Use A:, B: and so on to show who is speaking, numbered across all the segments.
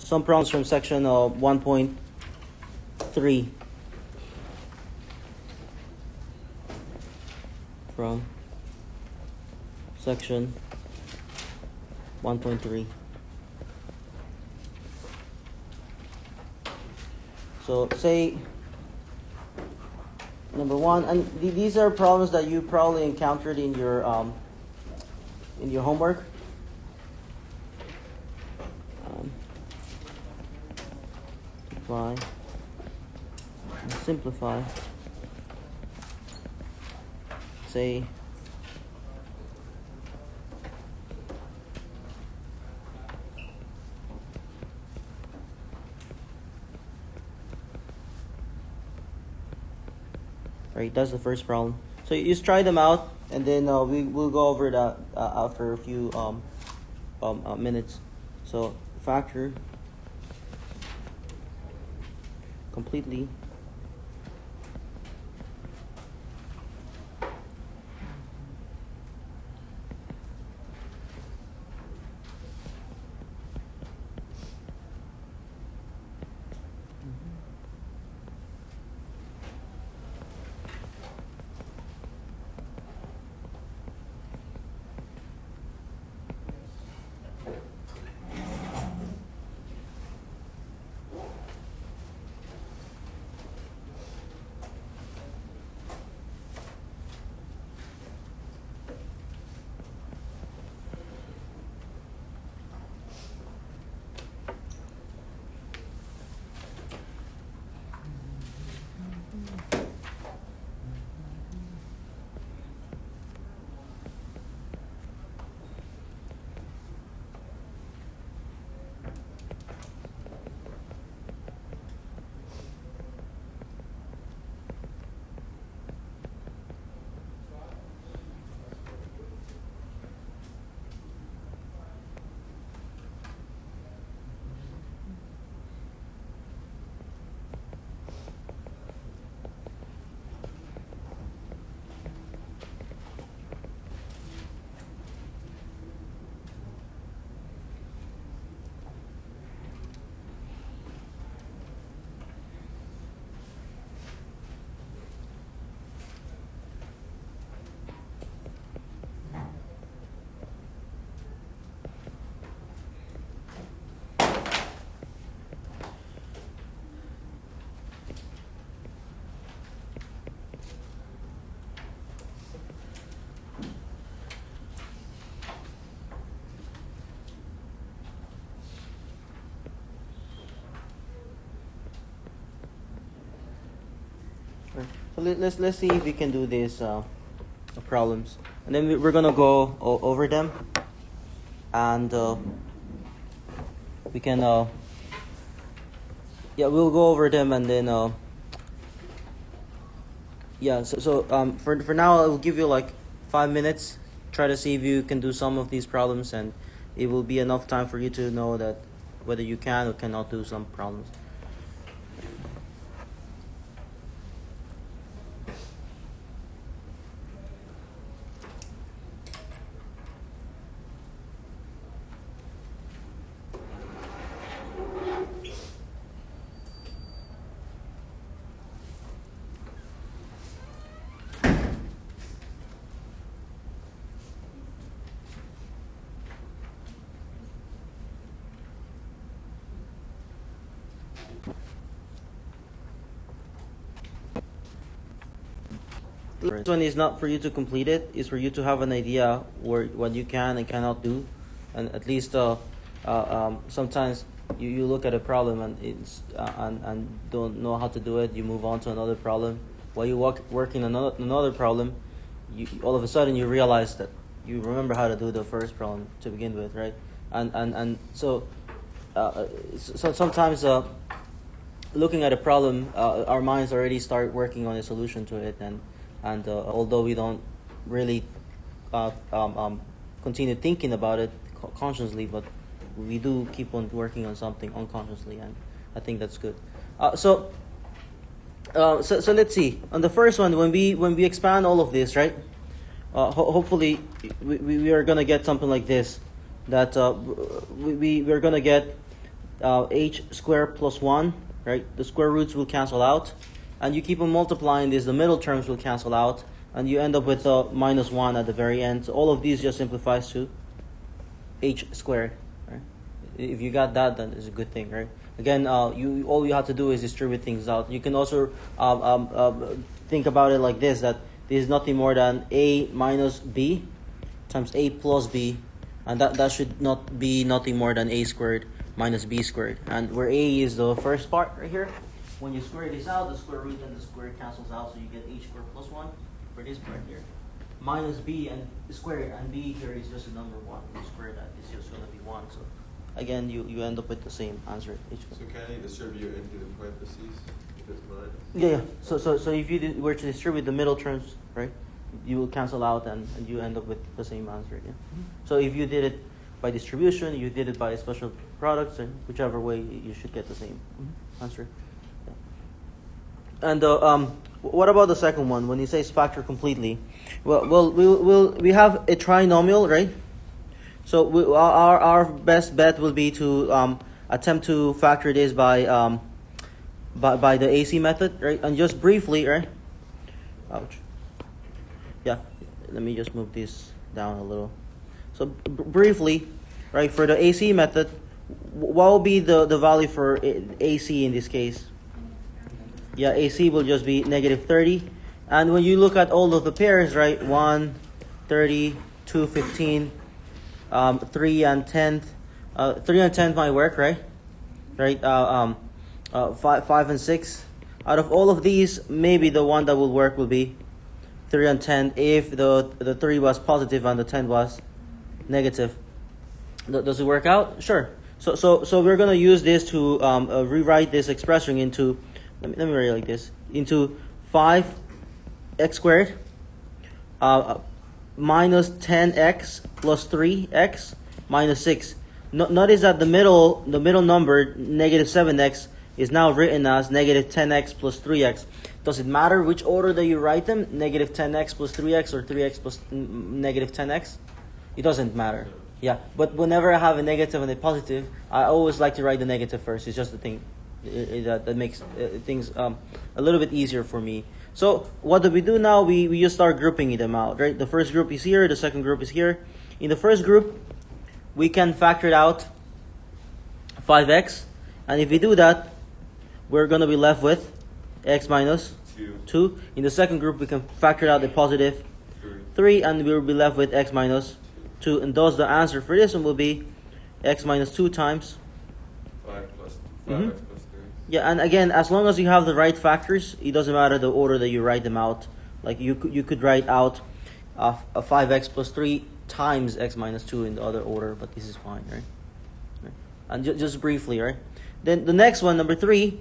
A: some problems from section 1.3 from section 1.3. So say number one, and these are problems that you probably encountered in your homework. Simplify. Say right, that's the first problem. So you just try them out, and then we'll go over that after a few minutes. So factor completely So let's see if we can do these problems, and then we're gonna go over them, and we can we'll go over them, and then for now I'll give you like 5 minutes. Try to see if you can do some of these problems, and it will be enough time for you to know that whether you can or cannot do some problems. This one is not for you to complete it. It's for you to have an idea what you can and cannot do, and at least sometimes you look at a problem and it's and don't know how to do it. You move on to another problem. While you working on another problem, you all of a sudden you realize that you remember how to do the first problem to begin with, right? So sometimes looking at a problem, our minds already start working on a solution to it, and although we don't really continue thinking about it consciously, but we do keep on working on something unconsciously, and I think that's good. So let's see. On the first one, when we expand all of this, right? Hopefully, we are gonna get something like this. That we're gonna get h squared plus 1, right? The square roots will cancel out. And you keep on multiplying this, the middle terms will cancel out. And you end up with minus 1 at the very end. So all of these just simplifies to h squared. Right? If you got that, then it's a good thing, right? Again, all you have to do is distribute things out. You can also think about it like this, that this is nothing more than a minus b times a plus b, and that should not be nothing more than a squared minus b squared. And where a is the first part right here, when you square this out, the square root and the square cancels out, so you get h squared plus 1 for this part here. Minus b and squared, and b here is just a number 1. You square that, it's just going to be 1. So again, you end up with the same answer. H squared.
B: So can I distribute into the parentheses if it's minus?
A: Yeah. So if you were to distribute the middle terms, right, you will cancel out and you end up with the same answer. Yeah. So if you did it by distribution, you did it by special products, and whichever way, you should get the same answer. Yeah. And what about the second one? When he says factor completely, we have a trinomial, right? So our best bet will be to attempt to factor this by the AC method, right? And just briefly, right? Ouch. Yeah, let me just move this down a little. So briefly, right, for the AC method, what will be the value for AC in this case? Yeah, AC will just be negative 30. And when you look at all of the pairs, right, 1, 30, 2, 15, 3 and 10, 3 and 10 might work, right? Right, 5 and 6. Out of all of these, maybe the one that will work will be 3 and 10 if the 3 was positive and the 10 was negative. Does it work out? Sure. So we're going to use this to rewrite this expression into, let me write it like this, into 5x squared minus 10x plus 3x minus 6. Notice that the middle number, negative 7x, is now written as negative 10x plus 3x. Does it matter which order that you write them? Negative 10x plus 3x or 3x plus negative 10x? It doesn't matter. Yeah, but whenever I have a negative and a positive, I always like to write the negative first. It's just the thing that makes things a little bit easier for me. So what do we do now? We just start grouping them out, right? The first group is here. The second group is here. In the first group, we can factor it out 5x. And if we do that, we're going to be left with x minus 2. In the second group, we can factor out the positive 3, and we'll be left with x minus 2. And thus the answer for this one will be x minus 2 times
B: 5x plus 3.
A: Yeah, and again, as long as you have the right factors, it doesn't matter the order that you write them out. Like you could write out a 5x plus 3 times x minus 2 in the other order, but this is fine, right? And just briefly, right? Then the next one, number 3,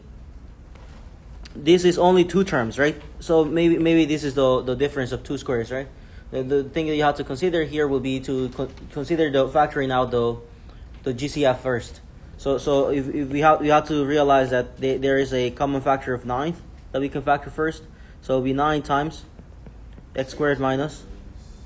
A: this is only 2 terms, right? So maybe this is the difference of 2 squares, right? The thing that you have to consider here will be to consider the factoring out the GCF first. So if we have to realize that there is a common factor of 9 that we can factor first. So it'll be 9 times x squared minus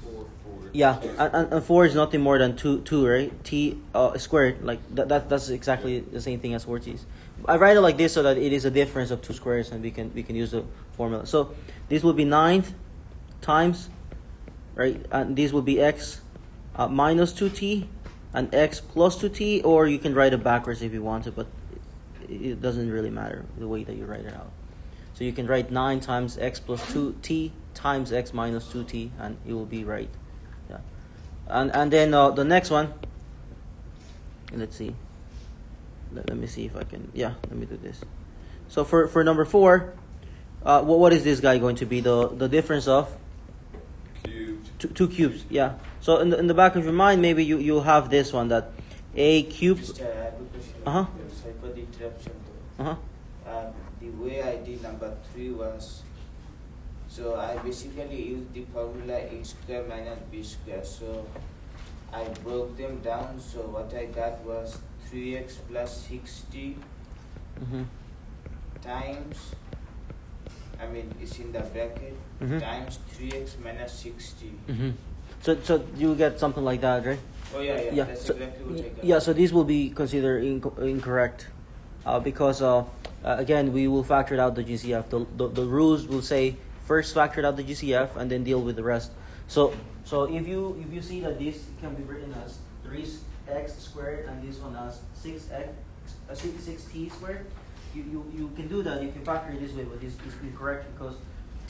B: 4.
A: Yeah, and 4 is nothing more than 2, right? T squared, like that's exactly the same thing as 4t's. I write it like this so that it is a difference of 2 squares, and we can use the formula. So this will be 9 times, right? And this will be x minus 2t and x plus 2t, or you can write it backwards if you want to, but it doesn't really matter the way that you write it out. So you can write 9 times x plus 2t times x minus 2t, and it will be right. Yeah. And then the next one, let's see. Let me see if I can. Yeah, let me do this. So for number 4, what is this guy going to be? The difference of
B: Cubed.
A: two cubes. Yeah. So in the back of your mind, maybe you'll have this one, that a cube.
C: Just I have a question.
A: Uh-huh.
C: Sorry for the interruption.
A: Uh-huh.
C: The way I did number 3 was, so I basically used the formula a square minus b square. So I broke them down. So what I got was 3x plus 6t
A: Mm-hmm.
C: times, I mean it's in the bracket,
A: Mhm.
C: times 3x minus 6t.
A: Mm-hmm. So you get something like that, right?
C: Oh yeah,
A: Yeah,
C: that's
A: so,
C: exactly what I got.
A: yeah, so these will be considered incorrect because again we will factor out the GCF. The rules will say first factor out the GCF and then deal with the rest. So if you see that this can be written as 3x squared and this one as 6t squared, you can do that. You can factor it this way, but this is incorrect because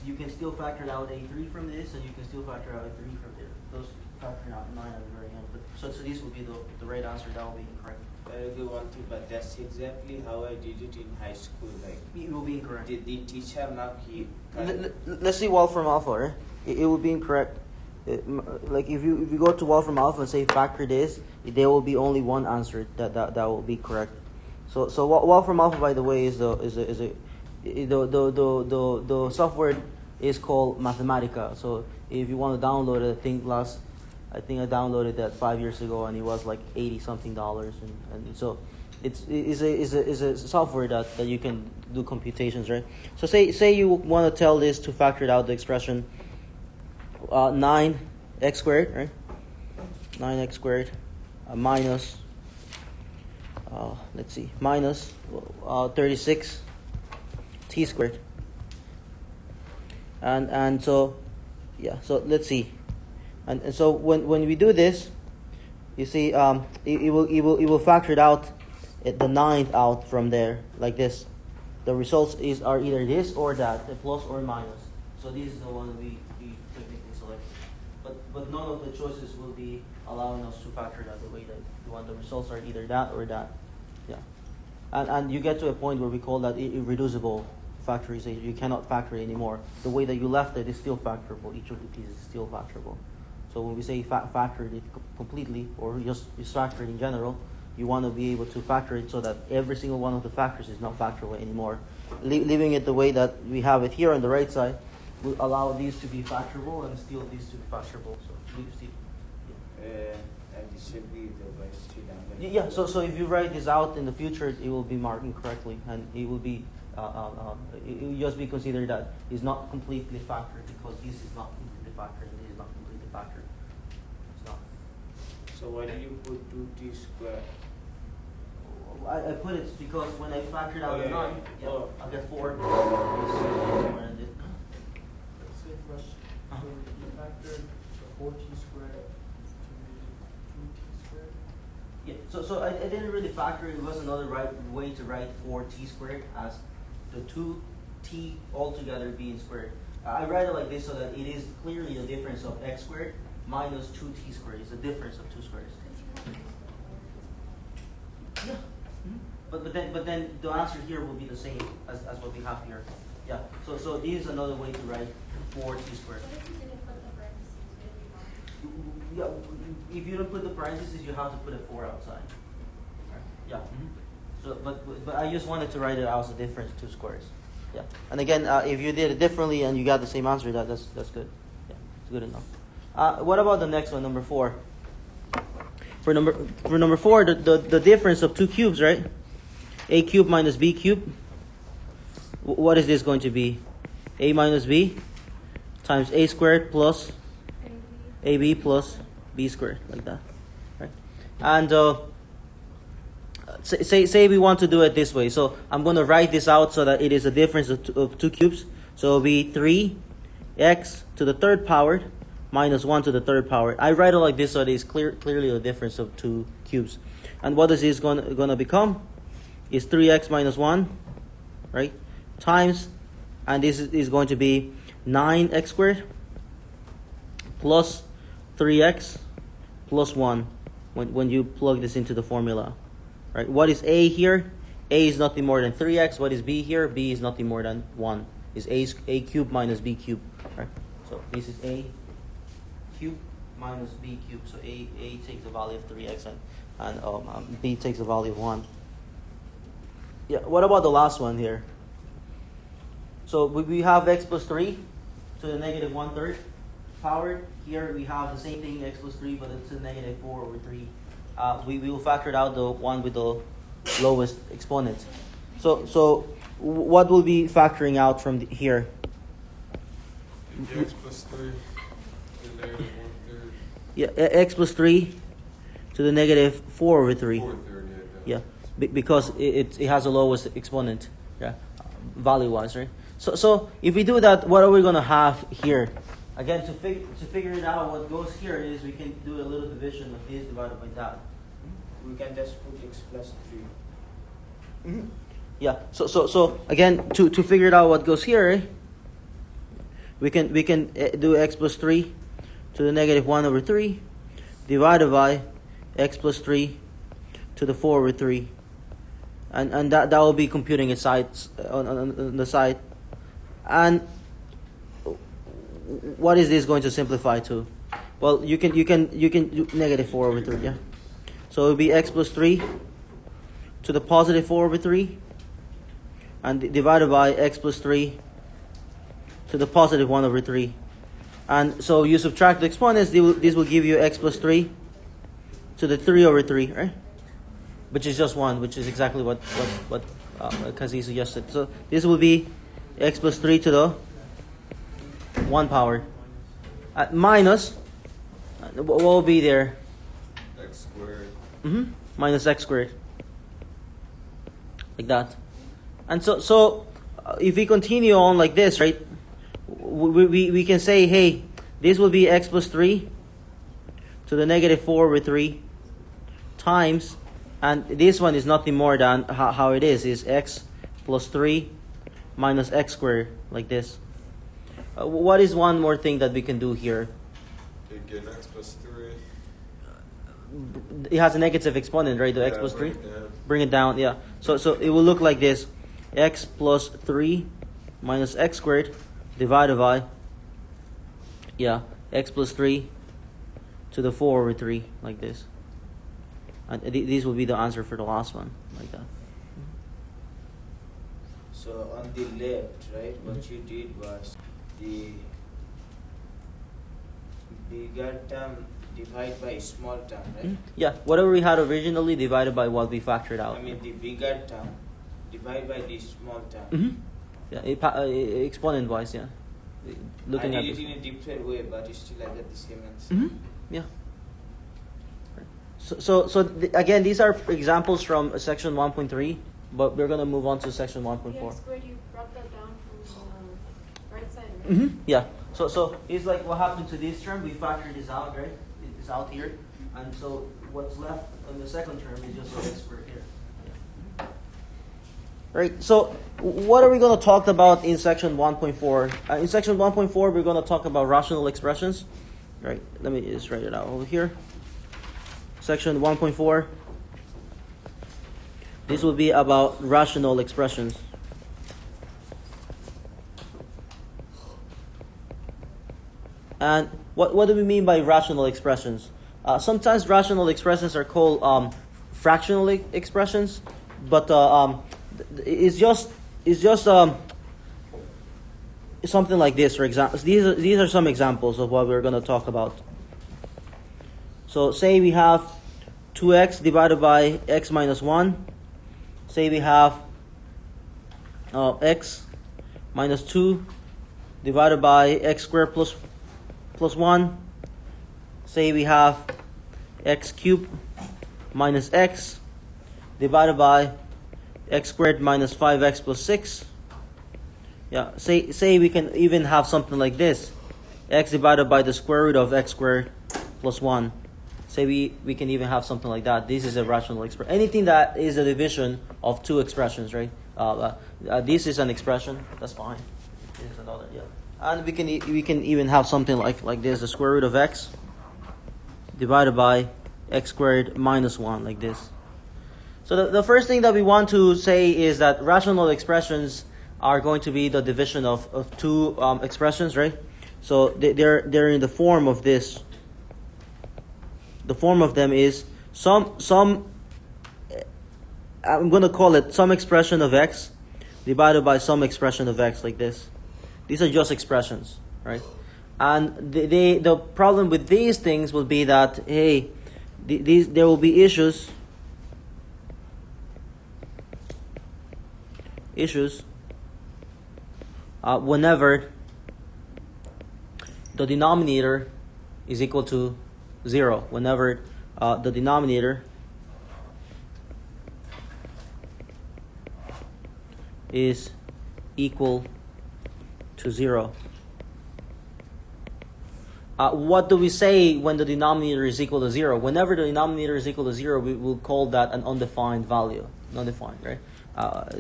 A: you can still factor out a 3 from this and you can still factor out a 3 from there. Those factoring out 9 at the very end. But so this will be the right answer. That will be incorrect.
C: Very good one too, but that's exactly how I did it in high school. Like
A: It will be incorrect.
C: the teacher mark he.
A: Let's see Wolfram Alpha. Right? It will be incorrect. Like if you go to Wolfram Alpha and say factor this, there will be only one answer that will be correct. So Wolfram Alpha, by the way, is the software is called Mathematica. So if you want to download it, I think I downloaded that 5 years ago, and it was like $80 something, and so it's a software that you can do computations, right? So say you want to tell this to factor out the expression 9x squared, right? 9x squared minus let's see, minus 36 t squared, and so yeah, so let's see. And so when we do this, you see, it will factor it out, the 9th out from there like this. The results are either this or that, the plus or minus. So this is the one we technically selected. But none of the choices will be allowing us to factor it out the way that you want. The results are either that or that. Yeah. And you get to a point where we call that irreducible factorization. You cannot factor it anymore. The way that you left it is still factorable. Each of the pieces is still factorable. So when we say factor it completely, or just factor it in general, you want to be able to factor it so that every single one of the factors is not factorable anymore. Leaving it the way that we have it here on the right side will allow these to be factorable and still these to be factorable. So leave still.
C: And this should be the best number.
A: Yeah. So if you write this out in the future, it will be marked incorrectly, and it will be it will just be considered that it's not completely factored because this is not completely factored and this is not completely factored. It's not.
C: So why did you put 2t squared?
A: I put it because when I factored out the 9, I get 4.
D: Same question. So you factored the 4t squared to make 2t squared?
A: Yeah, so I didn't really factor it. It was another right way to write 4t squared as the 2t altogether being squared. I write it like this so that it is clearly the difference of x squared minus 2t squared. It's the difference of 2 squares. Yeah. Mm-hmm. But then the answer here will be the same as what we have here. Yeah. So this is another way to write 4t squared.
E: What if you didn't put the parentheses? Would it be wrong?
A: Yeah. If you don't put the parentheses, you have to put a 4 outside. Right. Yeah. Mm-hmm. So but I just wanted to write it as a difference 2 squares. Yeah. And again, if you did it differently and you got the same answer, that's good. Yeah. It's good enough. What about the next one, number 4? For number 4, the difference of 2 cubes, right? A cubed minus b cubed. What is this going to be? A minus b times a squared plus ab plus b squared, like that, right? And say we want to do it this way. So I'm going to write this out so that it is a difference of 2 cubes. So it'll be 3x to the 3rd power minus 1 to the 3rd power. I write it like this so it is clearly a difference of 2 cubes. And what is this going to become? Is 3x minus 1, right? Times, and this is going to be 9x squared plus 3x plus 1 when you plug this into the formula, right? What is a here? A is nothing more than 3x. What is b here? B is nothing more than 1. Is a cubed minus b cubed, right? So this is a cubed minus b cubed. So a takes the value of 3x and b takes the value of 1. Yeah. What about the last one here? So we have x plus 3 to the negative 1/3 power. Here we have the same thing, x plus 3, but it's a negative 4 over 3. We will factor it out, the one with the lowest exponent. So what will be factoring out from here?
B: X plus 3 to negative 1/3.
A: Yeah, x plus 3 to the negative 4 over 3.
B: 4/3,
A: Yeah, because it has the lowest exponent, yeah, value-wise, right? So if we do that, what are we going to have here? Again, to figure it out, what goes here is we can do a little division of this divided by that.
C: We can just put x plus 3.
A: Yeah. So again, to figure it out, what goes here, we can do x plus 3 to the negative 1 over 3 divided by x plus 3 to the 4 over 3, and that will be computing its sides on the side. And what is this going to simplify to? Well, you can do negative 4 over 3, yeah. So it will be x plus 3 to the positive 4 over 3, and divided by x plus 3 to the positive 1 over 3. And so you subtract the exponents, this will give you x plus 3 to the 3 over 3, right? Which is just 1, which is exactly what Kazi suggested. So this will be x plus 3 to the 1 power. Minus, what will be there?
B: x squared.
A: Minus x squared. Like that. And so if we continue on like this, right, we can say, hey, this will be x plus 3 to the negative 4 over 3 times, and this one is nothing more than how it is x plus 3 minus x squared, like this. What is one more thing that we can do here?
B: Take an x plus 3.
A: It has a negative exponent, right? The x plus 3?
B: Bring it down.
A: Bring it down, yeah. So it will look like this. X plus 3 minus x squared divided by, yeah, x plus 3 to the 4 over 3, like this. And these will be the answer for the last one, like that.
C: So on the left, right, what you did was the bigger term divided by small term, right?
A: Yeah, whatever we had originally divided by what we factored out.
C: I mean the bigger term divided by the small term.
A: Yeah, exponent wise, yeah. Looking
C: I
A: at
C: did
A: this.
C: it in a different way, but still I get the same answer.
A: Yeah. Again, these are examples from section 1.3, but we're going to move on to section 1.4.
E: The x squared, you brought that down from the right side, right?
A: Yeah. So it's like what happened to this term. We factored this out, right? It's out here, and so what's left on the second term is just x squared here. Yeah. Right. So what are we going to talk about in section 1.4? In section 1.4, we're going to talk about rational expressions. Right. Let me just write it out over here. Section 1.4. This will be about rational expressions. And what do we mean by rational expressions? Sometimes rational expressions are called fractional expressions, but it's just something like this. For example, these are some examples of what we're going to talk about. So say we have 2x divided by x minus 1. Say we have x minus 2 divided by x squared plus 1. Say we have x cubed minus x divided by x squared minus 5x plus 6. Yeah, say we can even have something like this. X divided by the square root of x squared plus 1. Say we can even have something like that. This is a rational expression. Anything that is a division of two expressions, right? This is an expression. That's fine. This is another, yeah. And we can even have something like this: the square root of x divided by x squared minus 1, like this. So the first thing that we want to say is that rational expressions are going to be the division of two expressions, right? So they're in the form of this. The form of them is some I'm going to call it some expression of x divided by some expression of x, like this. These are just expressions, right? And the problem with these things will be that, hey, there will be issues whenever the denominator is equal to 0, whenever the denominator is equal to 0. What do we say when the denominator is equal to 0? Whenever the denominator is equal to 0, we will call that an undefined value. Undefined, right?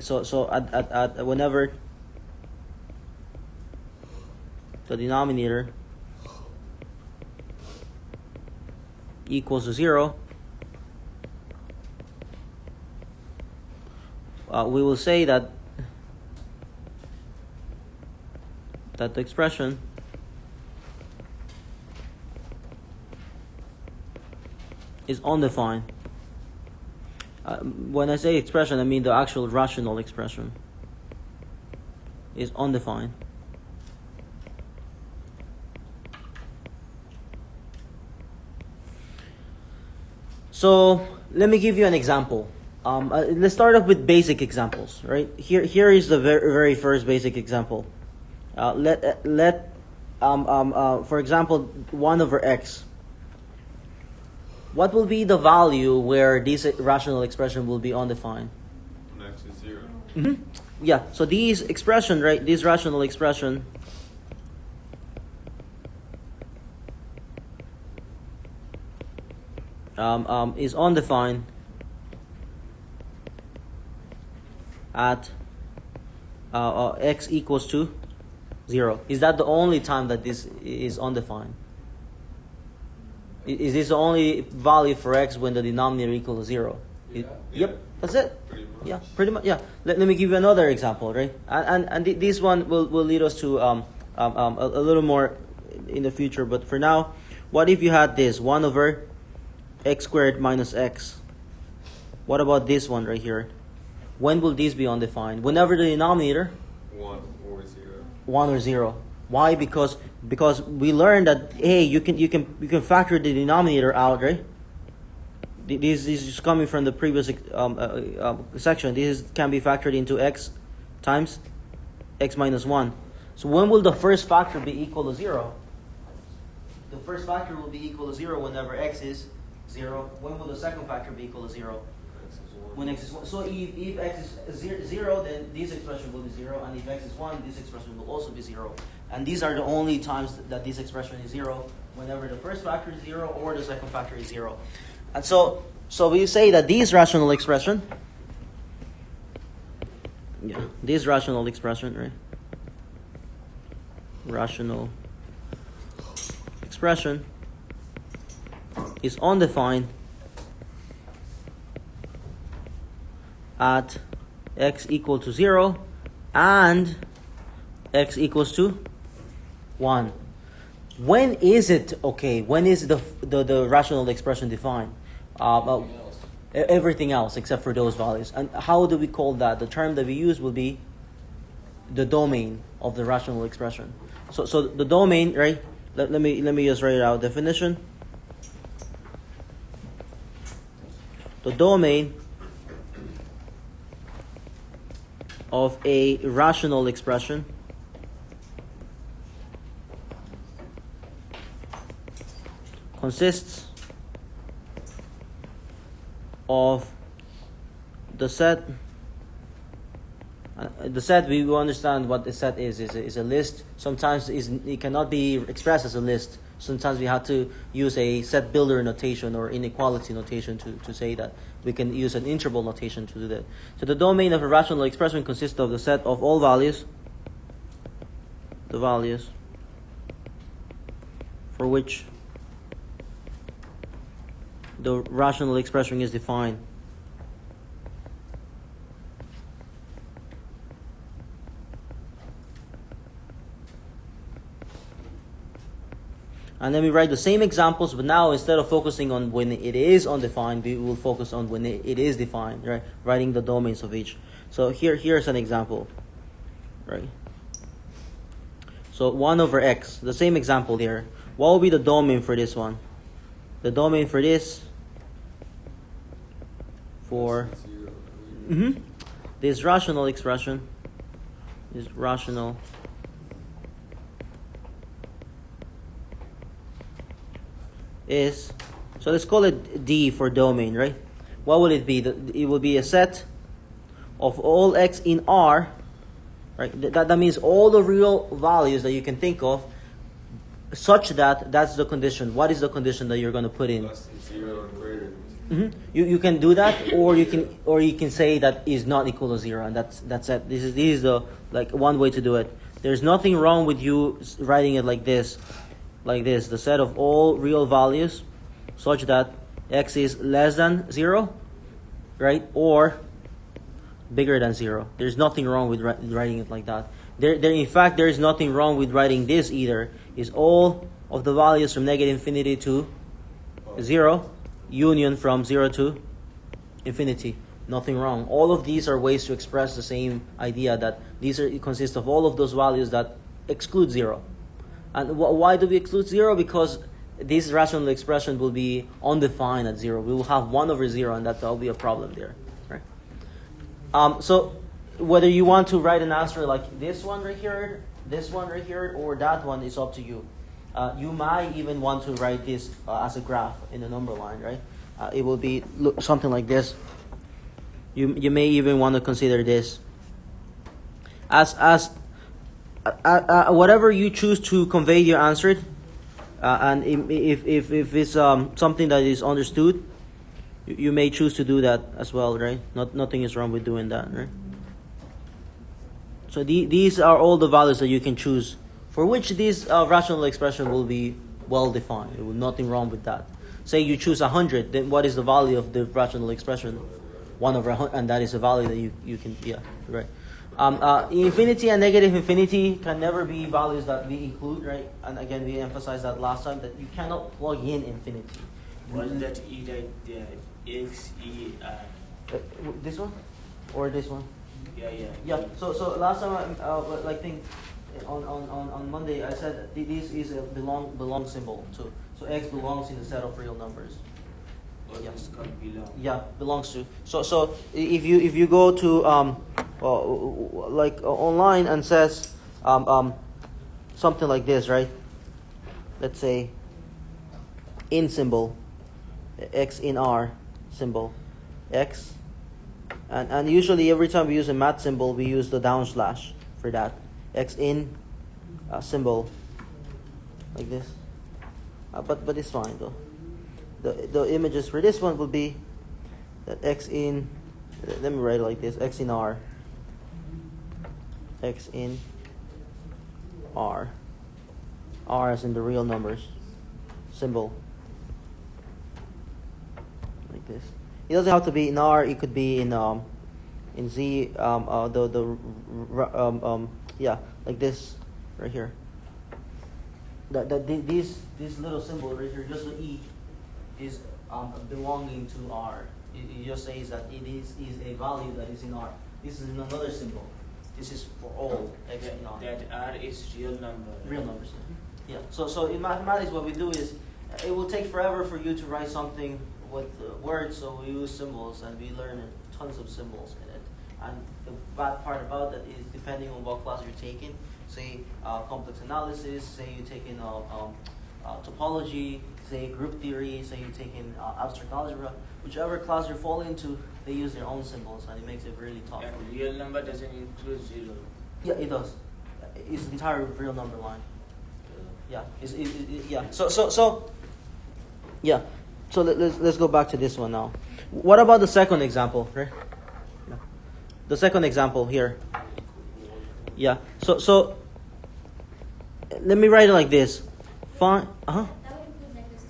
A: So at whenever the denominator equals to 0, we will say that the expression is undefined. When I say expression, I mean the actual rational expression is undefined. So let me give you an example. Let's start off with basic examples, right? Here is the very first basic example. For example, 1 over x. What will be the value where this rational expression will be undefined?
B: When x is 0.
A: Mm-hmm. Yeah. So this expression, right? This rational expression is undefined at x equals to 0. Is that the only time that this is undefined? Is this the only value for x when the denominator equals to 0?
B: Yeah.
A: Yep, that's it.
B: Pretty much.
A: Yeah, pretty much. Yeah. Let me give you another example, right? And this one will lead us to a little more in the future. But for now, what if you had this 1 over x squared minus x? What about this one right here? When will this be undefined? Whenever the denominator
B: 1 or 0.
A: 1 or 0. Why? Because we learned that hey, you can factor the denominator out, right? This is coming from the previous section. This can be factored into x times x minus 1. So when will the first factor be equal to 0? The first factor will be equal to 0 whenever x is 0. When will the second factor be equal to 0?
B: X is 1.
A: When x is 1. So if x is 0, then this expression will be 0. And if x is 1, this expression will also be 0. And these are the only times that this expression is 0. Whenever the first factor is 0 or the second factor is 0. And so we say that this rational expression, this rational expression, right? Rational expression is undefined at x equal to 0 and x equals to 1. When is it okay? When is the rational expression defined? Everything else except for those values. And how do we call that? The term that we use will be the domain of the rational expression. So the domain, right? Let me just write it out. Definition. The domain of a rational expression consists of the set. The set, we will understand what the set is a list. Sometimes it cannot be expressed as a list. Sometimes we have to use a set builder notation or inequality notation to say that. We can use an interval notation to do that. So the domain of a rational expression consists of the set of all values, the values for which the rational expression is defined. And then we write the same examples, but now instead of focusing on when it is undefined, we will focus on when it is defined, right? Writing the domains of each. So here's an example, right? So 1 over x, the same example here. What will be the domain for this one? The domain for this, for this rational expression, is rational is So let's call it D for domain, right? What would it be? It will be a set of all x in R, right? That means all the real values that you can think of, such that that's the condition. What is the condition that you're going to put in?
B: Less than 0 and greater
A: Mm-hmm.
B: than 0.
A: You can do that, or you can say that is not equal to 0, and that's it. This is the like one way to do it. There's nothing wrong with you writing it like this, the set of all real values, such that x is less than 0, right, or bigger than 0. There's nothing wrong with writing it like that. In fact, there is nothing wrong with writing this either. Is all of the values from negative infinity to 0, union from 0 to infinity. Nothing wrong. All of these are ways to express the same idea, that it consists of all of those values that exclude 0. And why do we exclude 0? Because this rational expression will be undefined at 0. We will have 1 over 0, and that will be a problem there. Right? So whether you want to write an answer like this one right here, or that one is up to you. You might even want to write this as a graph in a number line, right? It will be something like this. You may even want to consider this as whatever you choose to convey your answer, and if it's something that is understood, you may choose to do that as well, right? Nothing is wrong with doing that, right? So these are all the values that you can choose, for which this rational expression will be well defined. There will nothing wrong with that. Say you choose 100, then what is the value of the rational expression? 1 over 100, and that is a value that you can, yeah, right. Infinity and negative infinity can never be values that we include, right? And again, we emphasized that last time, that you cannot plug in infinity.
C: What is that E right there? X, E,
A: This one? Or this one?
C: Yeah.
A: So last time, I think on Monday, I said this is a belong symbol too. So x belongs in the set of real numbers.
C: What is called belong?
A: Yeah, belongs to. So if you go to online and says something like this, right? Let's say in symbol, x in R symbol, x. And usually every time we use a math symbol, we use the down slash for that. X in symbol like this. But it's fine though. The images for this one will be that x in, let me write it like this, x in R. X in R. R as in the real numbers. Symbol. Like this. It doesn't have to be in R. It could be in Z. Like this, right here. This little symbol right here, just the E, is belonging to R. It just says that it is a value that is in R. This is another symbol. This is for all x in R.
C: That R is real number.
A: Real numbers. Yeah. So in mathematics, what we do is, it will take forever for you to write something with words, so we use symbols, and we learn tons of symbols in it. And the bad part about that is, depending on what class you're taking, say complex analysis, say you're taking topology, say group theory, say you're taking abstract algebra, whichever class you fall into, they use their own symbols, and it makes it really tough.
C: And real number doesn't include 0.
A: Yeah, it does. It's the entire real number line. Yeah. Yeah. So yeah. So let's go back to this one now. What about the second example, right? Yeah. The second example here. Yeah. So let me write it like this. Fine.
E: That would include negatives too.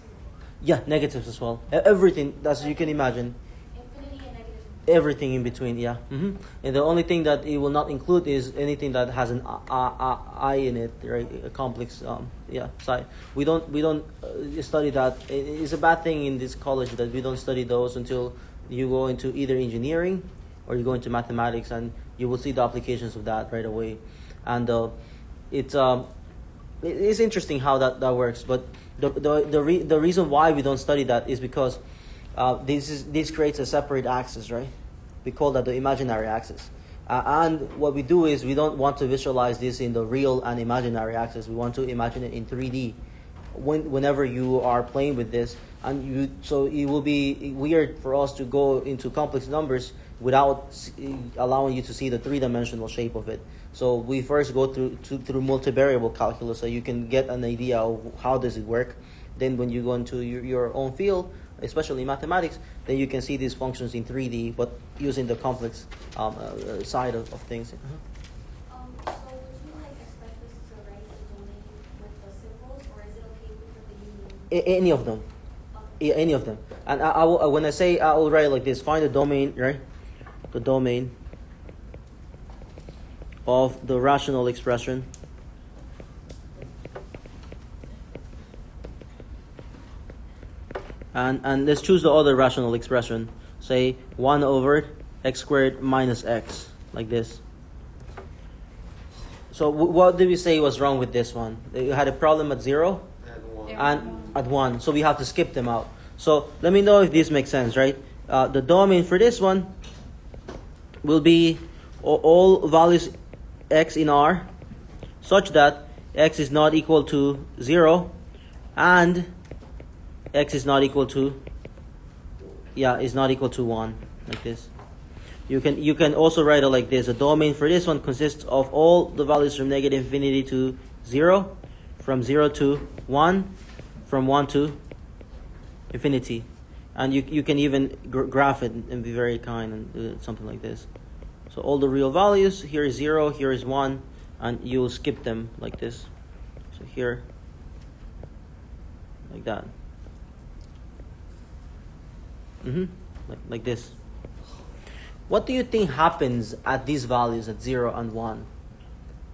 A: Yeah, negatives as well. Everything, as you can imagine.
E: Infinity and negative.
A: Everything in between, yeah. And the only thing that it will not include is anything that has an I in it, right? A complex, side. We don't study that. It's a bad thing in this college that we don't study those until you go into either engineering or you go into mathematics, and you will see the applications of that right away. And it's interesting how that works. But the reason why we don't study that is because this creates a separate axis, right? We call that the imaginary axis. And what we do is, we don't want to visualize this in the real and imaginary axis. We want to imagine it in 3D. whenever you are playing with this, and so it will be weird for us to go into complex numbers without allowing you to see the three-dimensional shape of it. So we first go through multivariable calculus, so you can get an idea of how does it work. Then when you go into your own field, especially mathematics, then you can see these functions in 3D, but using the complex side of things.
E: So would you expect us to write the domain with the symbols, or is it okay with the union?
A: Any of them. Any of them. And I will, when I say I will write like this, find the domain, right? The domain of the rational expression and let's choose the other rational expression. Say 1 over x squared minus x, like this. So what did we say was wrong with this one? You had a problem at 0 and at 1, so we have to skip them out. So let me know if this makes sense, right? The domain for this one will be all values x in R, such that x is not equal to 0 and x is not equal to is not equal to 1, like this. You can also write it like this. The domain for this one consists of all the values from negative infinity to 0, from 0 to 1, from 1 to infinity. And you can even graph it and be very kind and do something like this. So all the real values, here is 0, here is 1, and you'll skip them like this. So here, like that. Like this. What do you think happens at these values at 0 and 1?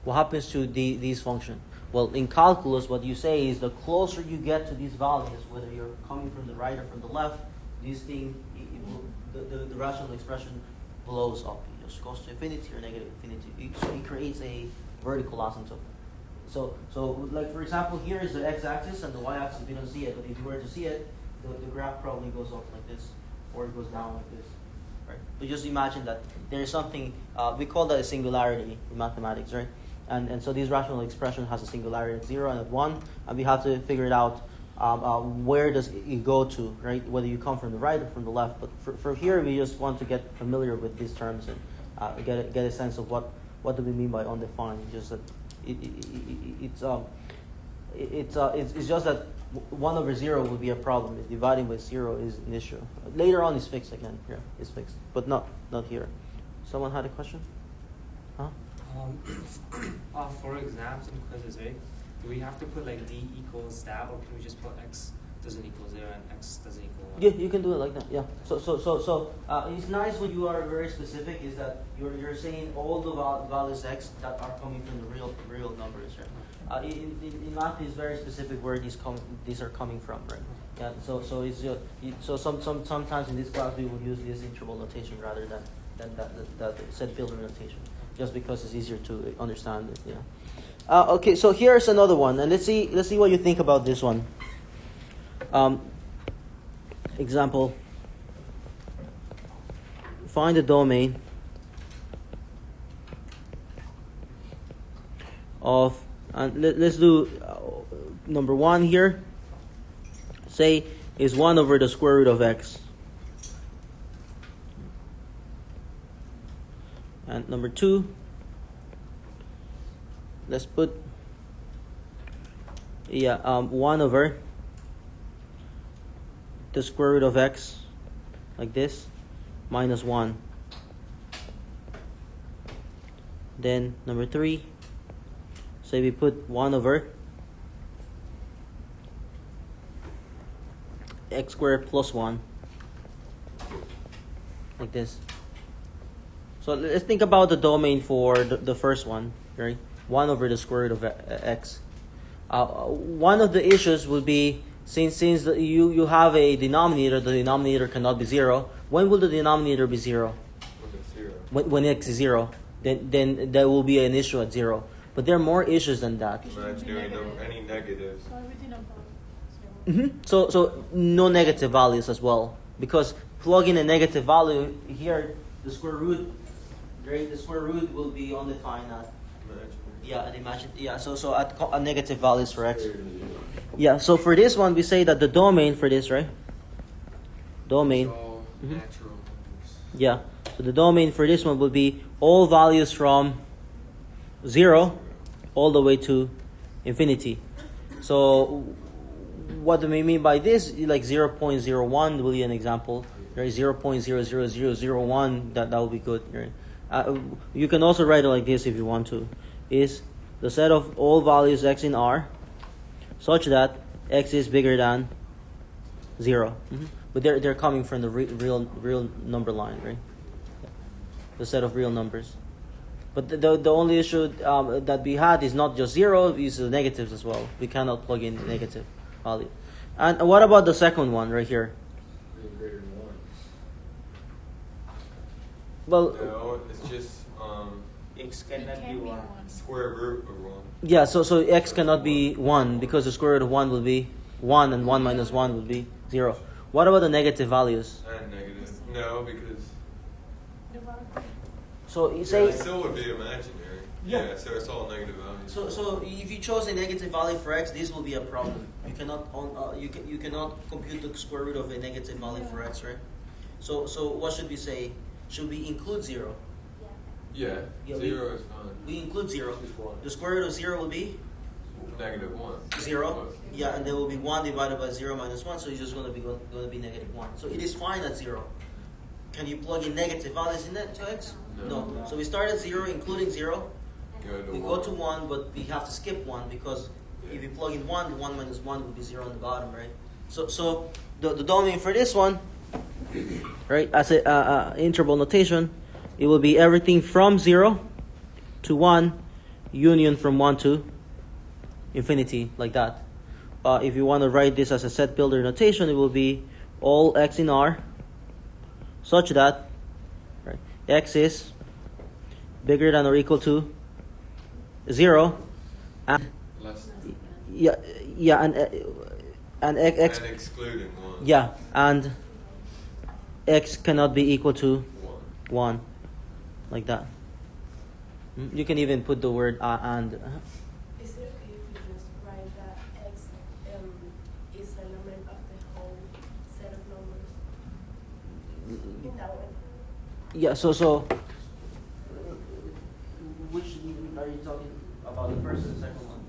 A: What happens to these functions? Well, in calculus, what you say is the closer you get to these values, whether you're coming from the right or from the left, this thing, the rational expression blows up. It just goes to infinity or negative infinity. So it creates a vertical asymptote. So like for example, here is the x-axis and the y-axis. We don't see it, but if you were to see it, the graph probably goes up like this, or it goes down like this. Right? But just imagine that there is something, we call that a singularity in mathematics, right? And so this rational expression has a singularity at 0 and at 1, and we have to figure it out where does it go to, right? Whether you come from the right or from the left. But for here, we just want to get familiar with these terms and get a sense of what do we mean by undefined. Just that it's just that 1 over 0 would be a problem. If dividing by 0 is an issue. Later on, it's fixed again. Yeah, it's fixed, but not here. Someone had a question? Huh?
F: For exams and quizzes, right? Do we have to put like d equals that, or can we just put x doesn't equal 0 and x doesn't equal 1?
A: Yeah, you can do it like that. Yeah. So it's nice when you are very specific. Is that you're saying all the values x that are coming from the real numbers, right? In math, it's very specific where these are coming from, right? Yeah. So it's just, sometimes in this class we will use this interval notation rather than that set filter notation, just because it's easier to understand it. Yeah. Okay. So here's another one, and let's see what you think about this one. Example. Find the domain of, and let's do number 1 here. Say is 1 over the square root of x. And number 2, let's put 1 over the square root of x, like this, minus 1. Then number 3, say we put 1 over x squared plus 1, like this. So let's think about the domain for the first one, right? 1 over the square root of x. One of the issues would be, since you have a denominator, the denominator cannot be 0. When will the denominator be 0?
B: When it's 0.
A: When x is 0. Then there will be an issue at 0. But there are more issues than that.
B: Imaginary number, any negatives.
E: So everything above 0.
A: So no negative values as well, because plug in a negative value here, the square root, right? The square root will be undefined.
B: Imaginary.
A: Yeah, and imagine. Yeah, so at negative values for x. Yeah, so for this one, we say that the domain for this, right? Domain.
B: It's all natural numbers.
A: Yeah. So the domain for this one would be all values from 0 all the way to infinity. So what do we mean by this? Like 0.01 will be an example. Right? 0.00001, that will be good. Right? You can also write it like this if you want to. Is the set of all values x in R such that x is bigger than 0. But they're coming from the real number line, right? The set of real numbers. But the only issue that we had is not just 0, it's the negatives as well. We cannot plug in negative value. And what about the second one right here?
B: Being greater than 1.
A: Well,
B: No, it's just
C: X cannot be 1.
B: square root of 1.
A: yeah, so x cannot be 1 because the square root of 1 will be 1 and 1 minus 1 will be 0. What about the negative values?
B: And negative. No, because
A: So you
B: yeah,
A: say
B: it still would be imaginary.
A: Yeah.
B: So it's all negative values.
A: so if you chose a negative value for x, this will be a problem. You cannot you cannot compute the square root of a negative value for x, right? So what should we say? Should we include 0?
B: Yeah,
A: Yeah,
B: 0 is fine.
A: We include 0.
B: Just 1.
A: The square root of 0 will be
B: Negative 1.
A: 0. Yeah, and there will be 1 divided by 0 minus 1, so it's just going to be negative 1. So it is fine at 0. Can you plug in negative values in that to x? No. So we start at 0, including 0. We go to 1, but we have to skip 1 because if you plug in 1, 1 minus 1 will be 0 on the bottom, right? So the domain for this one, right, as a interval notation, it will be everything from 0 to 1, union from 1 to infinity, like that. If you want to write this as a set builder notation, it will be all x in R such that right, x is bigger than or equal to 0, and
B: Less than.
A: and x
B: And excluding 1.
A: yeah, and x cannot be equal to
B: 1.
A: 1, like that. You can even put the word and.
G: Is it okay if we just write that x is an element of the whole set of numbers? In that way?
A: Yeah, so which are you talking about, the first and the second one?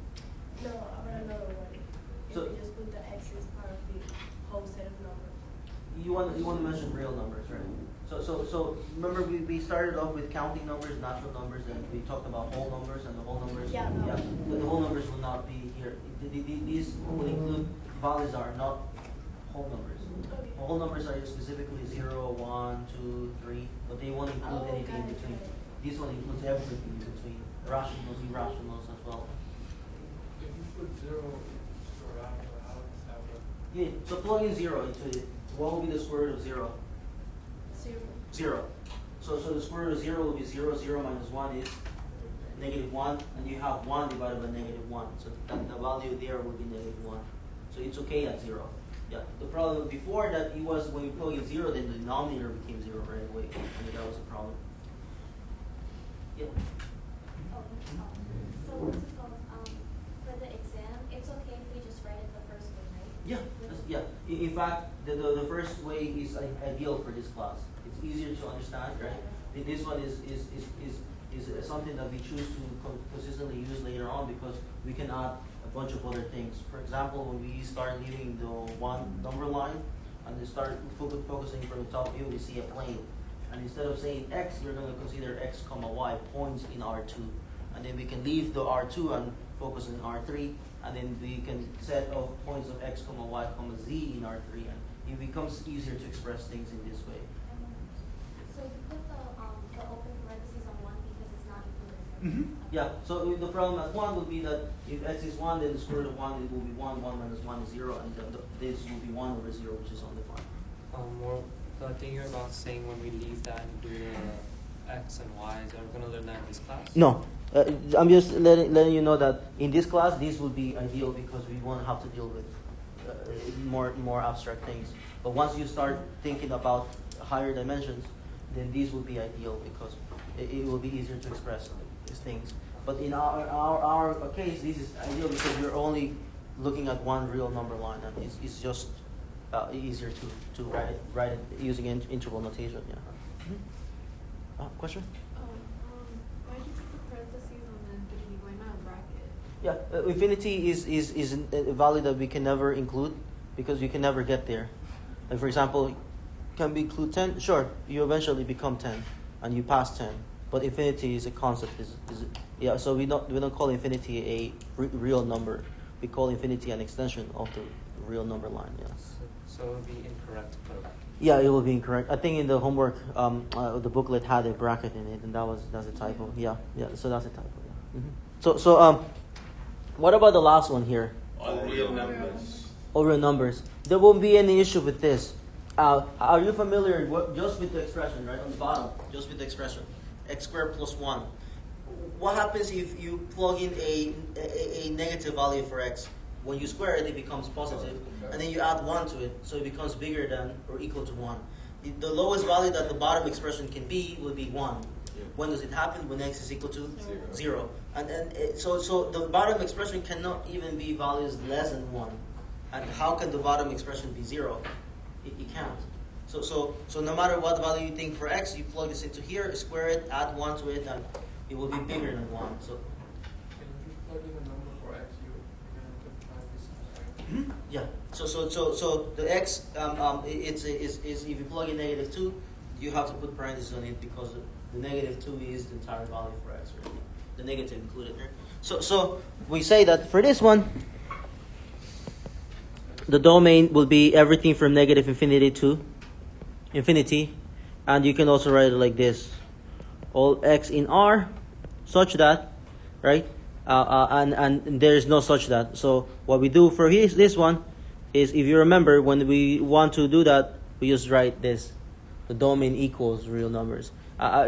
G: No, about another one. If
A: So-
G: we just put the x as part of the whole set of numbers.
A: You want to mention real numbers, right? So remember we started off with counting numbers, natural numbers, and we talked about whole numbers, and the whole numbers.
G: Yeah.
A: The whole numbers will not be here. These will include values that are not whole numbers.
G: Okay.
A: Whole numbers are specifically 0, 1, 2, 3, but they won't include anything in
G: got it.
A: between. This one includes everything in between, rationals, irrationals as well.
D: If you put 0 square out, how does that work?
A: Yeah, so plug in 0 into it. What will be the square root of 0?
G: 0.
A: 0. So the square root of 0 will be 0. 0 minus 1 is negative 1. And you have 1 divided by negative 1. So the value there will be negative 1. So it's okay at 0. Yeah. The problem before that, it was when you plug in 0, then the denominator became 0 right away. And that was a problem. Yeah.
E: So what's it called? For the exam, it's okay if we just write it the first way, right?
A: Yeah. Yeah. In fact, the first way is ideal for this class. It's easier to understand, right? This one is something that we choose to consistently use later on because we can add a bunch of other things. For example, when we start leaving the one number line and we start focusing from the top view, we see a plane. And instead of saying x, we're going to consider x comma y points in R2. And then we can leave the R2 and focus on R3. And then we can set of points of x comma y comma z in R3. And it becomes easier to express things in this way.
E: So you put the open parentheses on 1 because it's not included.
A: Yeah, so the problem at 1 would be that if x is 1, then the square root of 1 it will be 1, 1 minus 1 is 0, and this will be 1 over 0, which is undefined.
F: More the thing you're about saying when we leave that and do the x and y's, are we going to learn that in this class?
A: No, I'm just letting you know that in this class, this would be ideal because we won't have to deal with more abstract things. But once you start thinking about higher dimensions, then these will be ideal because it will be easier to express these things. But in our case, this is ideal because you're only looking at one real number line, and it's just easier to write it using interval notation. Yeah. Question?
H: Why did you put parentheses on the infinity? Why not bracket?
A: Yeah, infinity is a value that we can never include because you can never get there. Like for example, can we include 10? Sure, you eventually become 10 and you pass 10. But infinity is a concept. Yeah, so we don't call infinity a real number. We call infinity an extension of the real number line. Yes.
F: So it would be incorrect to put a bracket.
A: Yeah, it will be incorrect. I think in the homework, the booklet had a bracket in it, and that's a typo. Yeah. So that's a typo. Yeah. So what about the last one here?
B: All real numbers.
A: All real numbers. There won't be any issue with this. Are you familiar just with the expression, right on the bottom? Just with the expression, x squared plus 1. What happens if you plug in a negative value for x? When you square it, it becomes positive, and then you add 1 to it, so it becomes bigger than or equal to 1. The lowest value that the bottom expression can be will be 1. When does it happen? When x is equal to 0. And so the bottom expression cannot even be values less than 1. And how can the bottom expression be 0? It can't. So no matter what value you think for x, you plug this into here, square it, add 1 to it, and it will be bigger than 1. So.
D: Can you plug in a number for x? You're going to multiply this.
A: Yeah. So the x is if you plug in -2, you have to put parentheses on it because the -2 is the entire value for x, right? The negative included there. So we say that for this one, the domain will be everything from negative infinity to infinity, and you can also write it like this: all x in R, such that, right? And there is no such that. So what we do for this one is, if you remember, when we want to do that, we just write this: the domain equals real numbers.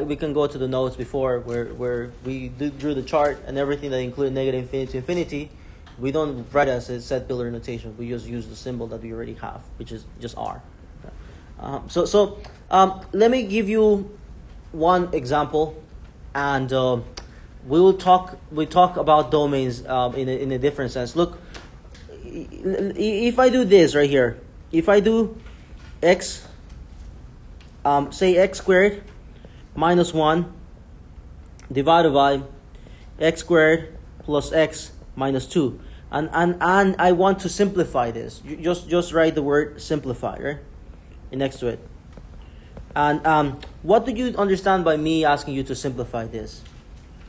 A: We can go to the notes before where we drew the chart and everything that included negative infinity to infinity. We don't write it as a set Euler notation. We just use the symbol that we already have, which is just R. So let me give you one example, and we talk about domains in a different sense. Look, if I do this right here, if I do x, say x squared minus 1 divided by x squared plus x minus 2, and I want to simplify this. You just write the word simplify, right, next to it. And what do you understand by me asking you to simplify this?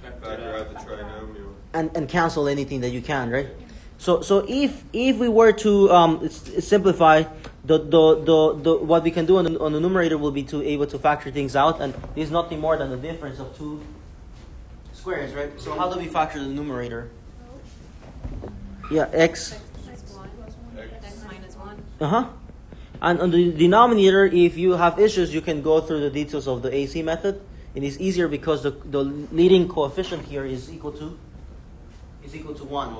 B: Factor out the trinomial.
A: And cancel anything that you can, right? So if we were to simplify, the what we can do on the numerator will be to able to factor things out, and this is nothing more than the difference of two squares, right? So how do we factor the numerator? Yeah, x.
H: X minus 1.
A: And on the denominator, if you have issues, you can go through the details of the AC method. It is easier because the leading coefficient here is equal to 1.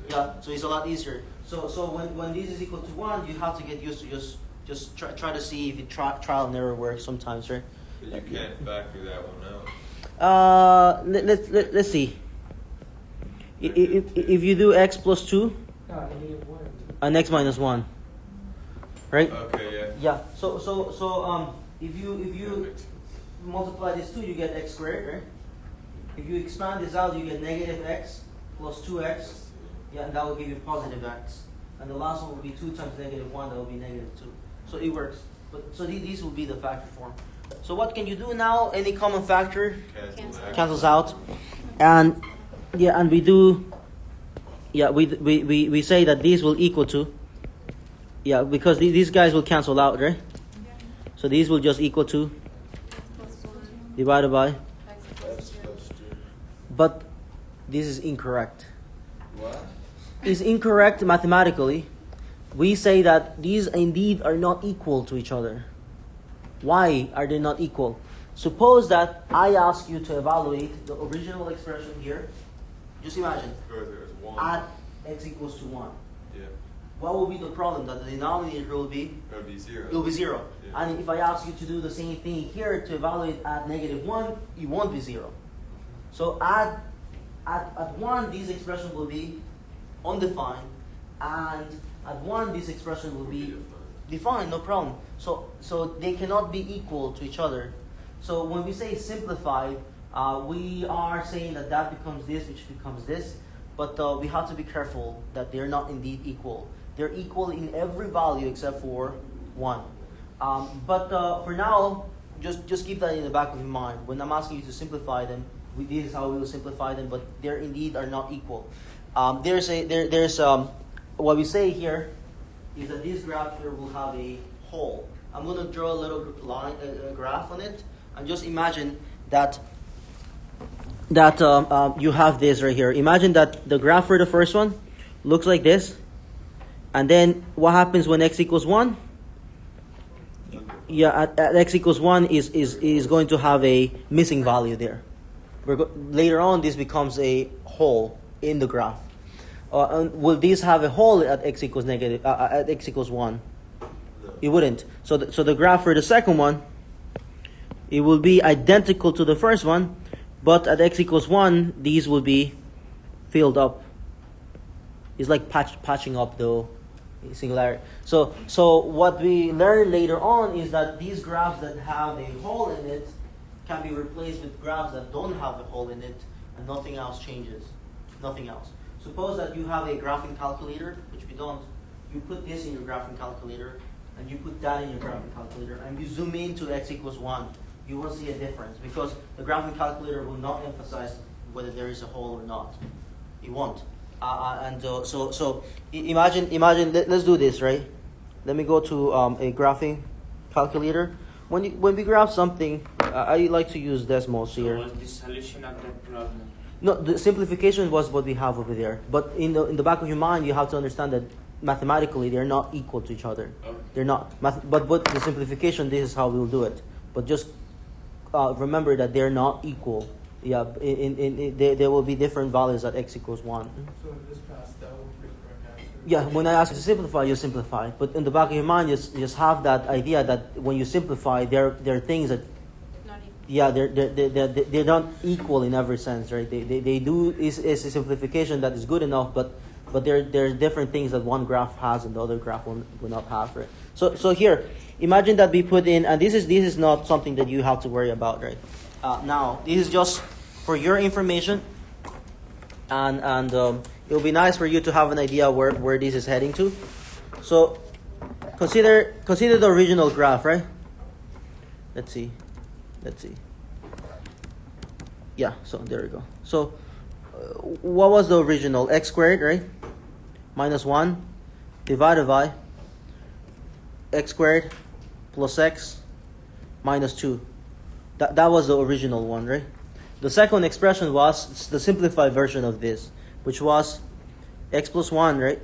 A: Yeah, so it's a lot easier. So when this is equal to 1, you have to get used to just try to see if trial and error works sometimes, right?
B: But you can't factor that one out.
A: Let's see. If you do x plus 2 and x minus 1, right?
B: Okay,
A: Yeah.
B: yeah.
A: So if you multiply this 2, you get x squared, right? If you expand this out, you get negative x plus 2x. Yeah, and that will give you positive x. And the last one will be 2 times negative 1, that will be negative 2. So it works. So these will be the factor form. So what can you do now? Any common factor cancels out. And yeah, and we do, yeah, we say that these will equal to, yeah, because these guys will cancel out, right? So these will just equal to divided by
C: X plus 2.
A: But this is incorrect.
C: What?
A: It's incorrect mathematically. We say that these indeed are not equal to each other. Why are they not equal? Suppose that I ask you to evaluate the original expression here. Just imagine. Add x equals to 1.
B: Yeah.
A: What will be the problem? That the denominator will be?
B: It would be 0.
A: It will be 0.
B: Yeah.
A: And if I ask you to do the same thing here to evaluate at -1, it won't be 0. So add at 1, this expression will be undefined, and at 1, this expression will be defined, no problem. So they cannot be equal to each other. So when we say simplified, we are saying that becomes this, which becomes this, but we have to be careful that they're not indeed equal. They're equal in every value except for 1. But for now, just keep that in the back of your mind. When I'm asking you to simplify them, this is how we will simplify them, but they indeed are not equal. There's what we say here is that this graph here will have a hole. I'm going to draw a little line, a graph on it, and just imagine that you have this right here. Imagine that the graph for the first one looks like this, and then what happens when x equals 1? Yeah, at x equals 1 is going to have a missing value there. Later on, this becomes a hole in the graph. And will this have a hole at x equals negative at x equals 1?
B: No.
A: It wouldn't. So the graph for the second one, it will be identical to the first one, but at x equals 1, these will be filled up. It's like patching up the singularity. So what we learn later on is that these graphs that have a hole in it can be replaced with graphs that don't have a hole in it, and nothing else changes. Nothing else. Suppose that you have a graphing calculator, which we don't. You put this in your graphing calculator, and you put that in your graphing calculator, and you zoom in to x equals 1. You will see a difference, because the graphing calculator will not emphasize whether there is a hole or not. It won't. So imagine. Let's do this, right? Let me go to a graphing calculator. When we graph something, I like to use Desmos here.
C: So what's the solution of that problem?
A: No, the simplification was what we have over there. But in the back of your mind, you have to understand that mathematically they're not equal to each other.
C: Okay.
A: They're not. But the simplification, this is how we'll do it. But just remember that they're not equal. Yeah, there will be different values at x equals 1.
D: So in this class, that will be the correct answer.
A: Yeah, when I ask you to simplify, you simplify. But in the back of your mind, just have that idea that when you simplify, there are things that,
H: Not equal.
A: yeah, they're not equal in every sense, right? They do is a simplification that is good enough, but there are different things that one graph has and the other graph will not have, right? So here, imagine that we put in, and this is not something that you have to worry about, right? Now, this is just for your information, and it will be nice for you to have an idea where this is heading to. So consider the original graph, right? Let's see. Yeah, so there we go. So what was the original? X squared, right? Minus 1 divided by x squared plus x minus 2. That was the original one, right? The second expression was the simplified version of this, which was x plus 1, right?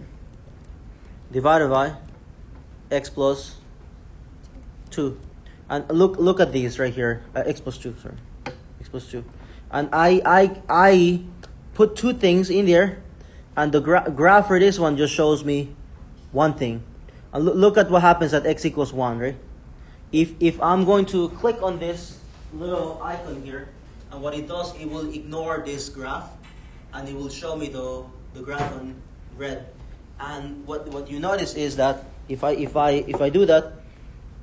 A: Divided by x plus 2. And look at these right here. X plus 2, sorry. X plus 2. And I put two things in there, and the graph for this one just shows me one thing. And look at what happens at x equals 1, right? If I'm going to click on this little icon here, and what it does, it will ignore this graph, and it will show me the graph on red. And what you notice is that if I do that,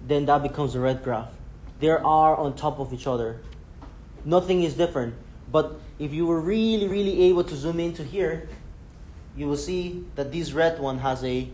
A: then that becomes a red graph. They are on top of each other. Nothing is different. But if you were really, really able to zoom into here, you will see that this red one has a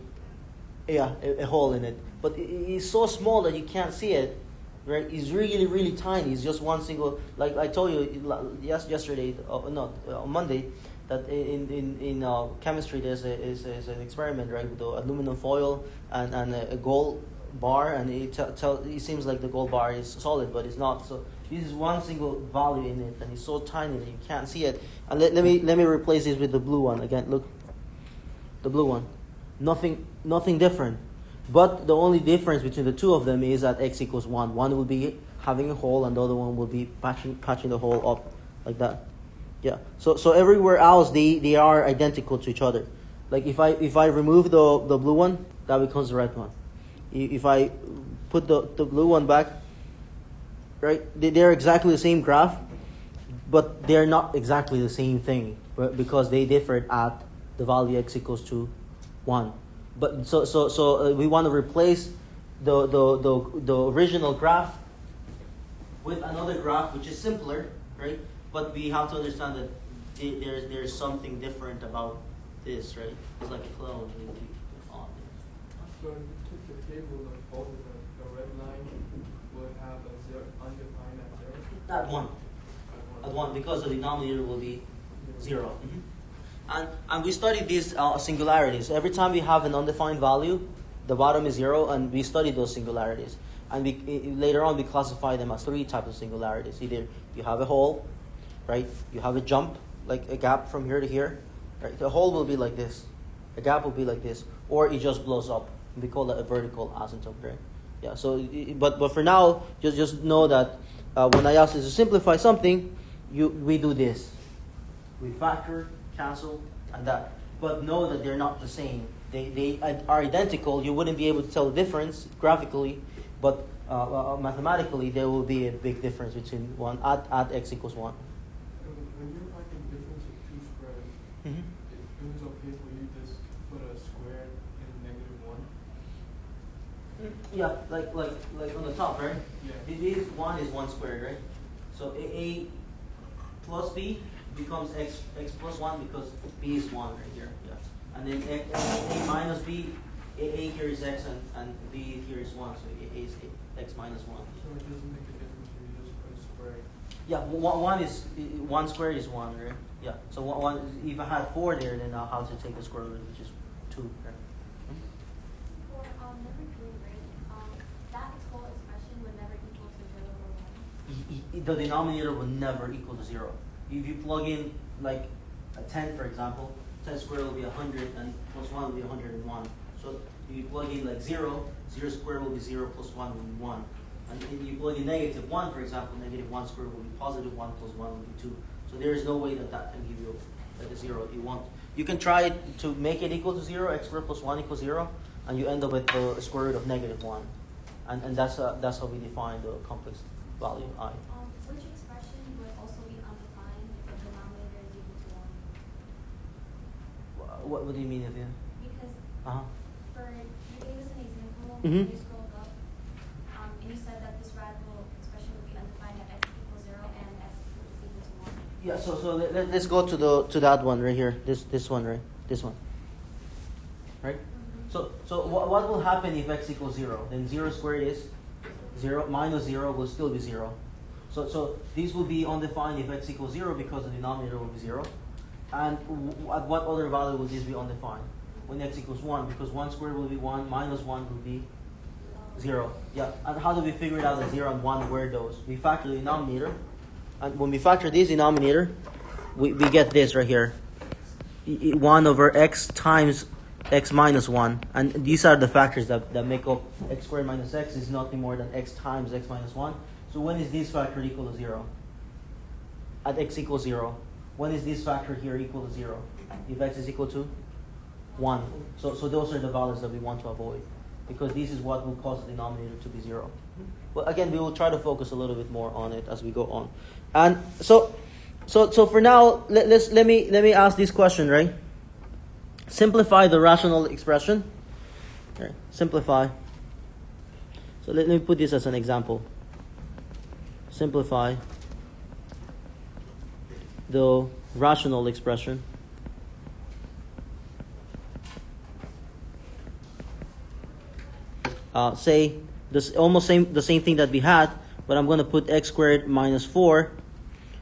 A: hole in it. But it's so small that you can't see it. Right? It's really, really tiny. It's just one single. Like I told you yesterday, on Monday, that in chemistry there's an experiment, right, with the aluminum foil and a gold bar, and it seems like the gold bar is solid, but it's not. So this is one single value in it, and it's so tiny that you can't see it. And let me replace this with the blue one again. Look, the blue one. Nothing different. But the only difference between the two of them is that x equals 1. One will be having a hole, and the other one will be patching the hole up like that. Yeah. So everywhere else they are identical to each other. Like if I remove the blue one, that becomes the red one. If I put the blue one back, right? They're exactly the same graph, but they're not exactly the same thing because they differ at the value x equals to 1. But so we want to replace the original graph with another graph which is simpler, right? But we have to understand that there's something different about this, right? It's like a clone.
D: So if you took the table of both of them, the red line will have a zero undefined at 0?
A: At 1. At 1, because the denominator will be 0. And we studied these singularities. Every time we have an undefined value, the bottom is 0, and we study those singularities. And later on, we classify them as 3 types of singularities. Either you have a hole, right? You have a jump, like a gap from here to here. Right? The hole will be like this. A gap will be like this. Or it just blows up. We call that a vertical asymptote, right? Yeah. So, but for now, just know that when I ask you to simplify something, we do this. We factor, cancel, and that. But know that they're not the same. They are identical. You wouldn't be able to tell the difference graphically, but mathematically there will be a big difference between one at x equals 1.
D: When you're finding the difference of two squares, it was okay for you just to put a square in -1?
A: Yeah, like on the top, right?
D: Yeah.
A: This 1 is 1 squared, right? So a plus b becomes x plus 1 because b is 1 right here. Yeah. And then a minus b, a here is x and b here is 1, so a is x minus 1.
D: So it doesn't make a difference if you just put a square.
A: Yeah, 1 squared is 1, right? Yeah. So one if I had 4 there, then I'll have to take the square root, which is 2, right?
E: For number 3, right? That whole expression would never equal to 0 or 1.
A: The denominator will never equal to 0. If you plug in like a 10, for example, 10 squared will be 100, and plus 1 will be 101. So if you plug in like 0, 0 squared will be 0, plus 1 will be 1. And if you plug in negative 1, for example, negative 1 squared will be positive 1, plus 1 will be 2. So there is no way that can give you a 0. You can try to make it equal to 0, x squared plus 1 equals 0, and you end up with the square root of negative 1. And that's how we define the complex value I.
E: Which expression would also be undefined if the denominator is equal to 1?
A: What do you mean, Evia?
E: Because
A: Uh-huh.
E: you gave us an example,
A: Mhm.
E: you scrolled up, and you said that this radical expression would be undefined at x equals 0 and x is equal to 1.
A: Yeah, so let's go to that one right here. This one, right? This one. Right? So what will happen if x equals 0? Then 0 squared is 0, minus 0 will still be 0. So these will be undefined if x equals 0 because the denominator will be 0. And at what other value will this be undefined? When x equals 1, because 1 squared will be 1, minus 1 will be 0. Yeah, and how do we figure it out that 0 and 1 were those? We factor the denominator, and when we factor this denominator, we get this right here. 1 over x times x minus 1. And these are the factors that make up x squared minus x is nothing more than x times x minus 1. So when is this factor equal to 0? At x equals 0. When is this factor here equal to 0? If x is equal to 1. So those are the values that we want to avoid, because this is what will cause the denominator to be 0. But again, we will try to focus a little bit more on it as we go on. And so for now, let me ask this question, right? Simplify the rational expression. Okay, simplify. So let me put this as an example. Simplify the rational expression. Say this almost the same thing that we had, but I'm going to put x squared minus 4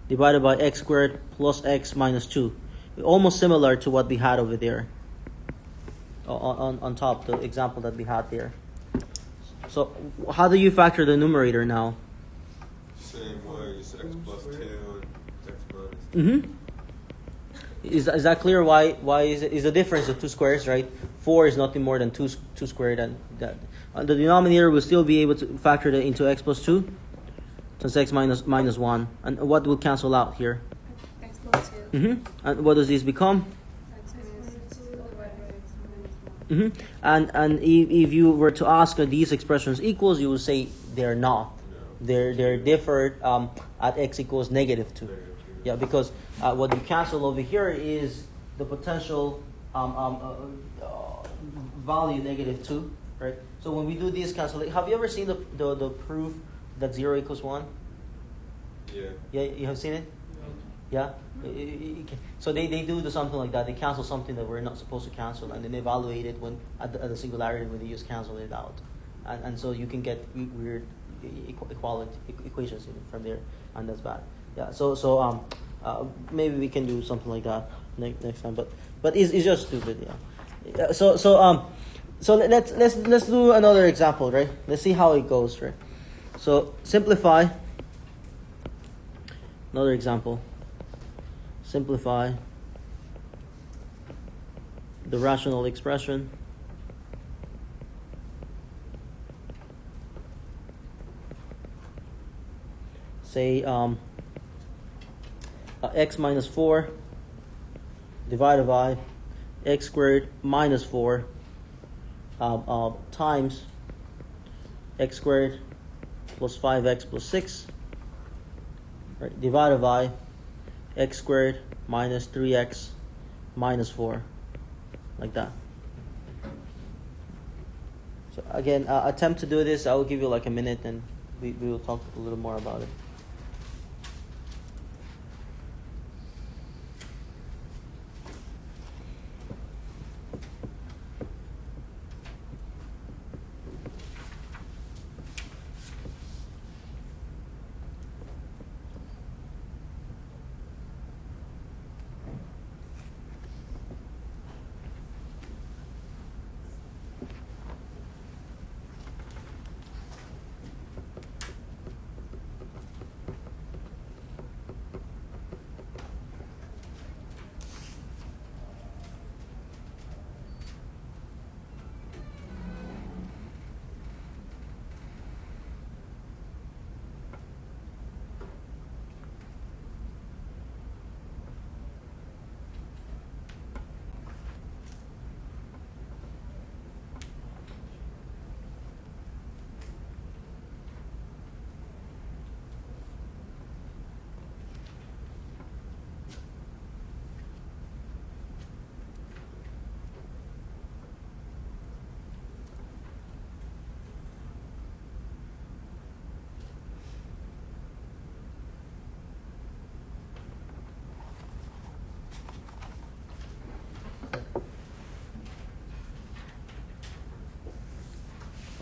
A: divided by x squared plus x minus 2. Almost similar to what we had over there. On top, the example that we had there. So how do you factor the numerator now?
B: Same way, it's x plus 2 and x minus 2.
A: Mm-hmm. Is that clear? Why is the difference of 2 squares, right? 4 is nothing more than 2 squared, and that the denominator will still be able to factor it into x plus 2 times x minus 1. And what will cancel out here?
H: X plus 2.
A: Mm-hmm. And what does this become?
H: X minus 2 divided by x minus 1.
A: Mm-hmm. And if you were to ask are these expressions equals, you would say they're not.
B: No.
A: They're differed at x equals negative 2.
B: Negative 2.
A: Yeah, because what you cancel over here is the potential value -2, right? So when we do these cancellation, have you ever seen the proof that 0 equals 1?
B: Yeah.
A: Yeah, you have seen it? Yeah? So they do something like that. They cancel something that we're not supposed to cancel, and then evaluate it when at the singularity when they just cancel it out. And so you can get weird equality equations from there, and that's bad. Yeah. So maybe we can do something like that next time. But it's just stupid. Yeah. So let's do another example, right? Let's see how it goes, right? So simplify. Another example. Simplify the rational expression say x minus 4 divided by x squared minus 4 times x squared plus 5x plus 6, right, divided by x squared minus 3x minus 4, like that. So again, attempt to do this. I will give you like a minute, and we will talk a little more about it.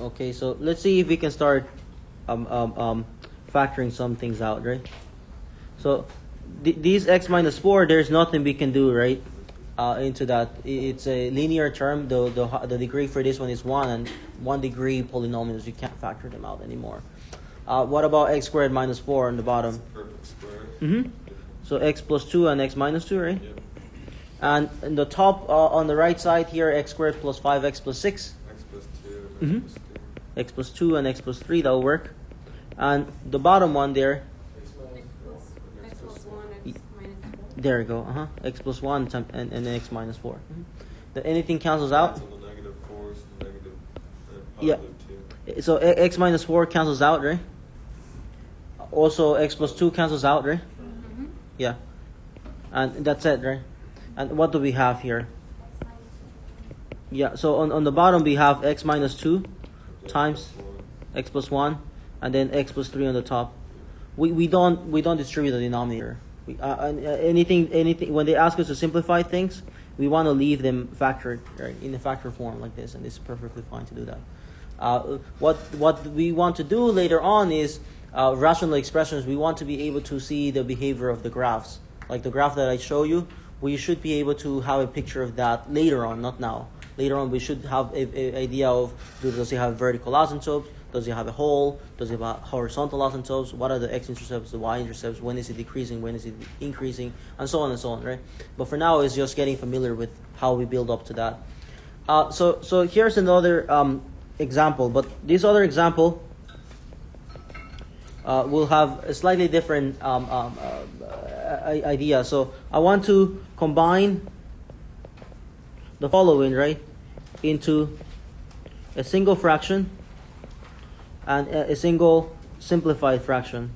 A: Okay, so let's see if we can start factoring some things out, right? So these x minus 4, there's nothing we can do, right? Into that, it's a linear term. The degree for this one is 1, and 1 degree polynomials, you can't factor them out anymore. What about x squared minus 4 on the bottom?
B: Perfect square.
A: Mm-hmm. So x plus 2 and x minus 2, right?
B: Yep.
A: And in the top on the right side here, x squared plus 5x plus 6.
B: X plus 2 and
A: Mm-hmm.
B: X plus 2.
A: X plus 2 and x plus 3, that will work. And the bottom one there,
H: X plus 1, X minus 4.
A: there you go. X plus 1 and then x minus 4. Mm-hmm. Anything cancels out?
B: Cancel the negative 4s, the negative
A: Yeah.
B: positive 2.
A: So x minus 4 cancels out, right? Also x plus 2 cancels out, right?
H: Mm-hmm.
A: Yeah. And that's it, right? And what do we have here? Yeah, so on the bottom we have x minus 2 times x plus 1, and then x plus 3 on the top. We don't distribute the denominator. Anything when they ask us to simplify things, we want to leave them factored, right, in the factor form like this, and it's perfectly fine to do that. What we want to do later on is rational expressions. We want to be able to see the behavior of the graphs, like the graph that I show you. We should be able to have a picture of that later on, not now. Later on, we should have a idea of, does it have vertical asymptotes? Does it have a hole? Does it have horizontal asymptotes? What are the x-intercepts, the y-intercepts? When is it decreasing? When is it increasing? And so on, right? But for now, it's just getting familiar with how we build up to that. So here's another example. But this other example will have a slightly different idea. So I want to combine the following, right, into a single fraction and a single simplified fraction.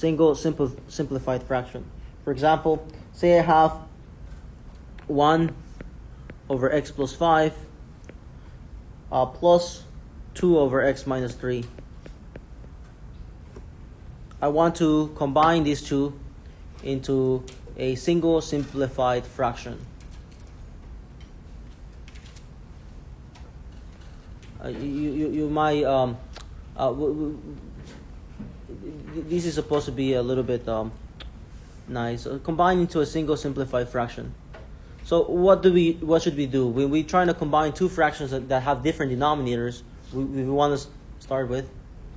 A: single simplified fraction. For example, say I have 1 over x plus 5 plus 2 over x minus 3. I want to combine these two into a single simplified fraction. You might this is supposed to be a little bit nice. Combine into a single simplified fraction. So what should we do when we're trying to combine two fractions that have different denominators? We want to start with.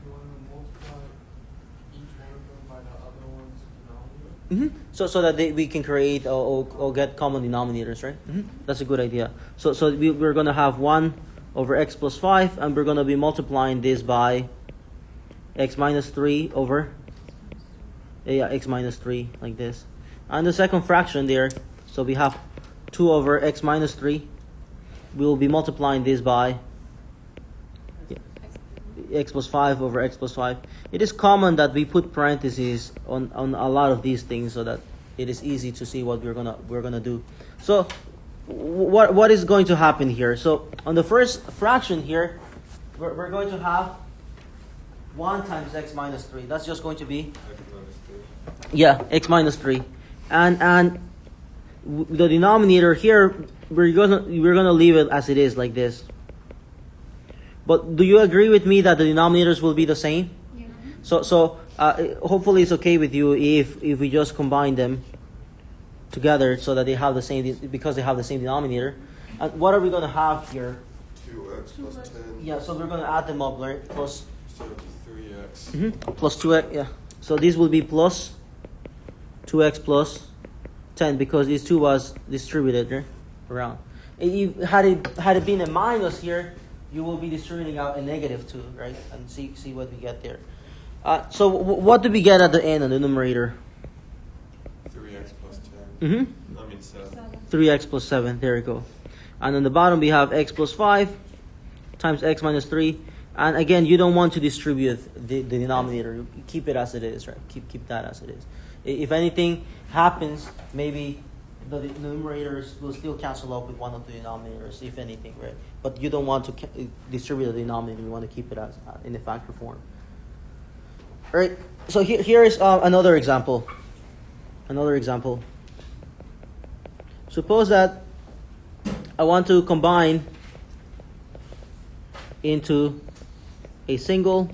D: You want to multiply each one of them by the other one's denominator?
A: So that we can create or get common denominators, right? That's a good idea. So we're going to have 1 over x plus 5, and we're going to be multiplying this by x minus 3 over x minus 3, like this. And the second fraction there, so we have 2 over x minus 3. We will be multiplying this by x plus 5 over x plus 5. It is common that we put parentheses on a lot of these things so that it is easy to see what we're gonna do. So what is going to happen here? So on the first fraction here, we're going to have 1 times x minus 3. That's just going to be x minus 3, and the denominator here we're gonna leave it as it is, like this. But do you agree with me that the denominators will be the same?
H: Yeah.
A: So hopefully it's okay with you if we just combine them together so that they have the same, because they have the same denominator. And what are we going to have here?
B: 2x plus 10.
A: Yeah, so we're going to add them up, right? Plus
B: So 3x.
A: plus 2x, yeah. So this will be plus 2x plus 10 because this 2 was distributed, right, around. Had it been a minus here, you will be distributing out a negative 2, right? And see what we get there. So what do we get at the end on the numerator?
B: 3x plus 10. I mean 7.
A: 3x plus 7, there we go. And on the bottom we have x plus 5 times x minus 3. And again, you don't want to distribute the denominator. You keep it as it is, right? Keep that as it is. If anything happens, maybe the numerators will still cancel out with one of the denominators, if anything, right? But you don't want to distribute the denominator. You want to keep it as in the factor form. All right. So here is another example. Suppose that I want to combine into a single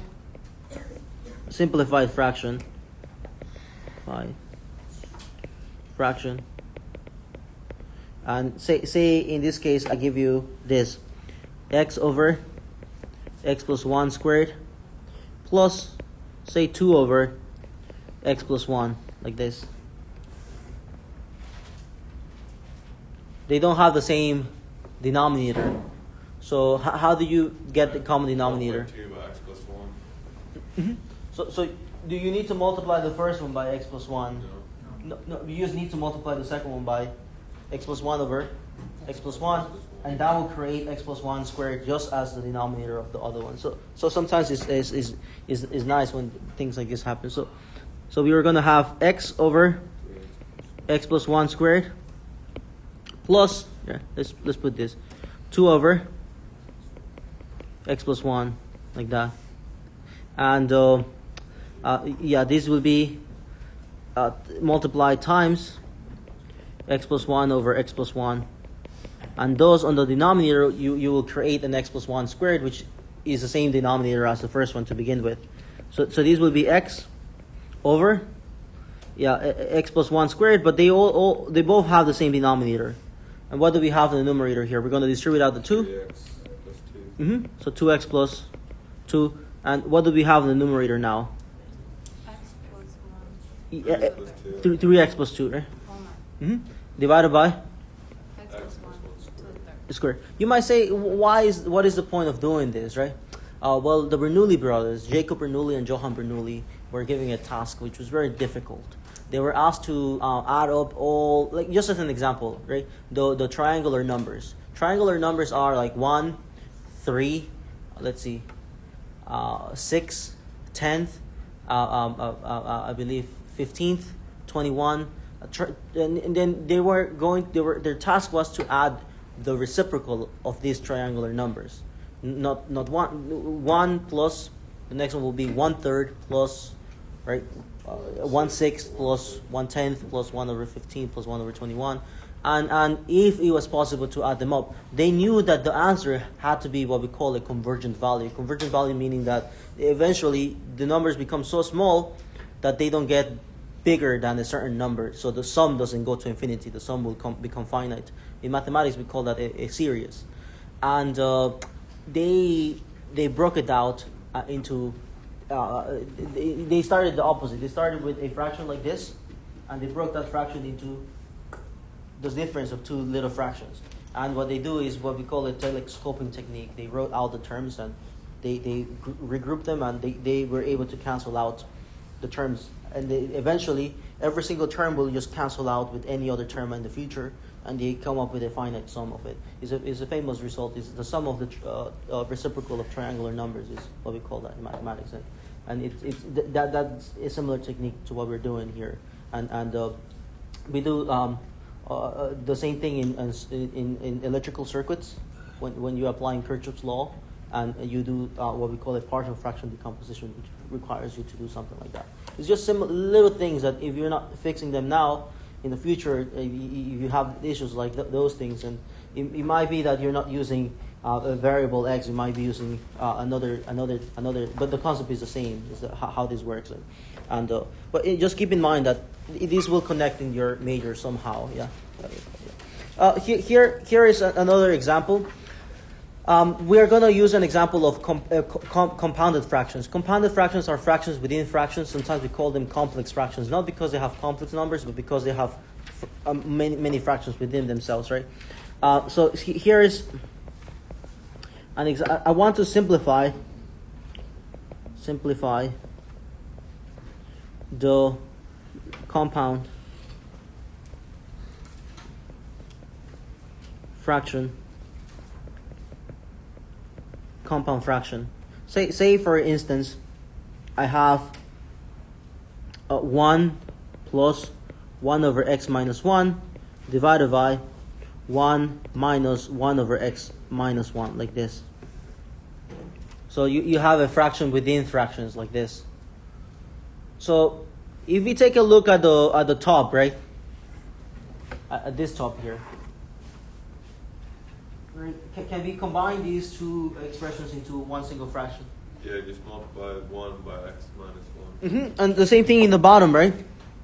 A: simplified fraction. And say in this case I give you this x over x plus 1 squared plus say 2 over x plus 1, like this. They don't have the same denominator. So how do you get the common denominator?
B: 2 by x plus 1.
A: So do you need to multiply the first one by x plus 1?
B: No.
A: No, you just need to multiply the second one by x plus 1 over x plus 1, and that will create x plus 1 squared just as the denominator of the other one. So sometimes it's nice when things like this happen. So we are going to have x over x plus 1 squared plus, let's put this, 2 over x plus 1, like that. And this will be multiplied times x plus 1 over x plus 1. And those on the denominator, you will create an x plus 1 squared, which is the same denominator as the first one to begin with. So these will be x over x plus 1 squared, but they both have the same denominator. And what do we have in the numerator here? We're going to distribute out the 2.
B: 3x plus 2.
A: So 2x plus 2. And what do we have in the numerator now?
H: X plus 1.
A: 3x plus 2, right? Divided by
H: X plus 1 to the
A: square. You might say, what is the point of doing this, right? Well, the Bernoulli brothers, Jacob Bernoulli and Johann Bernoulli, were given a task which was very difficult. They were asked to add up all, like just as an example, right? The triangular numbers. Triangular numbers are like 1, 3, let's see, 6, 10th, I believe 15th, 21, and then their task was to add the reciprocal of these triangular numbers. Not one plus, the next one will be 1/3 plus, right, 1/6 plus 1/10 plus 1/15 plus 1/21, and if it was possible to add them up, they knew that the answer had to be what we call a convergent value. Convergent value meaning that eventually the numbers become so small that they don't get bigger than a certain number, so the sum doesn't go to infinity. The sum will become finite. In mathematics, we call that a series, and they broke it out into. They started the opposite. They started with a fraction like this, and they broke that fraction into the difference of two little fractions. And what they do is what we call a telescoping technique. They wrote out the terms and they regrouped them, and they were able to cancel out the terms. And eventually, every single term will just cancel out with any other term in the future, and they come up with a finite sum of it. It's a famous result. Is the sum of the reciprocal of triangular numbers is what we call that in mathematics, and that's a similar technique to what we're doing here, and we do the same thing in electrical circuits when you're applying Kirchhoff's law, and you do what we call a partial fraction decomposition, which requires you to do something like that. It's just little things that if you're not fixing them now, in the future you have issues like those things, and it might be that you're not using a variable x, you might be using another, but the concept is the same, is how this works. And but just keep in mind that this will connect in your major somehow. Here is another example. We are going to use an example of compounded fractions. Compounded fractions are fractions within fractions. Sometimes we call them complex fractions, not because they have complex numbers, but because they have many fractions within themselves, right? So here is an example. I want to simplify the compound fraction. Compound fraction. Say for instance, I have 1 plus 1 over x minus 1 divided by 1 minus 1 over x minus 1, like this. So you have a fraction within fractions like this. So if we take a look at the top, right? At this top here. Right. Can we combine these two expressions into one single fraction?
B: Yeah, just multiply 1 by x minus 1.
A: Mm-hmm. And the same thing in the bottom, right?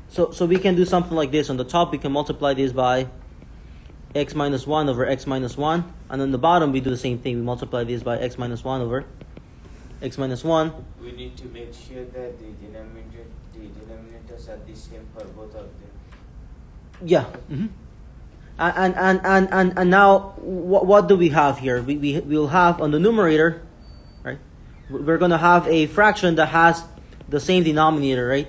A: So we can do something like this. On the top, we can multiply this by x minus 1 over x minus 1. And on the bottom, we do the same thing. We multiply this by x minus 1 over x minus 1.
C: We need to make sure that the denominators are the same for both of them.
A: Yeah. Mm-hmm. And now, what do we have here? We'll have on the numerator, right? We're going to have a fraction that has the same denominator, right?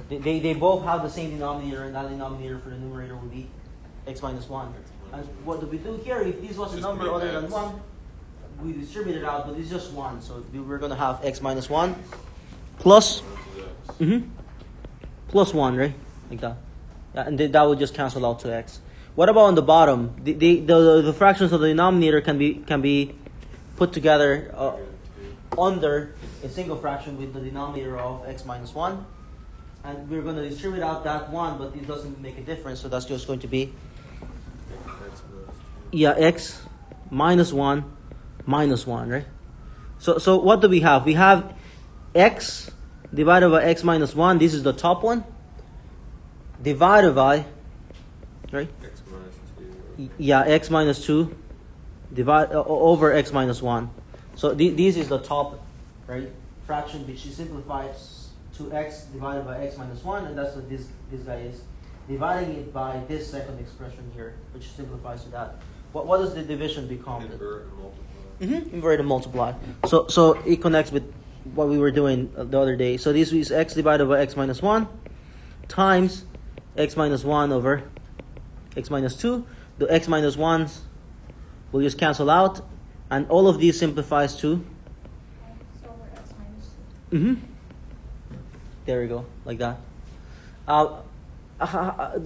A: They both have the same denominator, and that denominator for the numerator will be x minus 1. And what do we do here? If this was a number other than 1, we distribute it out, but it's just 1. So we're going to have x minus 1 plus, plus 1, right? Like that. Yeah, and that would just cancel out to x. What about on the bottom? The fractions of the denominator can be put together under a single fraction with the denominator of x minus 1. And we're going to distribute out that 1, but it doesn't make a difference, so that's just going to be x minus 1 minus 1, right? So what do we have? We have x divided by x minus 1. This is the top one. Divided by, right? X minus 2 divide over x minus 1. So this is the top, right, fraction, which is simplified to x divided by x minus 1, and that's what this guy is. Dividing it by this second expression here, which simplifies to that. What does the division become?
B: Invert and multiply.
A: Invert and multiply. So it connects with what we were doing the other day. So this is x divided by x minus 1 times x minus 1 over x minus 2. The x minus 1s will just cancel out, and all of these simplifies to
E: X over X minus 2.
A: There you go, like that.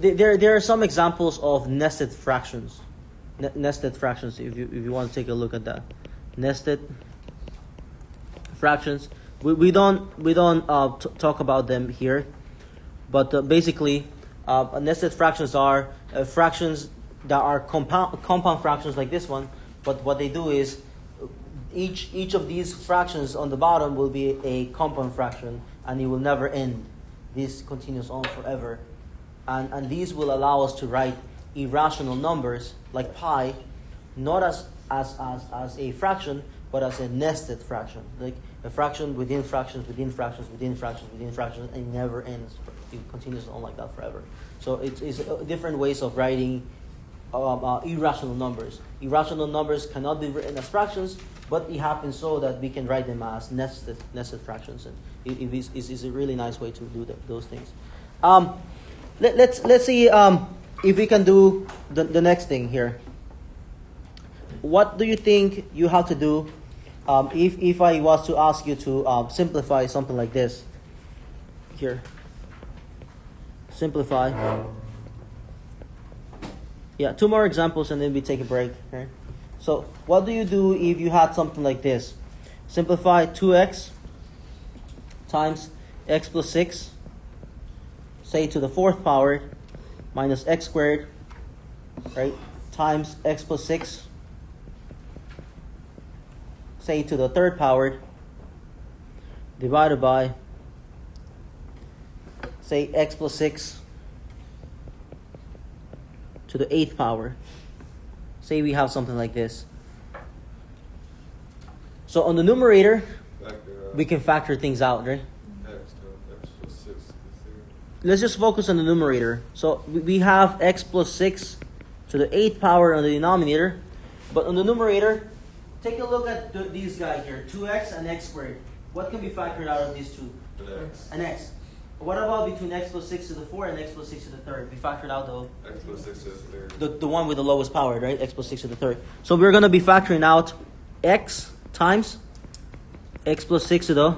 A: There are some examples of nested fractions. Nested fractions, if you want to take a look at that. Nested fractions. We don't talk about them here, but basically, nested fractions are fractions that are compound fractions like this one. But what they do is each of these fractions on the bottom will be a compound fraction, and it will never end. This continues on forever, and these will allow us to write irrational numbers like pi, not as a fraction, but as a nested fraction, like a fraction within fractions within fractions within fractions within fractions, and it never ends. It continues on like that forever. So it's different ways of writing irrational numbers. Irrational numbers cannot be written as fractions, but it happens so that we can write them as nested fractions, and it is a really nice way to do those things. Let's see if we can do the next thing here. What do you think you have to do if I was to ask you to simplify something like this? Here. Simplify. Yeah, 2 more examples and then we take a break. Okay? So what do you do if you had something like this? Simplify 2x times x plus 6, say to the 4th power, minus x squared, right, times x plus 6, say to the 3rd power, divided by, say, x plus 6 to the 8th power. Say we have something like this. So on the numerator, we can factor things out, right?
B: X plus 6 is there.
A: Let's just focus on the numerator. So we have x plus 6 to the 8th power on the denominator. But on the numerator, take a look at these guys here. 2x and x squared. What can be factored out of these two? An x. What about between x plus 6 to the 4 and x plus 6 to the 3rd? We factored out
B: X plus 6 to the 3rd.
A: the one with the lowest power, right? X plus 6 to the 3rd. So we're going to be factoring out x times x plus 6 to the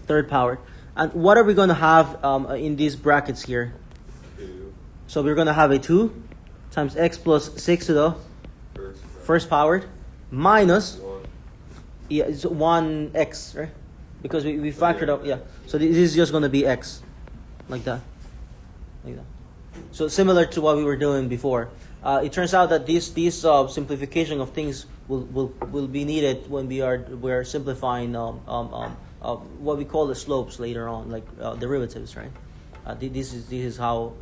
A: 3rd power. And what are we going to have in these brackets here?
B: 2.
A: So we're going to have a 2 times x plus 6 to the first power minus
B: 1.
A: yeah, it's 1x, right? Because we factored out, yeah. So this is just going to be x, like that. Like that. So similar to what we were doing before. It turns out that these simplification of things will be needed when we are simplifying what we call the slopes later on, like derivatives, right? This is how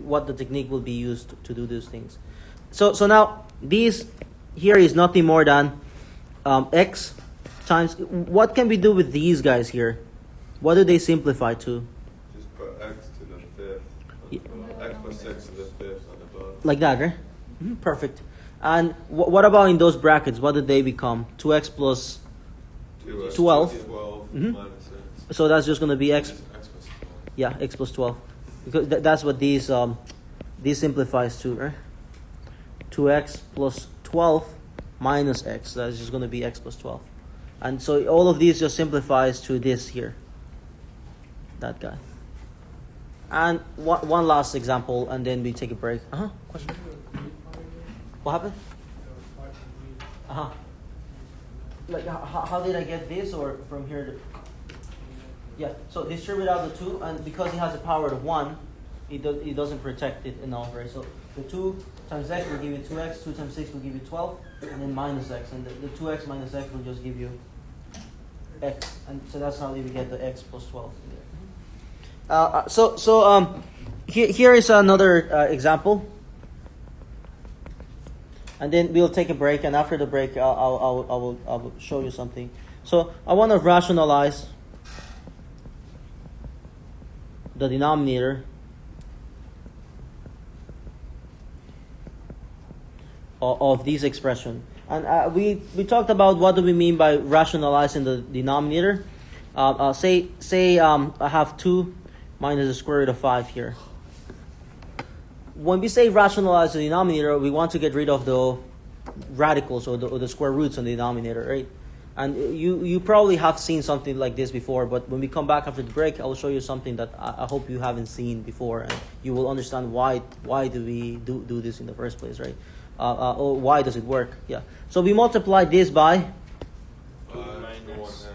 A: what the technique will be used to do these things. So now these here is nothing more than x times. What can we do with these guys here? What do they simplify to?
B: Just put x to the 5th.
A: Yeah.
B: X plus 6 to the 5th on the bottom.
A: Like that, right? Mm-hmm, perfect. And what about in those brackets? What did they become? 2x plus 12.
B: 12
A: Mhm.
B: minus x.
A: So that's just going to be x.
B: X plus 12.
A: Yeah, x plus 12. Because that's what these simplifies to, right? 2x plus 12 minus x. That's just going to be x plus 12. And so all of these just simplifies to this here. That guy. And one last example, and then we take a break. Question? What happened? Like how did I get this, or from here to? Yeah. So distribute out the 2, and because it has a power of 1, it doesn't protect it enough, right? So the 2 times x will give you 2x. 2 times 6 will give you 12, and then minus x, and the 2x minus x will just give you x, and so that's how we get the x plus 12 there. Here is another example, and then we'll take a break. And after the break, I will show you something. So I want to rationalize the denominator of this expression. And we talked about what do we mean by rationalizing the denominator. Say I have 2 minus the square root of 5 here. When we say rationalize the denominator, we want to get rid of the radicals or the square roots on the denominator, right? And you probably have seen something like this before, but when we come back after the break, I'll show you something that I hope you haven't seen before, and you will understand why do we do this in the first place, right? Or why does it work? Yeah. So we multiply this by
C: 2 minus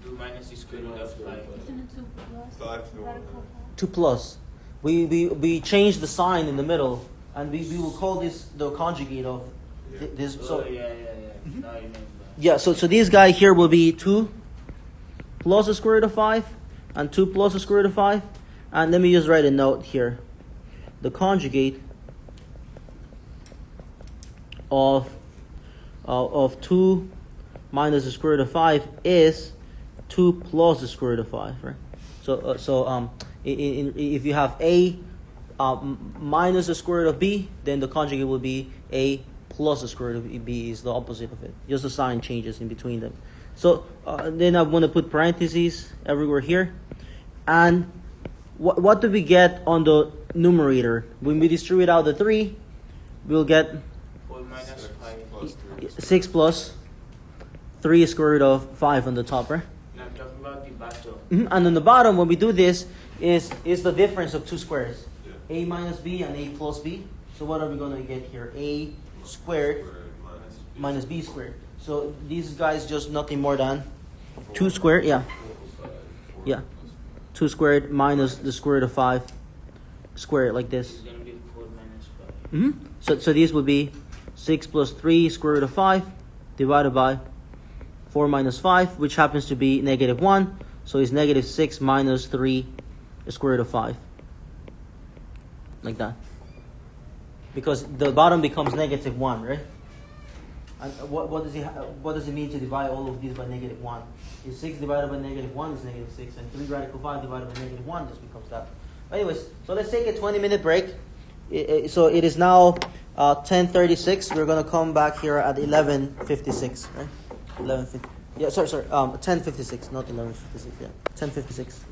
C: 2 minus the square root of 5.
H: Isn't it 2 plus?
B: 5 to 1.
H: Radical
A: 2 plus. We change the sign in the middle, and we will call this the conjugate of this. So
C: Yeah. Now I remember.
A: yeah, so this guy here will be 2 plus the square root of 5 and 2 plus the square root of 5. And let me just write a note here. The conjugate of 2 minus the square root of 5 is 2 plus the square root of 5, right? If you have a minus the square root of b, then the conjugate will be a plus the square root of b is the opposite of it. Just the sign changes in between them. So then I want to put parentheses everywhere here. And what do we get on the numerator? When we distribute out the 3, we'll get
C: 4 minus 5.
A: 6 plus 3 square root of 5 on the top, right?
C: Now I'm talking about the bottom.
A: And on the bottom, when we do this, is the difference of 2 squares.
B: Yeah.
A: A minus b and a plus b. So what are we going to get here? A squared minus b squared. So these guys just nothing more than 2 squared. Yeah. 2 squared minus the square root of 5 squared, like this.
C: It's going to be 4 minus 5.
A: So these would be 6 plus 3 square root of 5 divided by 4 minus 5, which happens to be negative 1. So it's negative 6 minus 3 square root of 5. Like that. Because the bottom becomes negative 1, right? And what does it mean to divide all of these by negative 1? Is 6 divided by negative 1 is negative 6, and 3 radical 5 divided by negative 1 just becomes that. Anyways, so let's take a 20-minute break. So it is now 10:36. We're going to come back here at 11:56, right? 11:50. Yeah, sorry. 10:56, not 11:56. Yeah, 10:56.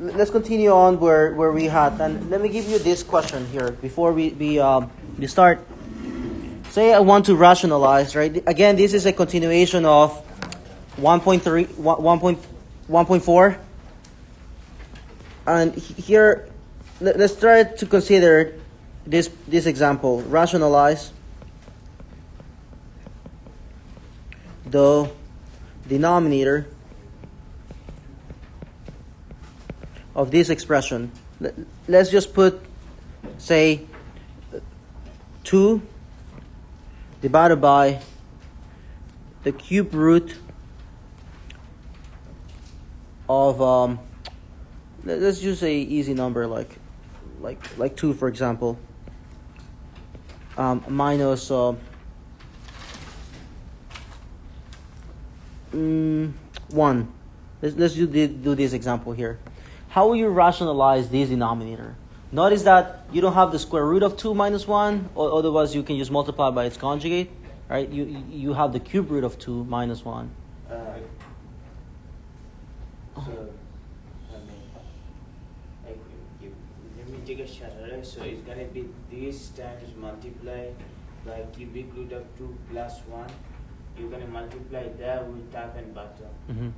A: Let's continue on where we had, and let me give you this question here before we start. Say I want to rationalize, right? Again, this is a continuation of 1.3, 1.4, and here let's try to consider this example. Rationalize the denominator of this expression. Let's just put, say, 2 divided by the cube root of let's use a easy number like 2, for example, minus 1. Let's do this example here. How will you rationalize this denominator? Notice that you don't have the square root of 2 minus 1, or otherwise you can just multiply by its conjugate, right? You have the cube root of 2 minus 1.
C: Let me take a shot, right? So it's going to be this times multiply by cubic root of 2 plus 1. You're going to multiply that with top and bottom.
A: Mm-hmm.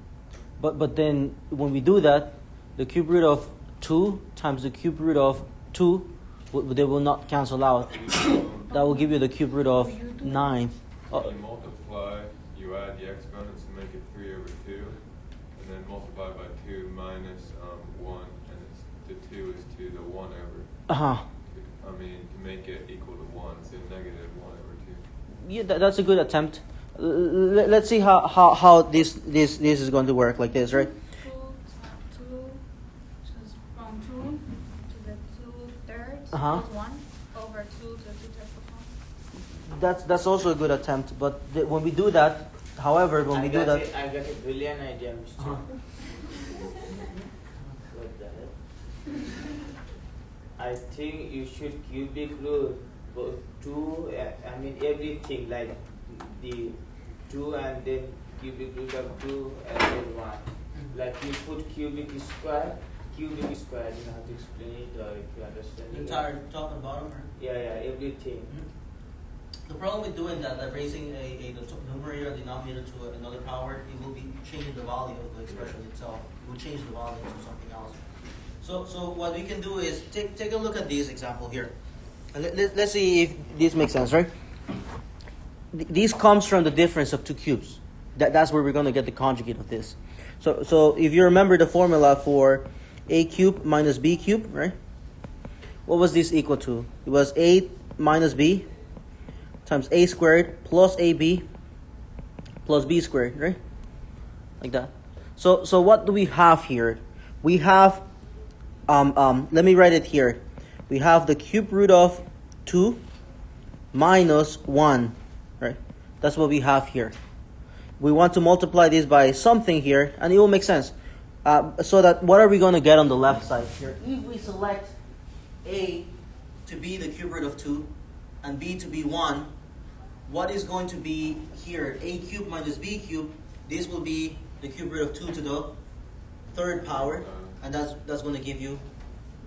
A: But then when we do that, the cube root of 2 times the cube root of 2, they will not cancel out. That will give you the cube root of 9.
B: You multiply, you add the exponents to make it 3 over 2, and then multiply by 2 minus 1, and the 2 is to the 1 over.
A: Uh-huh.
B: I mean, to make it equal to 1, so negative 1 over 2.
A: Yeah, that's a good attempt. Let's see how this is going to work, like this, right?
H: 2 just from 2 to the 2/3
A: Uh-huh.
H: plus 1 over 2 to the 2/3 plus 1.
A: That's also a good attempt. But when we do that, however, when we do that,
C: I got a brilliant idea, Mr.
A: Uh-huh.
C: What the I think you should cubic root both 2, I mean everything like the 2 and then cubic root of 2 and then 1. Like you put cubic square, you know how to explain it or if you understand
A: The
C: it.
A: entire top and bottom, right?
C: Yeah, everything.
A: Mm-hmm. The problem with doing that, like raising the numerator and denominator to another power, it will be changing the value of the expression itself. It will change the value to something else. So what we can do is take a look at this example here. And let's see if this makes sense, right? This comes from the difference of two cubes. That's where we're going to get the conjugate of this. So if you remember the formula for a cubed minus b cubed, right? What was this equal to? It was a minus b times a squared plus ab plus b squared, right? Like that. So what do we have here? We have, let me write it here. We have the cube root of 2 minus 1, right? That's what we have here. We want to multiply this by something here, and it will make sense. So that what are we going to get on the left side here? If we select a to be the cube root of 2 and b to be 1, what is going to be here? A cubed minus b cubed. This will be the cube root of 2 to the third power, and that's going to give you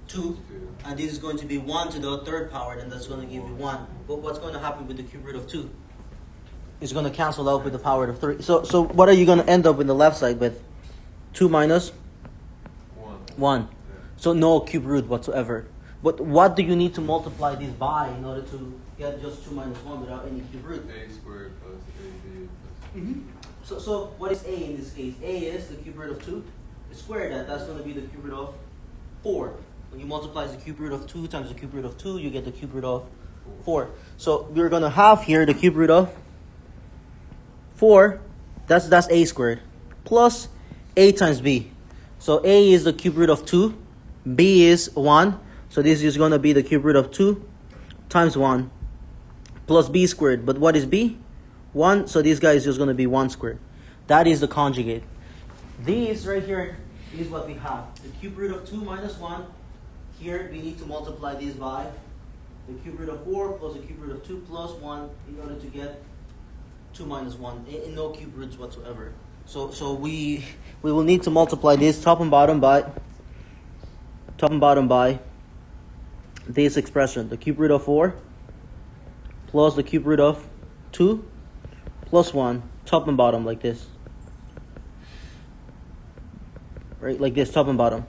A: 2. And this is going to be 1 to the third power, and that's going to give you 1. But what's going to happen with the cube root of 2? It's going to cancel out with the power of 3. So what are you going to end up in the left side with? 2 minus 1.
B: Yeah.
A: So no cube root whatsoever. But what do you need to multiply this by in order to get just 2 minus 1 without any cube root?
B: A squared plus AB plus.
A: Mm-hmm. So what is a in this case? A is the cube root of 2. Square that's going to be the cube root of 4. When you multiply the cube root of 2 times the cube root of 2, you get the cube root of 4. So we're going to have here the cube root of 4. That's a squared plus a times b. So a is the cube root of 2. B is 1. So this is going to be the cube root of 2 times 1 plus b squared. But what is b? 1. So this guy is just going to be 1 squared. That is the conjugate. These right here is what we have. The cube root of 2 minus 1. Here we need to multiply these by the cube root of 4 plus the cube root of 2 plus 1 in order to get 2 minus 1. In no cube roots whatsoever. So we will need to multiply this top and bottom by this expression. The cube root of 4 plus the cube root of 2 plus 1. Top and bottom like this. Right, like this, top and bottom.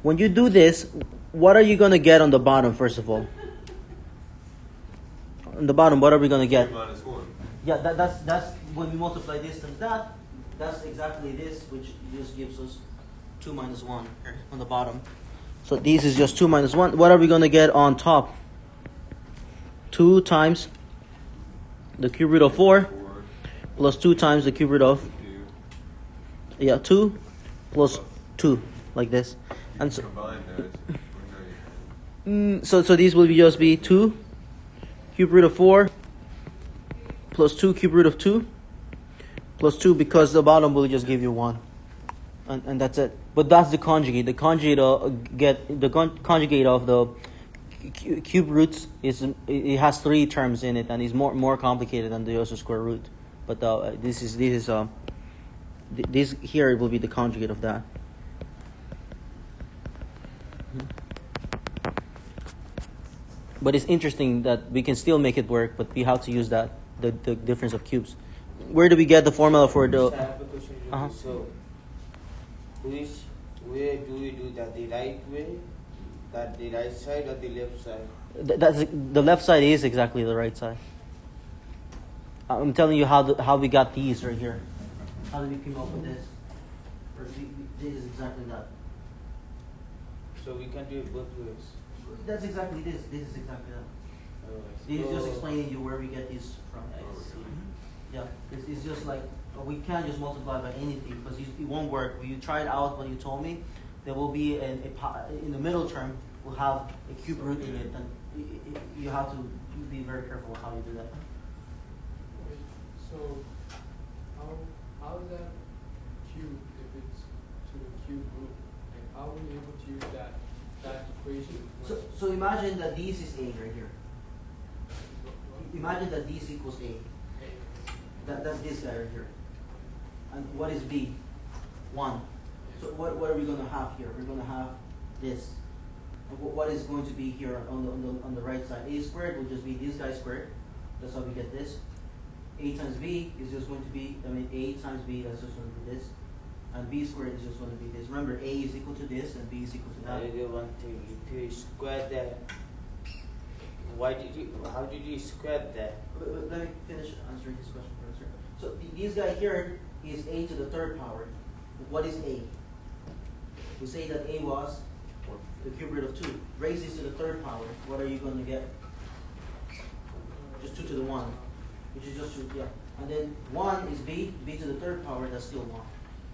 A: When you do this, what are you going to get on the bottom, first of all? On the bottom, what are we going to get?
B: 2 minus 1.
A: Yeah, that's when we multiply this times that, that's exactly this, which just gives us 2 minus 1 here on the bottom. So this is just 2 minus 1. What are we going to get on top? 2 times the cube root of 4 plus 2 times the cube root of 2 plus 2, like this. And so
B: Combine those. We know you can.
A: so these will just be 2 cube root of 4 plus 2 cube root of 2 plus 2, because the bottom will just give you 1. And that's it. But that's the conjugate. The conjugate conjugate of the cube roots it has 3 terms in it, and is more complicated than the other square root. But this here will be the conjugate of that. But it's interesting that we can still make it work, but we have to use the difference of cubes. Where do we get the formula for the?
C: I have a question. So, which way do we do that? The right way, that the right side or the left side?
A: That's the left side is exactly the right side. I'm telling you how we got these right here. How did we come up with this? This is exactly that.
C: So we can do it both ways.
A: That's exactly this. This is exactly that. This is just explaining you where we get these from. Yeah, it's just like we can't just multiply by anything because it won't work. When you try it out, what you told me, there will be in the middle term will have a cube root in it, and you have to be very careful how you do that.
D: So, how is that cube if it's to the cube root? Like, how are we able to use that that equation.
A: So imagine that this is A right here. Imagine that this equals A. That's this guy right here. And what is B? 1. So what are we going to have here? We're going to have this. And what is going to be here on the right side? A squared will just be this guy squared. That's how we get this. A times B is just going to be, A times B, that's just going to be this. And B squared is just going to be this. Remember, A is equal to this and B is equal to that.
C: I did one thing. If you square that, how did you square that?
A: But let me finish answering this question first. Sir. So this guy here is A to the third power. What is A? We say that A was the cube root of 2. Raise this to the third power. What are you going to get? Just 2 to the 1. Which is just 2, yeah. And then 1 is B. B to the third power, that's still 1.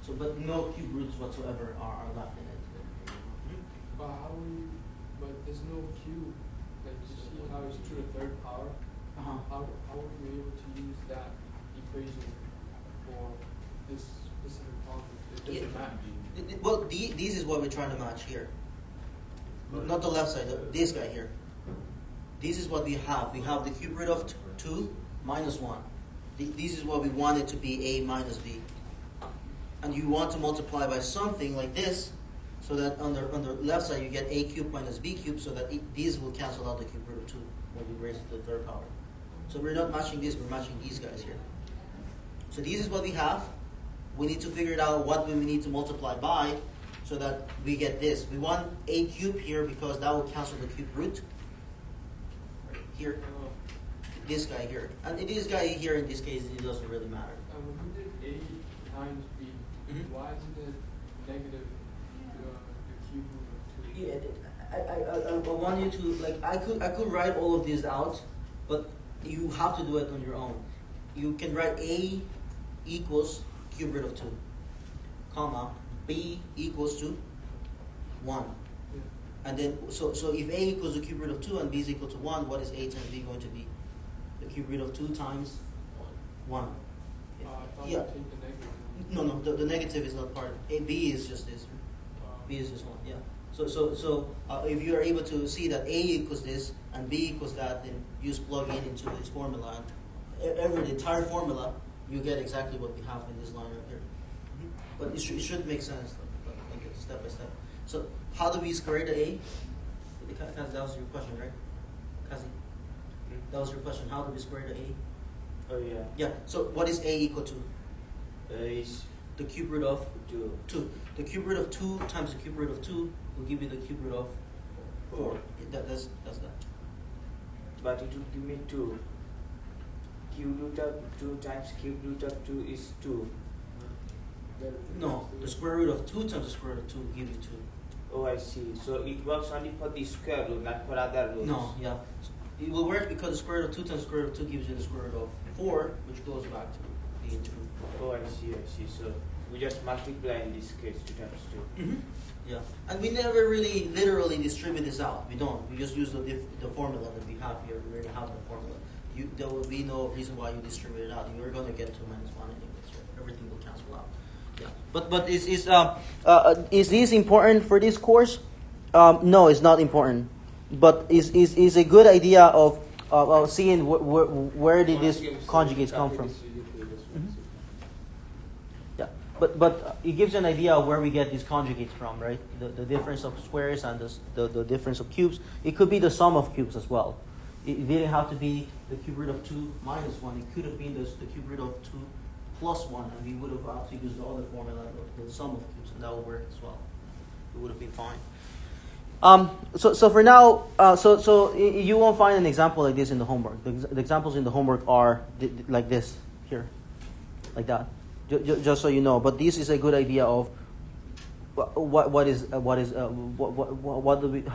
A: So, but no cube roots whatsoever are left in it.
D: But there's no cube. Like, you see how it's to the third power? How would we be able to use that equation for this specific problem? It doesn't match.
A: Well, this is what we're trying to match here. Not the left side, this guy here. This is what we have. We have the cube root of 2 minus 1. This is what we want it to be, A minus B. And you want to multiply by something like this, so that on the left side you get A cubed minus B cubed, so that these will cancel out the cube root of 2 when we raise it to the third power. So we're not matching this, we're matching these guys here. So this is what we have. We need to figure out what we need to multiply by, so that we get this. We want A cubed here because that will cancel the cube root. Here, this guy here. And this guy here, in this case, it doesn't really matter.
D: When we did A times B, why isn't it negative the cube root of 2?
A: Yeah, I want you to, like, I could write all of this out, but you have to do it on your own. You can write A equals cube root of 2, comma, B equals to 1.
D: Yeah.
A: And then, so if A equals the cube root of 2 and B is equal to 1, what is A times B going to be? The cube root of 2 times 1.
D: I thought
A: Yeah.
D: you take the negative.
A: No, the negative is not part of it. B is just this. B is just 1, yeah. So if you are able to see that A equals this and B equals that, then you just plug in into this formula. And the entire formula, you get exactly what we have in this line right here. But it should make sense, like step by step. So how do we square the A? That was your question, right? Kazi? That was your question. How do we square the A?
C: Oh yeah.
A: Yeah. So what is A equal to?
C: Is
A: The cube root of
C: 2.
A: 2. The cube root of 2 times the cube root of 2 will give you the cube root of 4. That's that.
C: But it will give me 2. Cube root of 2 times cube root of 2 is 2.
A: No, the square root of 2 times the square root of 2 will give you 2.
C: Oh, I see. So it works only for the square root, not for other roots.
A: No, yeah. It will work because the square root of 2 times the square root of 2 gives you the square root of 4, which goes back to being 2.
C: Oh, I see. So we just multiply in this case 2 times 2.
A: Mm-hmm. Yeah. And we never really literally distribute this out. We don't. We just use the formula that we have here. We already have the formula. There will be no reason why you distribute it out. You're going to get 2 minus 1 anyways, right? Everything will cancel out. Yeah. But is this important for this course? No, it's not important. But is a good idea of seeing where did these conjugates come from. Mm-hmm. Yeah, but it gives you an idea of where we get these conjugates from, right? The difference of squares and the difference of cubes. It could be the sum of cubes as well. It didn't have to be the cube root of 2 minus 1. It could have been the cube root of 2 plus 1, and we would have had to use the other formula, the sum of cubes, and that would work as well. It would have been fine. So for now, so you won't find an example like this in the homework. The examples in the homework are like this here, like that. Just so you know. But this is a good idea of how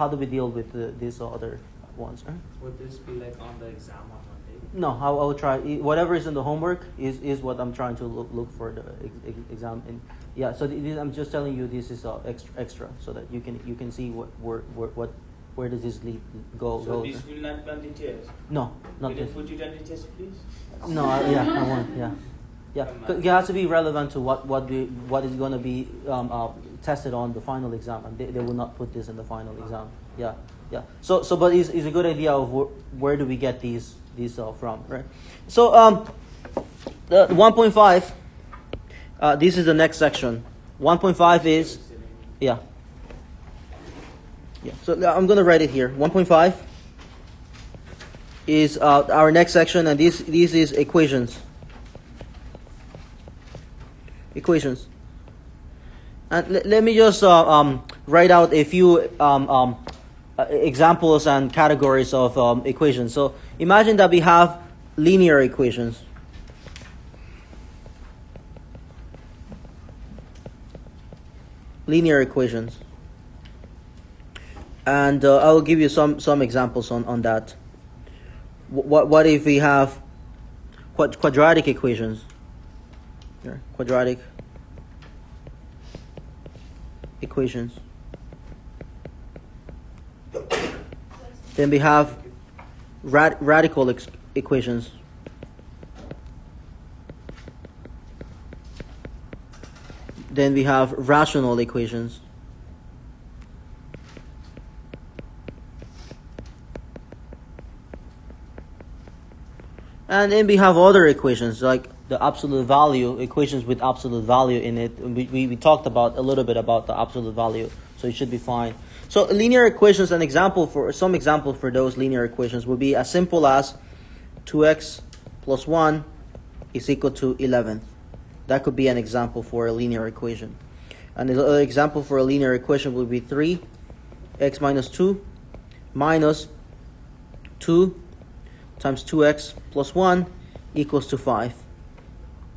A: do we deal with these other ones? Right?
F: Would this be like on the exam on Monday?
A: No, I will try. Whatever is in the homework is what I'm trying to look for the exam. And yeah, so I'm just telling you this is extra so that you can see where does this lead go.
C: So this will not be on the test?
A: No, not
C: Will you
A: this.
C: put it on the test, please?
A: No, I won't. Yeah. It has to be relevant to what is going to be tested on the final exam, and they will not put this in the final exam. Yeah. So but it's a good idea of where do we get these from, right? So the 1.5. This is the next section. 1.5 is yeah. So I'm going to write it here. 1.5 is our next section, and this is equations. Equations. And let me just write out a few examples and categories of equations. So imagine that we have linear equations. Linear equations. And I will give you some examples on that. What if we have quadratic equations? Here, quadratic equations. Then we have radical equations. Then we have rational equations. And then we have other equations like the absolute value, equations with absolute value in it. We talked about a little bit about the absolute value, so it should be fine. So linear equations, some example for those linear equations would be as simple as 2x plus 1 is equal to 11. That could be an example for a linear equation. And the other example for a linear equation would be 3x minus 2 minus 2 times 2x plus 1 equals to 5.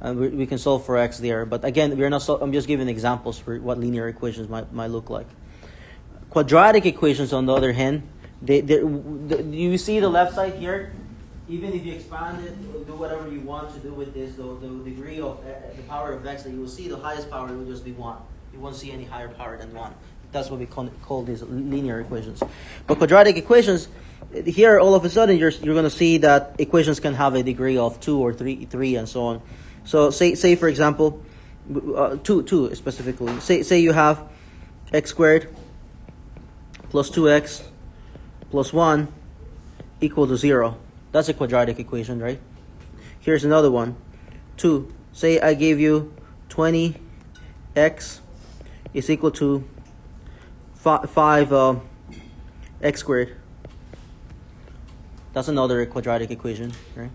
A: And we can solve for x there. But again, I'm just giving examples for what linear equations might look like. Quadratic equations, on the other hand, you see the left side here? Even if you expand it, do whatever you want to do with this, the degree of the power of x that you will see, the highest power will just be 1. You won't see any higher power than 1. That's what we call these linear equations. But quadratic equations, here all of a sudden you're going to see that equations can have a degree of 2 or 3 and so on. So say for example, 2 specifically. Say you have x squared plus 2x plus 1 equal to 0. That's a quadratic equation, right? Here's another one. 2. Say I gave you 20x is equal to 5 x squared. That's another quadratic equation, right?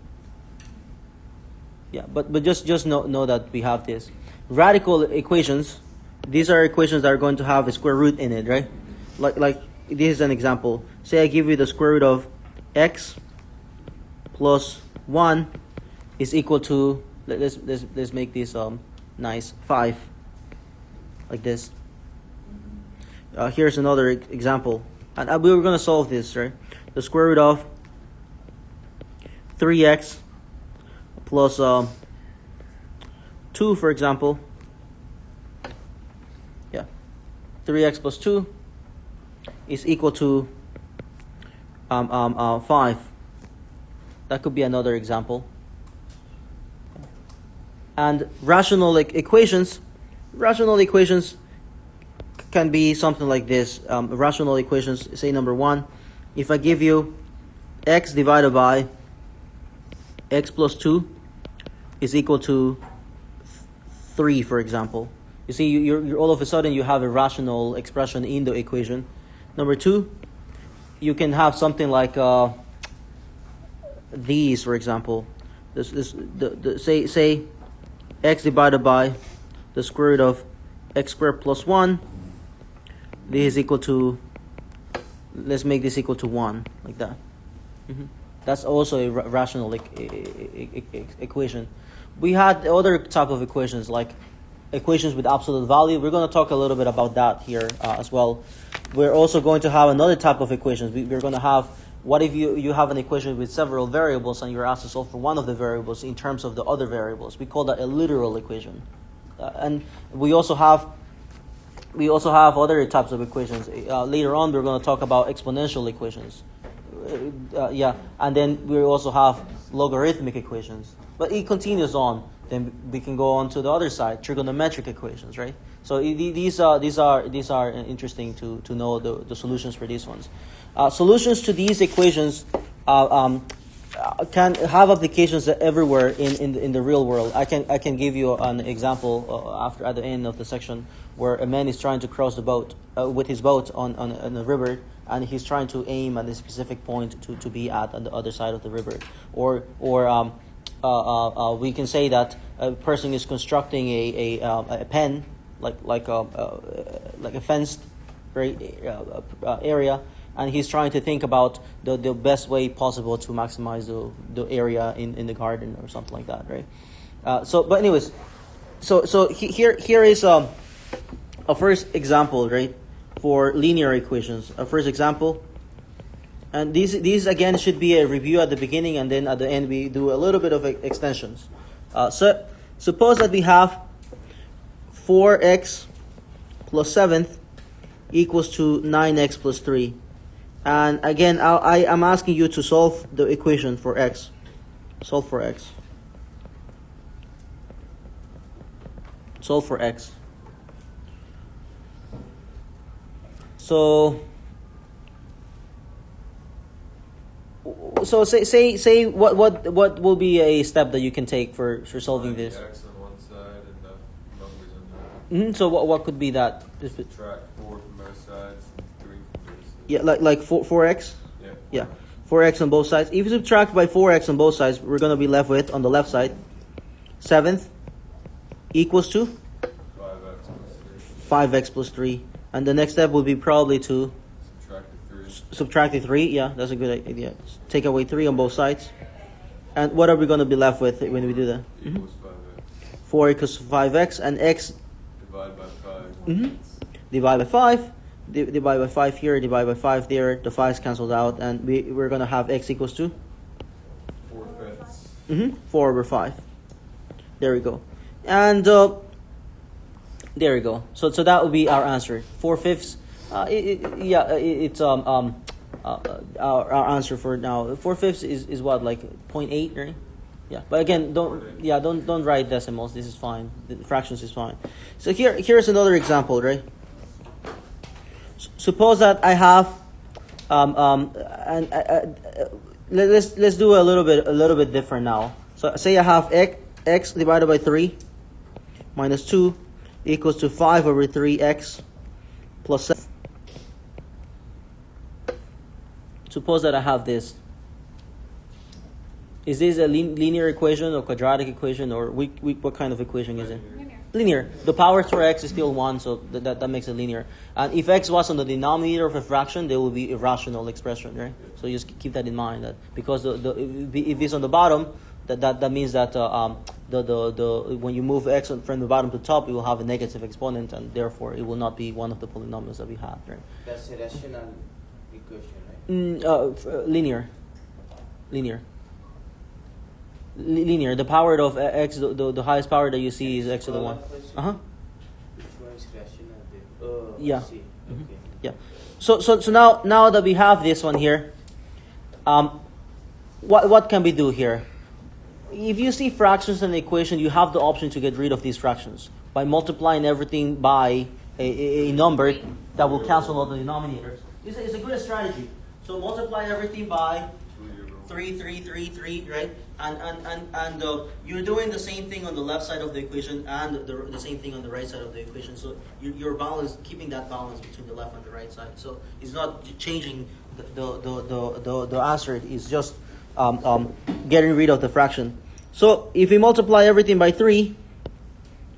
A: Yeah, but just know that we have this. Radical equations, these are equations that are going to have a square root in it, right? Like this is an example. Say I give you the square root of x plus 1 is equal to, let's make this nice, 5. Like this. Here's another example. And we were going to solve this, right? The square root of 3x plus 2, for example. Yeah. 3x plus 2 is equal to 5. That could be another example. And rational equations can be something like this. Rational equations, say number 1, if I give you x divided by x plus 2 is equal to 3, for example. You see, you're all of a sudden you have a rational expression in the equation. Number 2, you can have something like these, for example. Say x divided by the square root of x squared plus 1. This is equal to, let's make this equal to 1, like that. That's also a rational equation. We had other type of equations, like equations with absolute value. We're going to talk a little bit about that here as well. We're also going to have another type of equations. We're going to have, what if you have an equation with several variables and you're asked to solve for one of the variables in terms of the other variables? We call that a literal equation. And we also have other types of equations. Later on, we're going to talk about exponential equations. And then we also have logarithmic equations. But it continues on. Then we can go on to the other side, trigonometric equations, right? So these are interesting to know the solutions for these ones. Solutions to these equations can have applications everywhere in the real world. I can give you an example at the end of the section where a man is trying to cross the boat with his boat on a river, and he's trying to aim at a specific point to be at on the other side of the river. Or we can say that a person is constructing a pen like a fenced area, and he's trying to think about the best way possible to maximize the area in the garden or something like that, right? But anyways, so here is a first example, right, for linear equations. A first example, and these again should be a review at the beginning, and then at the end we do a little bit of extensions. So suppose that we have 4x plus 7th equals to 9x plus 3. And again, I'm asking you to solve the equation for x. Solve for x. Solve for x. So say what will be a step that you can take for solving this?
B: X on one side and the numbers on the other.
A: So what could be that?
B: Subtract 4 from both sides and 3 from both sides.
A: Yeah, like 4x.
B: Yeah.
A: 4x on both sides. If you subtract by 4x on both sides, we're going to be left with, on the left side, 7th equals to 5x plus 3. And the next step will be probably to subtract the 3. Yeah, that's a good idea. Take away 3 on both sides. And what are we going to be left with when we do that?
B: Equals 5x.
A: 4 equals 5x, and x
B: Divide by 5.
A: Divide by 5. Divide by 5 here, divide by 5 there. The 5's cancelled out, and we're going to have x equals to
B: 4/5.
A: 4 over 5. There we go. And there we go. So that would be our answer. 4/5. It's our answer for now. 4/5 is what, like 0.8, right? Yeah. But again, don't write decimals. This is fine. The fractions is fine. So here's another example, right? Suppose that I have let's do a little bit different now. So say I have x divided by 3 minus 2 equals to 5 over 3x plus 7. Suppose that I have this. Is this a linear equation or quadratic equation, or what kind of equation is it? Linear. The powers for x is still 1, so that makes it linear. And if x was on the denominator of a fraction, there will be a rational expression, right? So you just keep that in mind, that because if it's on the bottom, that means that when you move x from the bottom to the top, it will have a negative exponent, and therefore it will not be one of the polynomials that we have, right?
C: That's a rational equation, right?
A: Linear. The power of x, the highest power that you see is x to the 1.
C: Which one is rational there? Oh,
A: Yeah.
C: I see. Okay.
A: Yeah. So now that we have this one here, what can we do here? If you see fractions in the equation, you have the option to get rid of these fractions by multiplying everything by a number that will cancel all the denominators. It's a good strategy. So multiply everything by 3, right? And you're doing the same thing on the left side of the equation and the same thing on the right side of the equation. So you're keeping that balance between the left and the right side. So it's not changing the answer. It's just getting rid of the fraction. So if we multiply everything by 3,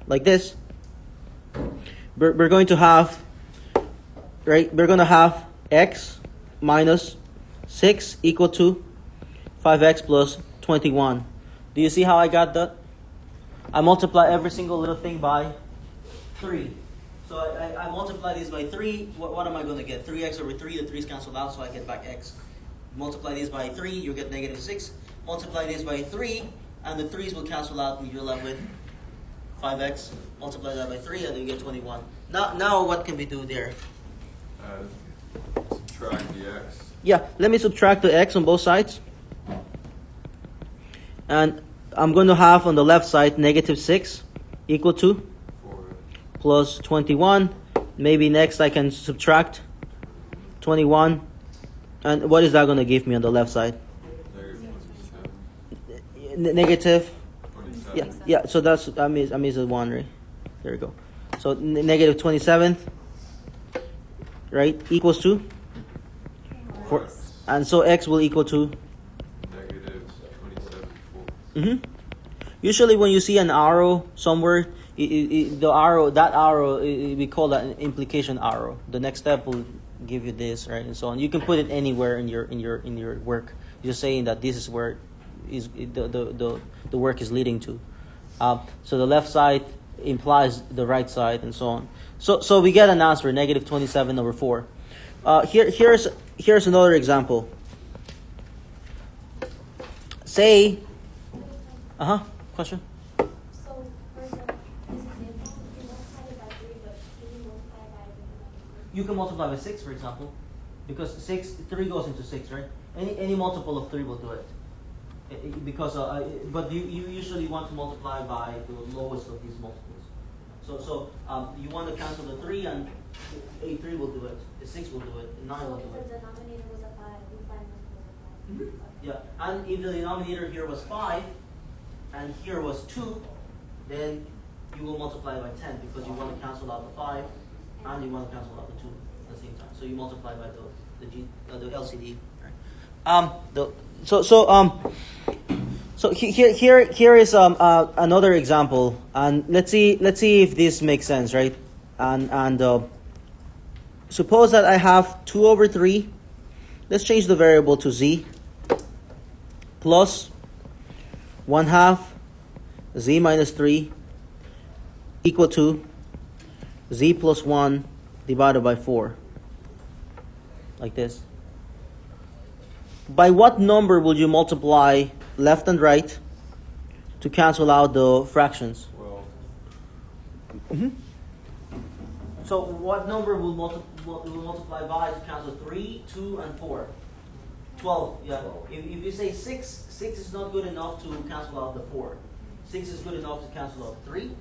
A: like this, we're going to have, right? We're going to have x minus 6 equal to 5x plus 21. Do you see how I got that? I multiply every single little thing by 3. So I multiply this by 3. What am I going to get? 3x over 3. The 3's cancelled out, so I get back x. Multiply this by 3, you get negative 6. Multiply this by 3, and the 3's will cancel out, and you're left with 5x. Multiply that by 3, and you get 21. Now what can we do there?
B: Subtract the x.
A: Yeah, let me subtract the x on both sides. And I'm going to have on the left side negative 6 equal to plus 21. Maybe next I can subtract 21. And what is that going to give me on the left side? Negative.
B: 27.
A: Yeah. So that's I miss a 1, right? There we go. So negative 27, right? Equals to 4, and so x will equal to
B: Negative 27.4.
A: Usually when you see an arrow somewhere, that arrow, we call that an implication arrow. The next step will give you this, right, and so on. You can put it anywhere in your work. You're saying that this is where the work is leading to. So the left side implies the right side, and so on. So we get an answer, negative 27/4. Here's another example. Say, question.
E: So, for example, this example, you multiply it by 3, but can you multiply by a different number?
A: You can multiply by 6, for example, because 3 goes into 6, right? Any multiple of 3 will do it. Because but you usually want to multiply by the lowest of these multiples. So you want to cancel the 3, and a 3 will do it. A 6 will do it. A 9 will do
E: So
A: it.
E: if the denominator was a 5, you find multiples of 5. Okay.
A: Yeah, and if the denominator here was 5, and here was 2, then you will multiply by 10 because you want to cancel out the 5, and you want to cancel out the 2 at the same time. So you multiply by the LCD. Right? So here is another example, and let's see if this makes sense, right? And suppose that I have 2/3. Let's change the variable to z plus 1/2 z minus 3 equal to z plus 1 divided by 4, like this. By what number will you multiply left and right to cancel out the fractions?
B: 12.
A: So what number will multiply by to cancel 3, 2, and 4? 12. Yeah.
B: 12.
A: If you say 6 is not good enough to cancel out the 4. 6 is good enough to cancel out 3.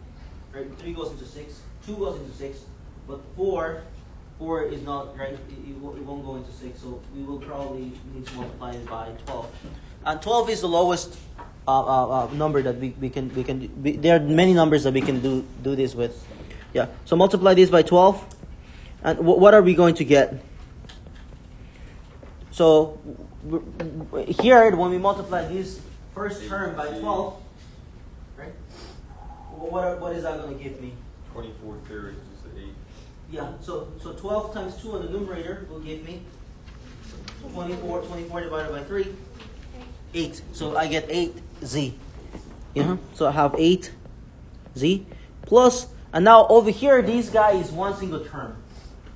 A: Right? 3 goes into 6. 2 goes into 6. But 4 is not, right? It won't go into 6. So we will probably need to multiply it by 12. And 12 is the lowest number that we can there are many numbers that we can do this with. Yeah. So multiply this by 12. And what are we going to get? So here, when we multiply this first term by 12, right? What is that going to give me?
B: 24 thirds is 8.
A: Yeah. So 12 times 2 on the numerator will give me 24 divided by 3, 8. So I get 8z. Yeah. So I have 8z plus, and now over here, this guy is one single term.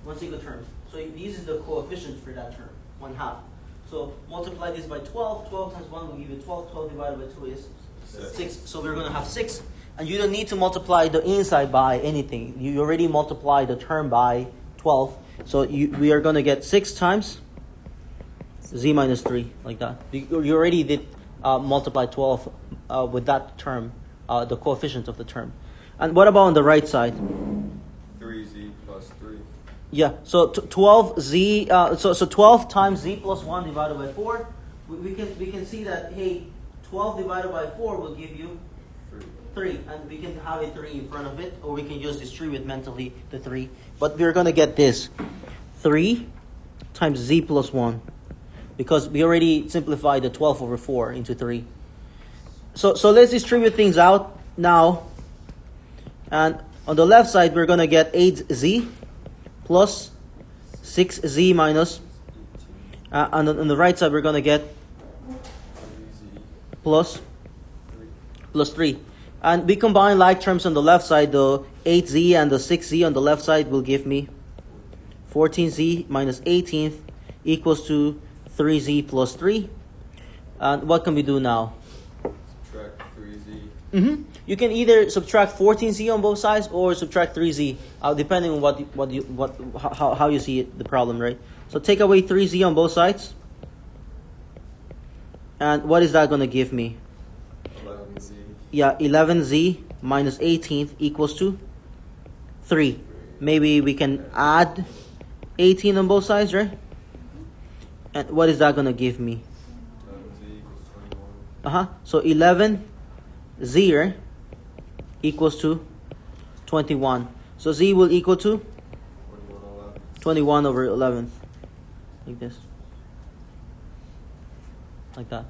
A: So this is the coefficient for that term, 1/2. So multiply this by 12. 12 times 1 will give you 12. 12 divided by 2 is 6. So we're going to have 6. And you don't need to multiply the inside by anything. You already multiply the term by 12. So we are going to get 6 times z minus 3, like that. You already did multiply 12 with that term, the coefficient of the term. And what about on the right side?
B: 3z plus 3.
A: Yeah, so 12z. So 12 times z plus 1 divided by 4. We can see that, hey, 12 divided by 4 will give you 3, and we can have a 3 in front of it, or we can just distribute mentally the 3. But we're going to get this 3 times z plus 1, because we already simplified the 12/4 into 3. So let's distribute things out now. And on the left side, we're going to get 8z plus 6z minus. And on the right side, we're going to get
B: 3z
A: plus
B: 3.
A: 3. And we combine like terms on the left side. The 8z and the 6z on the left side will give me 14z minus 18th equals to 3z plus 3. And what can we do now?
B: Subtract 3z.
A: You can either subtract 14z on both sides or subtract 3z, depending on how you see it, the problem, right? So take away 3z on both sides. And what is that going to give me?
B: 11z.
A: Yeah, 11z minus 18th equals to 3. Maybe we can add 18 on both sides, right? And what is that going to give me?
B: 11z equals 21.
A: So 11z, right, equals to 21. So z will equal to 21 over 11. Like this. Like that.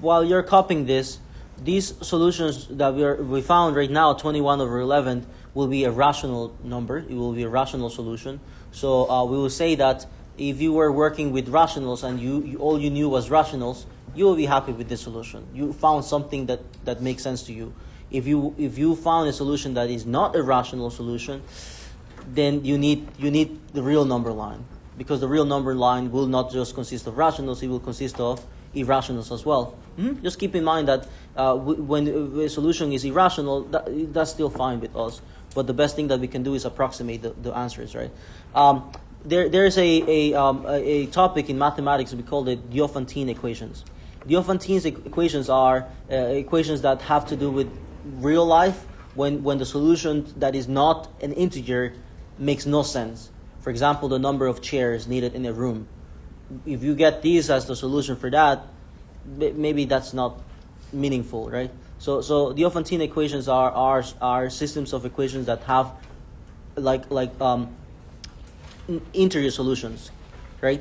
A: While you're copying this, these solutions that we found right now, 21 over 11, will be a rational number. It will be a rational solution. So we will say that if you were working with rationals and you all you knew was rationals, you will be happy with this solution. You found something that makes sense to you. If you found a solution that is not a rational solution, then you need the real number line, because the real number line will not just consist of rationals; it will consist of irrationals as well. Just keep in mind that when a solution is irrational, that's still fine with us. But the best thing that we can do is approximate the answers, right? There's a topic in mathematics, we call it Diophantine equations. Diophantine equations are equations that have to do with real life when the solution that is not an integer makes no sense. For example, the number of chairs needed in a room. If you get these as the solution for that, maybe that's not meaningful, right? So Diophantine equations are systems of equations that have integer solutions, right?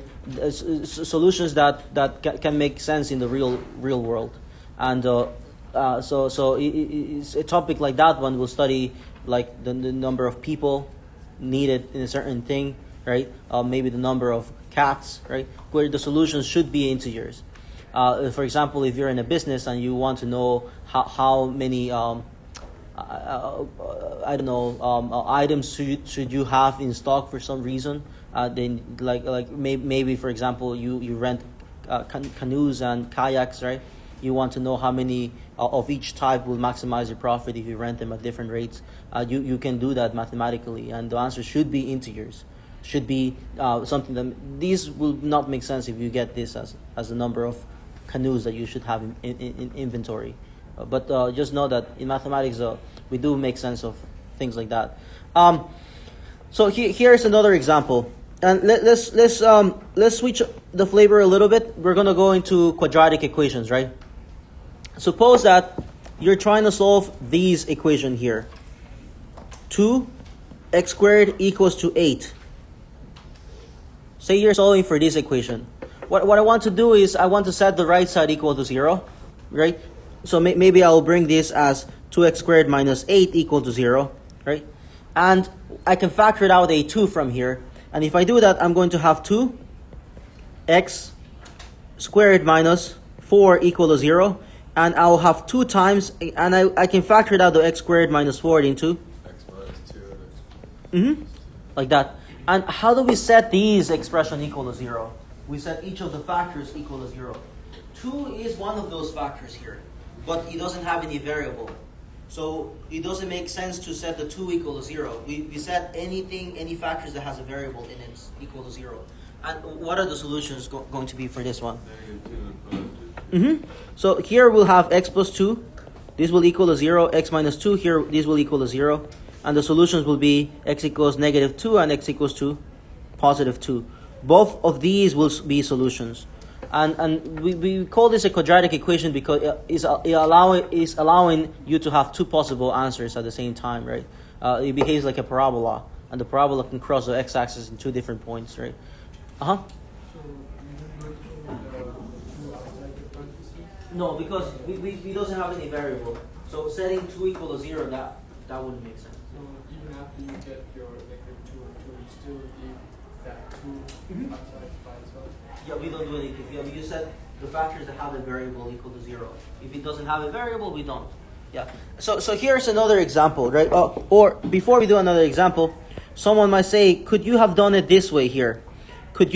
A: Solutions that can make sense in the real world, and so it's a topic like that one will study like the number of people needed in a certain thing, right? Maybe the number of cats, right? Where the solutions should be integers. For example, if you're in a business and you want to know how many items should you have in stock for some reason, then maybe for example you rent canoes and kayaks, right? You want to know how many of each type will maximize your profit if you rent them at different rates. You can do that mathematically, and the answer should be integers. Should be something that these will not make sense if you get this as the number of canoes that you should have in inventory. But just know that in mathematics we do make sense of things like that. So here's another example, and let's switch the flavor a little bit. We're gonna go into quadratic equations, right? Suppose that you're trying to solve these equation here. 2x squared equals to 8. Say you're solving for this equation. What I want to do is I want to set the right side equal to 0, right? So maybe I'll bring this as 2x squared minus 8 equal to 0, right? And I can factor out a 2 from here. And if I do that, I'm going to have 2x squared minus 4 equal to 0. And I'll have 2 times, and I can factor it out the x squared minus 4 into
B: X minus 2 and x.
A: Like that. And how do we set these expression equal to 0? We set each of the factors equal to 0. 2 is one of those factors here, but it doesn't have any variable. So it doesn't make sense to set the 2 equal to 0. We set any factors that has a variable in it equal to 0. And what are the solutions going to be for this one?
B: -2 and +2.
A: So here we'll have x plus 2. This will equal to 0. X minus 2. Here this will equal to 0. And the solutions will be x equals -2 and x equals to +2. Both of these will be solutions. And we call this a quadratic equation because it's allowing you to have 2 possible answers at the same time, right? It behaves like a parabola, and the parabola can cross the x-axis in 2 different points, right?
D: So you outside the parentheses?
A: No, because we doesn't have any variable. So setting 2 equal to 0, that wouldn't make sense.
D: So even after you get your -2 and 2, you still leave that 2 outside by itself?
A: Yeah, we don't do anything. Yeah, we just set the factors that have a variable equal to 0. If it doesn't have a variable, we don't. Yeah. So here's another example, right? Or before we do another example, someone might say, could you have done it this way here? Could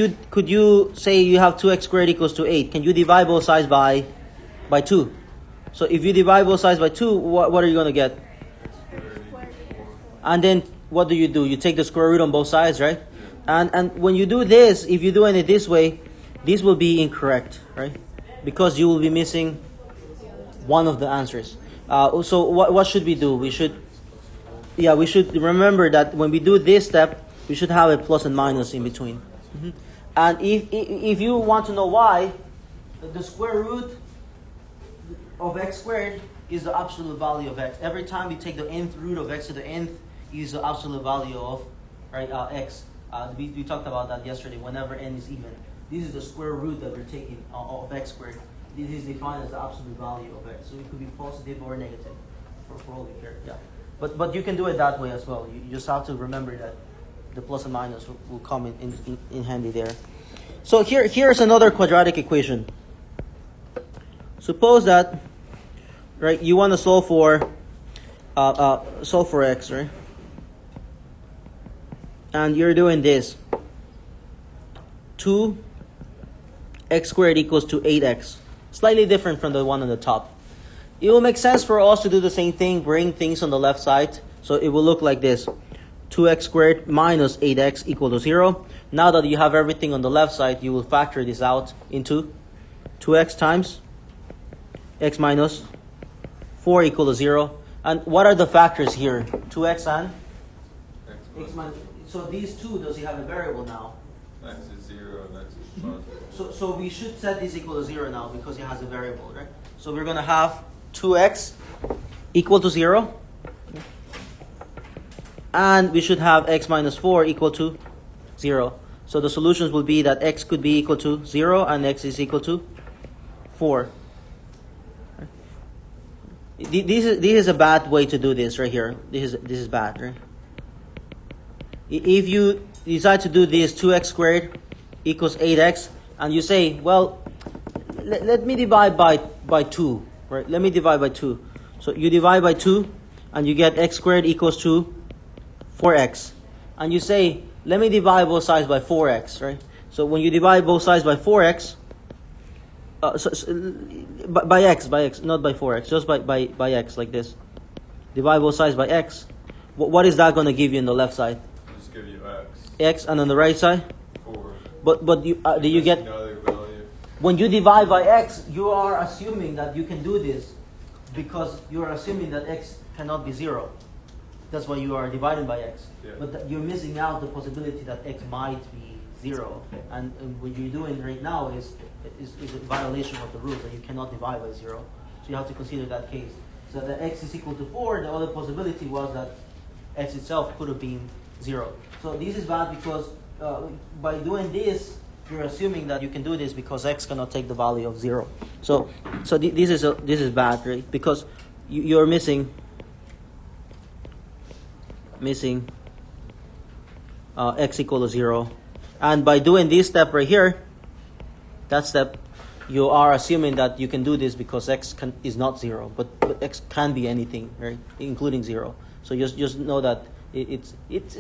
A: you say you have 2x squared equals to 8? Can you divide both sides by 2? So if you divide both sides by 2, what are you going to get? And then what do? You take the square root on both sides, right? And when you do this, if you're doing it this way, this will be incorrect, right? Because you will be missing one of the answers. So what should we do? We should Yeah, we should remember that when we do this step, we should have a plus and minus in between. And if you want to know why, the square root of x squared is the absolute value of x. Every time you take the nth root of x to the nth is the absolute value of x. We talked about that yesterday. Whenever n is even, this is the square root that we're taking of x squared. This is defined as the absolute value of x. So it could be positive or negative for all we care. Yeah. But you can do it that way as well. You just have to remember that the plus and minus will come in handy there. So here's another quadratic equation. Suppose that you want to solve for x, right? And you're doing this. 2x squared equals to 8x. Slightly different from the one on the top. It will make sense for us to do the same thing, bring things on the left side. So it will look like this. 2x squared minus 8x equal to 0. Now that you have everything on the left side, you will factor this out into 2x times x minus 4 equal to 0. And what are the factors here? 2x and x minus. So these two, does he have a variable now?
B: X is 0 and x is positive.
A: So we should set this equal to 0 now because it has a variable, right? So we're going to have 2x equal to 0. And we should have x minus 4 equal to 0. So the solutions will be that x could be equal to 0 and x is equal to 4. This is a bad way to do this right here. This is bad, right? If you decide to do this 2x squared equals 8x and you say, well, let me divide by 2, right? Let me divide by 2. So you divide by 2 and you get x squared equals to 4x. And you say, let me divide both sides by 4x, right? So when you divide both sides by 4x, by x, not by 4x, just by x, like this. Divide both sides by x. What is that going to give you on the left side?
B: Just give you x.
A: X, and on the right side?
B: 4.
A: But do you get...
B: Another value.
A: When you divide by x, you are assuming that you can do this because you are assuming that x cannot be 0. That's why you are dividing by x.
B: Yeah.
A: But you're missing out the possibility that x might be 0. And what you're doing right now is a violation of the rules that you cannot divide by 0. So you have to consider that case. So that x is equal to 4, the other possibility was that x itself could have been 0. So this is bad because by doing this, you're assuming that you can do this because x cannot take the value of 0. So this is bad, right? Because you're missing x equal to 0. And by doing this step right here, that step, you are assuming that you can do this because x is not 0, but x can be anything, right, including 0. So just know that it's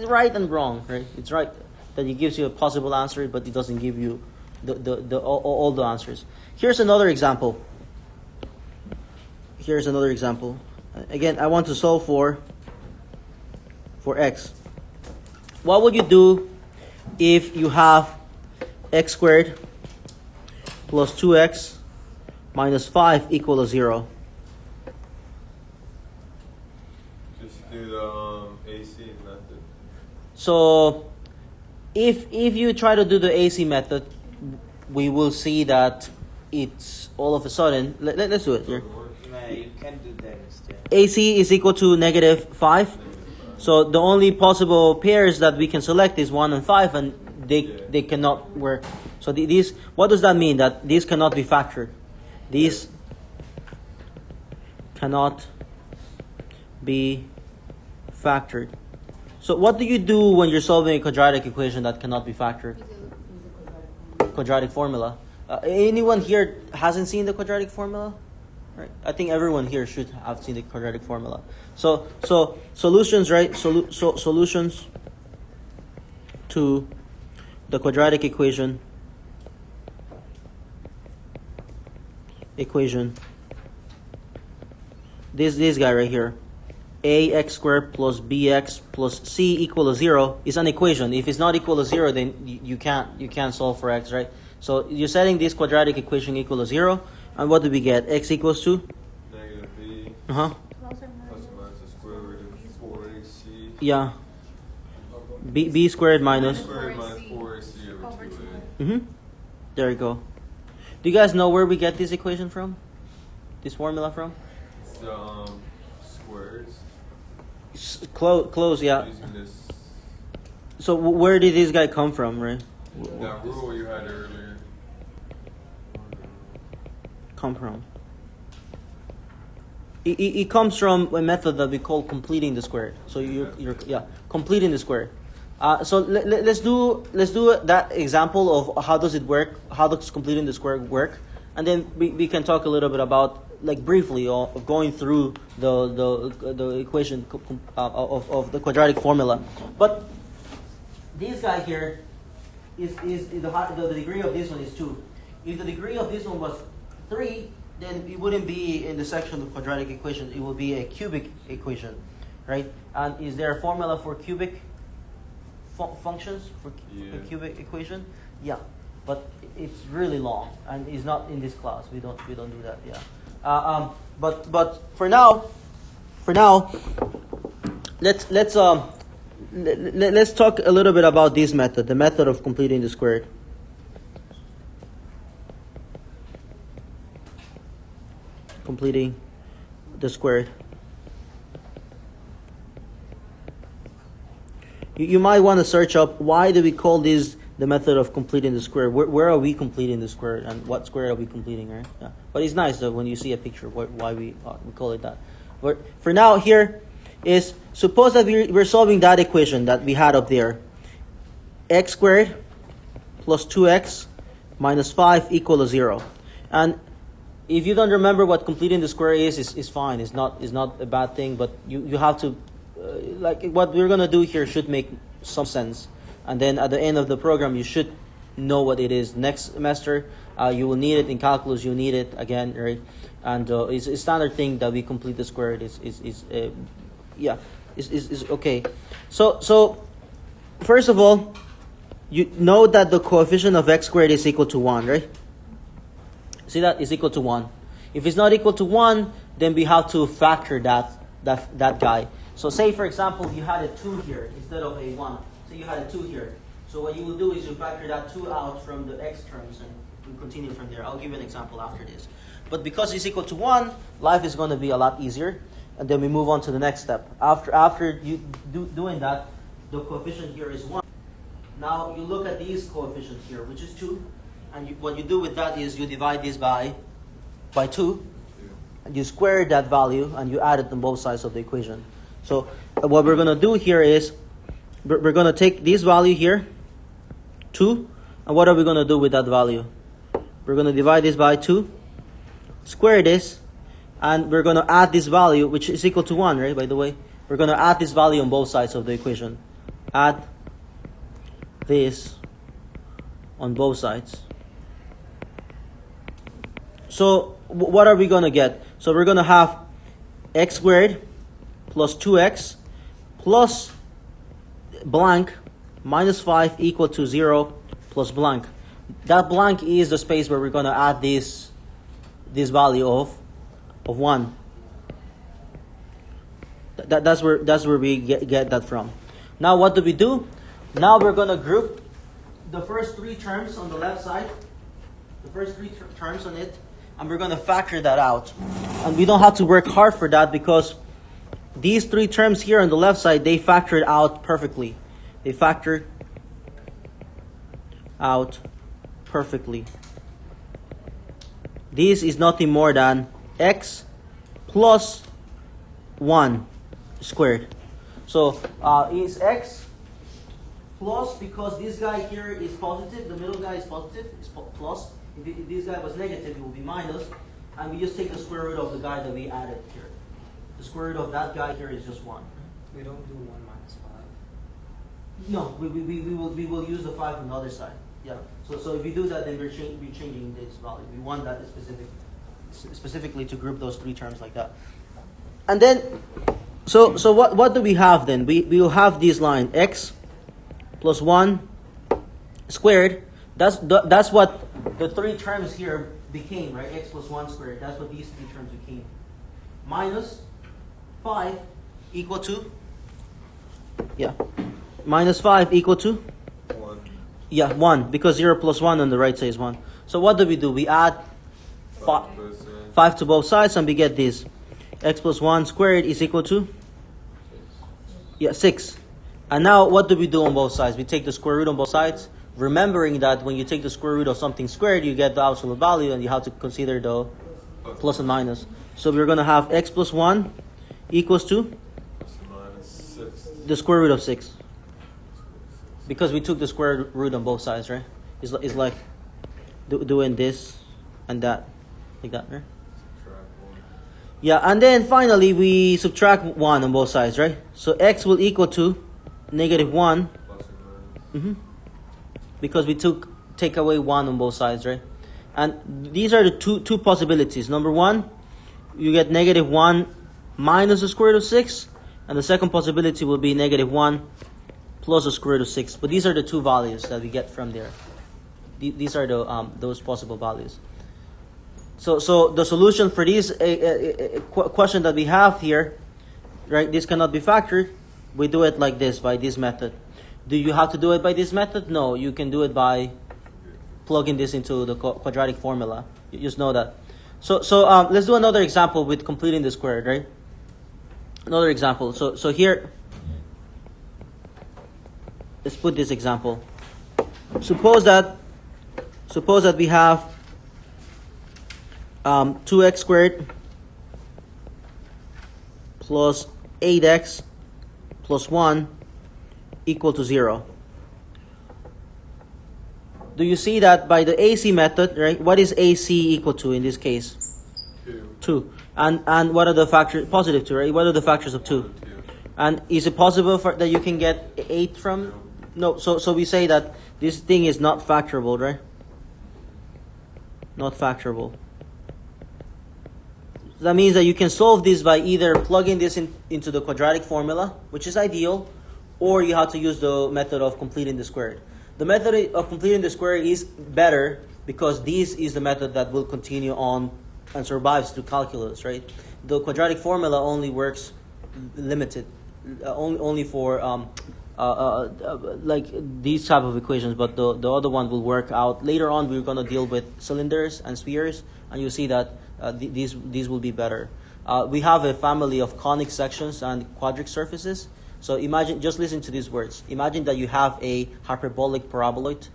A: right and wrong, right? It's right that it gives you a possible answer, but it doesn't give you all the answers. Here's another example. Again, I want to solve for x. What would you do if you have x squared plus 2x minus 5 equal to 0?
B: Just do the AC method.
A: So if you try to do the AC method, we will see that it's all of a sudden, let's do it here.
C: No, you can't do that instead.
A: AC is equal to negative 5. So the only possible pairs that we can select is 1 and 5, and they cannot work. So these, what does that mean? That these cannot be factored. These cannot be factored. So what do you do when you're solving a quadratic equation that cannot be factored? Quadratic formula. Anyone here hasn't seen the quadratic formula? Right. I think everyone here should have seen the quadratic formula. So solutions, right? Solutions to the quadratic equation. This guy right here. Ax squared plus bx plus c equal to 0 is an equation. If it's not equal to 0, then you can't solve for x, right? So you're setting this quadratic equation equal to 0, and what do we get? X equals to
B: Negative b
A: plus
B: plus or minus the square root of 4ac
A: Yeah. B squared minus.
B: B squared minus 4ac over 2a.
A: Mm-hmm. There you go. Do you guys know where we get this equation from? This formula from?
B: So, squares.
A: Close, yeah.
B: Using this,
A: So where did this guy come from, right?
B: that rule you had earlier.
A: Come from? It comes from a method that we call completing the square. So you're completing the square. So let's do that example of how does it work? How does completing the square work? And then we can talk a little bit about, like, briefly of going through the equation of the quadratic formula. But this guy here is the degree of this one is 2. If the degree of this one was 3, then it wouldn't be in the section of quadratic equation. It will be a cubic equation, right? And is there a formula for cubic functions for a cubic equation? Yeah, but it's really long and it's not in this class. We don't do that. Yeah. But for now, let's talk a little bit about this method, the method of completing the squared. Completing the squared. You might want to search up, why do we call this the method of completing the square? Where are we completing the square, and what square are we completing, right? Yeah. But it's nice though when you see a picture why we call it that. But for now, here is, suppose that we're solving that equation that we had up there. X squared plus 2x minus 5 equal to 0. And if you don't remember what completing the square is fine. It's not a bad thing, but you have to, like, what we're going to do here should make some sense. And then at the end of the program, you should know what it is. Next semester, you will need it in calculus. You need it again, right? And it's a standard thing that we complete the square. Is okay. So first of all, you know that the coefficient of x squared is equal to 1, right? See that is equal to 1. If it's not equal to 1, then we have to factor that guy. So say, for example, you had a 2 here instead of a 1. So you had a 2 here. So what you will do is you factor that 2 out from the x terms and we continue from there. I'll give you an example after this. But because it's equal to 1, life is going to be a lot easier. And then we move on to the next step. After you doing that, the coefficient here is 1. Now you look at these coefficients here, which is 2. And what you do with that is you divide this by 2. And you square that value and you add it on both sides of the equation. So what we're going to do here is we're going to take this value here, 2. And what are we going to do with that value? We're going to divide this by 2, square this, and we're going to add this value, which is equal to 1, right, by the way. We're going to add this value on both sides of the equation. Add this on both sides. So what are we going to get? So we're going to have x squared plus 2x plus blank minus 5 equal to 0 plus blank. That blank is the space where we're going to add this value of 1. That's where we get that from. Now what do we do? Now we're going to group the first 3 terms on the left side, the first 3 terms on it, and we're going to factor that out. And we don't have to work hard for that because these 3 terms here on the left side, they factored out perfectly. They factored out perfectly. This is nothing more than x plus 1 squared. So is x plus, because this guy here is positive, the middle guy is positive, is plus. If this guy was negative, it will be minus. And we just take the square root of the guy that we added here. The square root of that guy here is just 1.
F: We don't do 1 minus 5.
A: No, we will use the 5 on the other side. Yeah. So if we do that, then we're changing this value. We want that specifically to group those 3 terms like that. And then, so what do we have then? We will have this line, x plus 1 squared. That's what the 3 terms here became, right? X plus 1 squared. That's what these 3 terms became. Minus 5 equal to Yeah. Minus 5 equal to?
B: 1.
A: Yeah, 1. Because 0 plus 1 on the right side is 1. So what do? We add 5 to both sides and we get this. X plus 1 squared is equal to? 6. And now what do we do on both sides? We take the square root on both sides. Remembering that when you take the square root of something squared, you get the absolute value and you have to consider the plus and minus. So we're going to have x plus 1 equals to?
B: Minus 6.
A: The square root of 6. Because we took the square root on both sides, right? It's like doing this and that. Like that, right?
B: Subtract 1.
A: Yeah, and then finally we subtract 1 on both sides, right? So x will equal to negative 1.
B: Plus or minus.
A: Because we take away 1 on both sides, right? And these are the two possibilities. Number 1, you get negative 1 minus the square root of 6. And the second possibility will be negative 1 plus the square root of 6. But these are the two values that we get from there. These are the those possible values. So the solution for this question that we have here, right? This cannot be factored. We do it like this, by this method. Do you have to do it by this method? No, you can do it by plugging this into the quadratic formula. You just know that. So let's do another example with completing the squared, right? Another example. So here, let's put this example. Suppose that we have 2x squared plus 8x plus 1 equal to 0. Do you see that by the AC method, right? What is AC equal to in this case? 2. And what are the factors? Positive 2, right? What are the factors of 2?
B: 2.
A: And is it possible that you can get 8 from? No. So we say that this thing is not factorable, right? Not factorable. That means that you can solve this by either plugging this into the quadratic formula, which is ideal, or you have to use the method of completing the squared. The method of completing the squared is better because this is the method that will continue on and survives through calculus, right? The quadratic formula only works limited, only for like these type of equations, but the other one will work out. Later on, we're going to deal with cylinders and spheres, and you'll see that these will be better. We have a family of conic sections and quadric surfaces. So imagine, just listen to these words. Imagine that you have a hyperbolic paraboloid.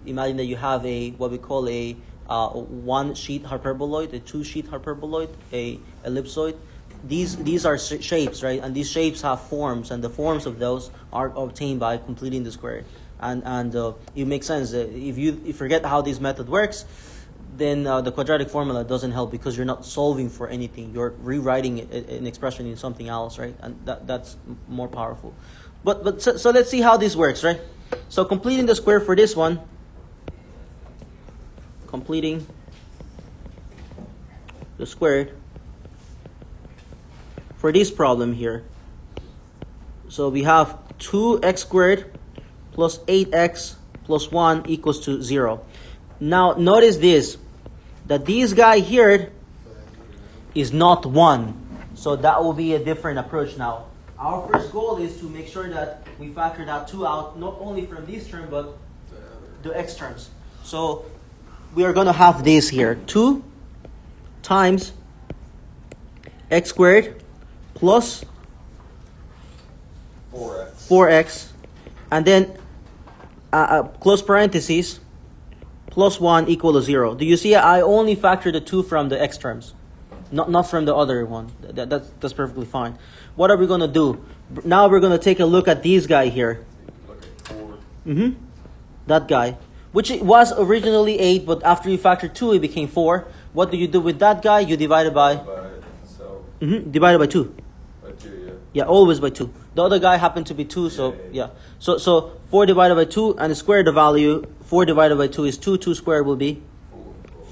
A: Imagine that you have what we call a one-sheet hyperboloid, a two-sheet hyperboloid, a ellipsoid. These are shapes, right? And these shapes have forms, and the forms of those are obtained by completing the square. And it makes sense. If you forget how this method works, then the quadratic formula doesn't help because you're not solving for anything. You're rewriting an expression in something else, right? And that's more powerful. But so let's see how this works, right? So completing the square for this one, completing the squared for this problem here. So we have 2x squared plus 8x plus 1 equals to 0. Now notice this, that this guy here is not 1. So that will be a different approach now. Our first goal is to make sure that we factor that 2 out, not only from this term, but the x terms. So we are going to have this here. 2 times x squared plus 4x. And then close parentheses, plus 1 equal to 0. Do you see I only factor the 2 from the x terms, not from the other one. That's perfectly fine. What are we going to do? Now we're going to take a look at this guy here.
B: Look at 4.
A: That guy, which it was originally 8, but after you factor 2, it became 4. What do you do with that guy? You divide it by?
B: By itself.
A: Divided by 2.
B: By 2, yeah.
A: Yeah, always by 2. The other guy happened to be 2, so yeah. So 4 divided by 2, and square the value. 4 divided by 2 is 2. 2 squared will be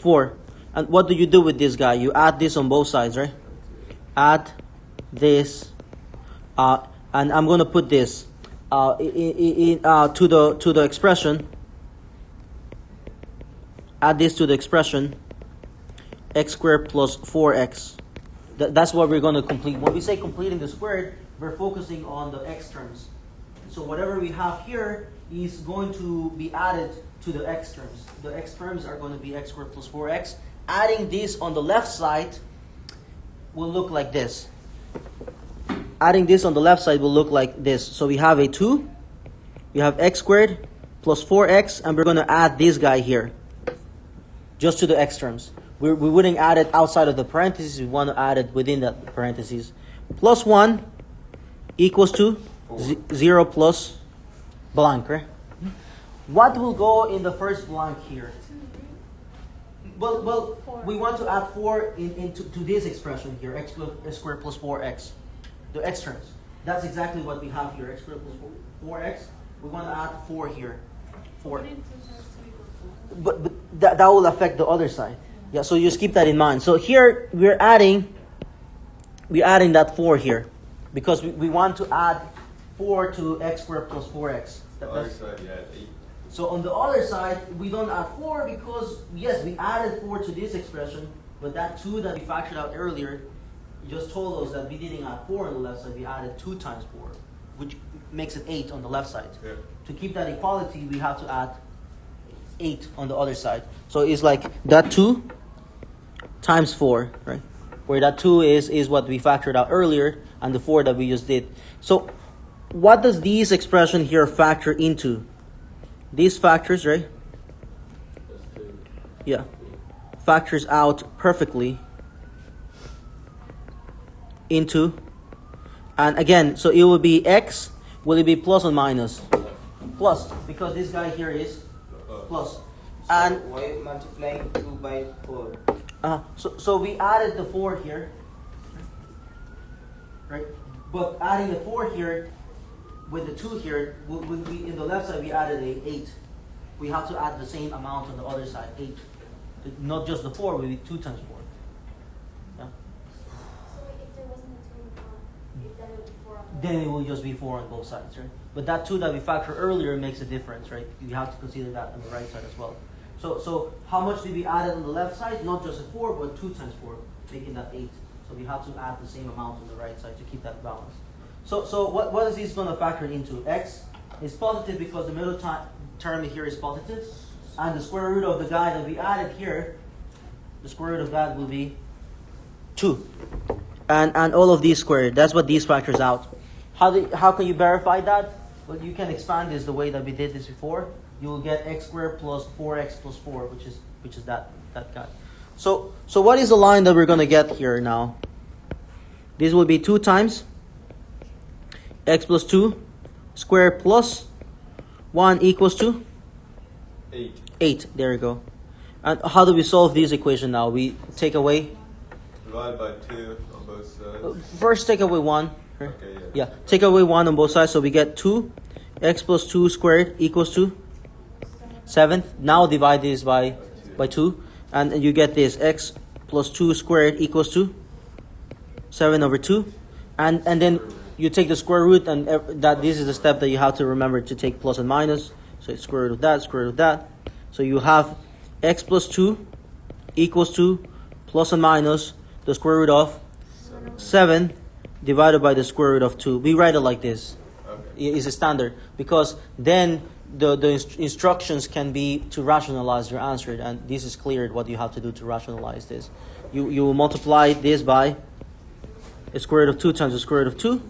A: 4. And what do you do with this guy? You add this on both sides, right? Add this, and I'm going to put this to the expression. Add this to the expression x squared plus 4x. That's what we're going to complete. When we say completing the squared, we're focusing on the x terms. So whatever we have here is going to be added to the x terms. The x terms are going to be x squared plus 4x. Adding this on the left side will look like this. Adding this on the left side will look like this. So we have a 2, we have x squared plus 4x, and we're going to add this guy here, just to the x terms. We wouldn't add it outside of the parentheses, we want to add it within that parentheses. Plus 1 equals to 0 plus blank, right? What will go in the first blank here? Well, we want to add 4 into this expression here, x squared plus 4x, the x terms. That's exactly what we have here, x squared plus 4x. We want to add 4 here, 4. But that will affect the other side. Yeah, so just keep that in mind. So here we're adding that 4 here, because we want to add 4 to x squared plus 4x.
B: The other side, you add 8.
A: So on the other side, we don't add 4 because, yes, we added 4 to this expression, but that 2 that we factored out earlier just told us that we didn't add 4 on the left side, we added 2 times 4, which makes it 8 on the left side.
B: Yeah.
A: To keep that equality, we have to add 8 on the other side. So it's like that 2 times 4, right? Where that 2 is what we factored out earlier, and the 4 that we just did. So what does these expression here factor into? These factors, right? Yeah. Factors out perfectly into, and again, so it will be x, will it be plus or minus? Plus, because this guy here is plus. And
C: why multiplying 2 by 4?
A: so we added the 4 here, right? But adding the 4 here with the 2 here, would be in the left side we added a 8. We have to add the same amount on the other side, 8. Not just the 4, will be 2 times 4. Yeah?
E: So if there wasn't a 2 in front, then it would be 4 on the
A: Then it will just be 4 on both sides, right? But that 2 that we factored earlier makes a difference, right? You have to consider that on the right side as well. So how much did we add on the left side? Not just a 4, but 2 times 4, making that 8. So we have to add the same amount on the right side to keep that balance. So what is this going to factor into? X is positive because the middle term here is positive, and the square root of the guy that we added here, the square root of that will be 2, and all of these squared. That's what these factors out. How can you verify that? Well, you can expand this the way that we did this before. You will get x squared plus 4x plus 4, which is that guy. So what is the line that we're going to get here now? This will be 2 times x plus 2 squared plus 1 equals to
B: 8.
A: 8. There you go. And how do we solve this equation now? We take away.
B: Divide by 2 on both sides.
A: First, take away 1.
B: Okay,
A: Yeah, take away 1 on both sides, so we get 2 x plus 2 squared equals to 7. Now divide this by 2, and you get this x plus 2 squared equals to 7 over 2, and then you take the square root, and that this is a step that you have to remember to take plus and minus. So it's square root of that, square root of that. So you have x plus 2 equals to plus and minus the square root of 7 divided by the square root of 2. We write it like this.
B: Okay.
A: It's a standard, because then the instructions can be to rationalize your answer, and this is clear what you have to do to rationalize this. You will multiply this by the square root of 2 times the square root of 2.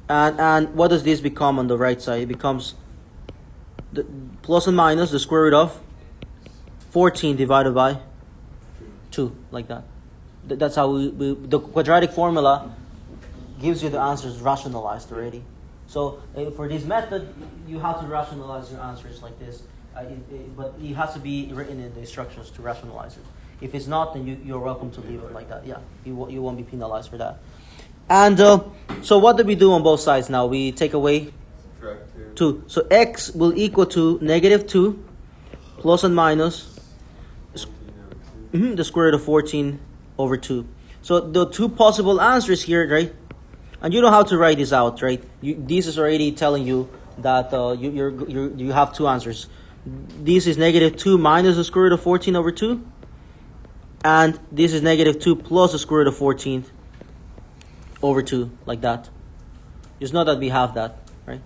A: And what does this become on the right side? It becomes the plus and minus the square root of 14 divided by 2, like that. That's how the quadratic formula gives you the answers rationalized already. So for this method, you have to rationalize your answers like this. But it has to be written in the instructions to rationalize it. If it's not, then you're welcome to leave it like that. Yeah, you won't be penalized for that. And so what do we do on both sides now? We take away
B: Subtract
A: 2. So x will equal to negative 2 plus and minus
B: 14 over 2.
A: the square root of 14 over 2. So the two possible answers here, right? And you don't have to write this out, right? This is already telling you that you have two answers. This is negative 2 minus the square root of 14 over 2. And this is negative 2 plus the square root of 14 over 2, like that. Just know that we have that, right?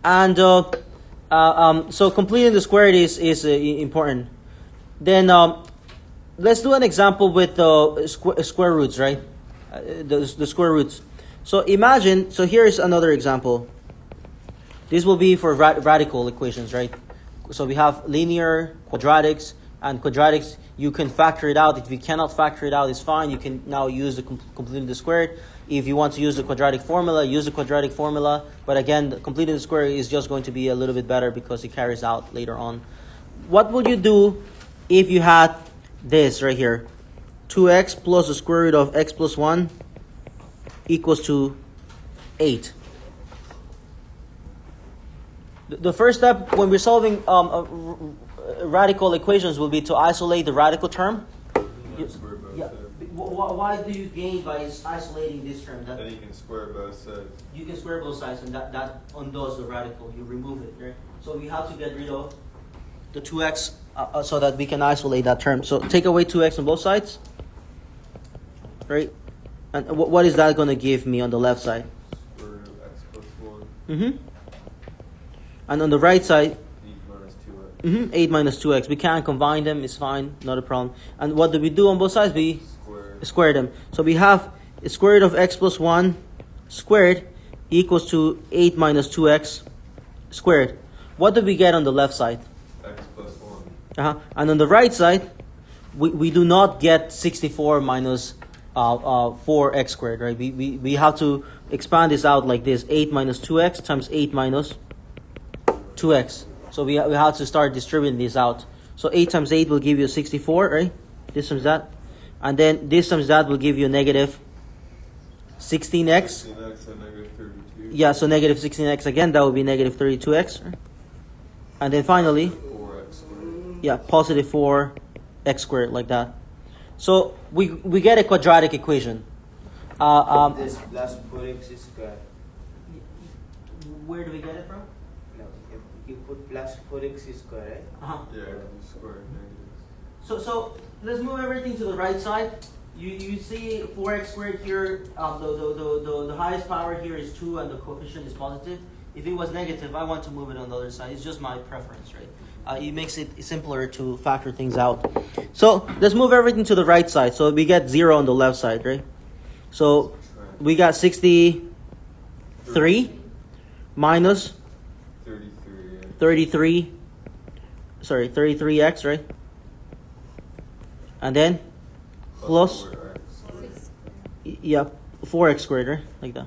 A: And so completing the squared is important. Then let's do an example with square roots, right? The square roots. So imagine, so here is another example. This will be for radical equations, right? So we have linear, quadratics, and quadratics. You can factor it out. If you cannot factor it out, it's fine. You can now use the completing the squared. If you want to use the quadratic formula, use the quadratic formula. But again, completing the square is just going to be a little bit better because it carries out later on. What would you do if you had this right here? 2x plus the square root of x plus 1 equals to 8. The first step when we're solving radical equations will be to isolate the radical term. Yeah. Why do you gain by isolating this term?
B: Then you can square both sides.
A: You can square both sides, and that undoes the radical. You remove it, right? So we have to get rid of the 2x so that we can isolate that term. So take away 2x on both sides, right? And what is that going to give me on the left side?
B: Square root of x plus 1.
A: Mm-hmm. And on the right side,
B: 8 minus 2x.
A: 8 minus 2x. We can combine them. It's fine. Not a problem. And what do we do on both sides? We square them. So we have the square root of x plus 1 squared equals to 8 minus 2x squared. What do we get on the left side?
B: X plus 1.
A: And on the right side, we do not get 64 minus 4x squared, right? We have to expand this out like this. 8 minus 2x times 8 minus 2x. So we have to start distributing this out. So 8 times 8 will give you 64, right? This times that. And then this times that will give you a negative 16x.
B: 16x and negative 32.
A: Yeah, so negative 16x again, that will be negative 32x. Right? And then finally,
B: 4x squared.
A: yeah, positive 4x squared, like that. So we get a quadratic equation.
C: This plus 4x squared.
A: Where do we get it from?
C: No, if you put plus 4x squared, right?
A: Uh-huh.
B: Yeah, you square negatives.
A: So let's move everything to the right side. You see 4x squared here. The highest power here is 2 and the coefficient is positive. If it was negative, I want to move it on the other side. It's just my preference, right? It makes it simpler to factor things out. So let's move everything to the right side. So we get 0 on the left side, right? So we got 63 minus 33x, right? And then plus 4x squared, right? Like that.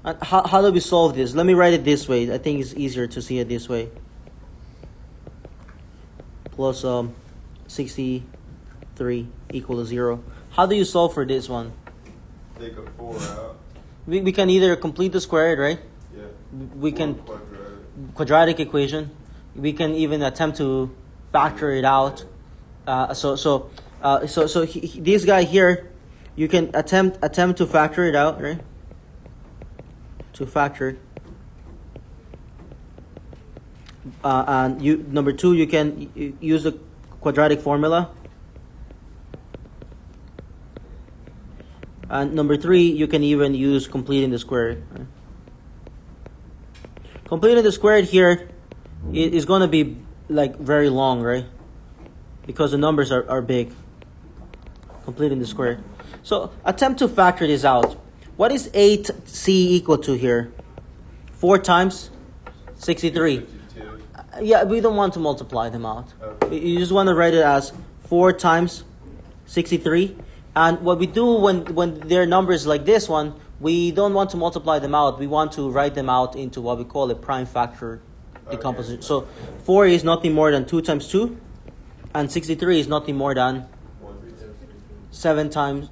A: And how do we solve this? Let me write it this way. I think it's easier to see it this way. Plus 63 equal to 0. How do you solve for this one?
B: Take a 4 out.
A: We can either complete the squared, right?
B: Yeah.
A: We can
B: Quadratic.
A: equation. We can even attempt to factor it out. This guy here, you can attempt to factor it out, right? To factor. And number 2, you can use the quadratic formula. And number 3, you can even use completing the squared. Right? Completing the squared here is going to be like very long, right? Because the numbers are big. Completing the squared. So attempt to factor this out. What is 8c equal to here? 4 times 63.
B: 52.
A: Yeah, we don't want to multiply them out.
B: Okay.
A: You just want to write it as 4 times 63. And what we do when there are numbers like this one, we don't want to multiply them out. We want to write them out into what we call a prime factor decomposition.
B: Okay.
A: So 4 is nothing more than 2 times 2. And 63 is nothing more than 7 times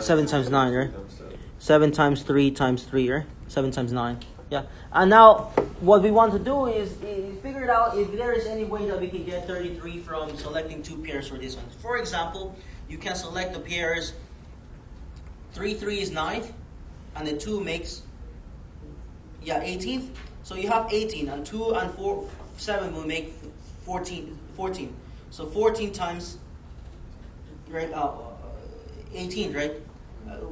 A: 7 times 9, right? 7 times 3 times 3, right? 7 times 9. Yeah. And now what we want to do is figure it out if there is any way that we can get 33 from selecting 2 pairs for this one. For example, you can select the pairs 3 is 9th, and then 2 makes 18th. So you have 18, and 2 and 4, 7 will make 14. So 14 times, right? 18, right?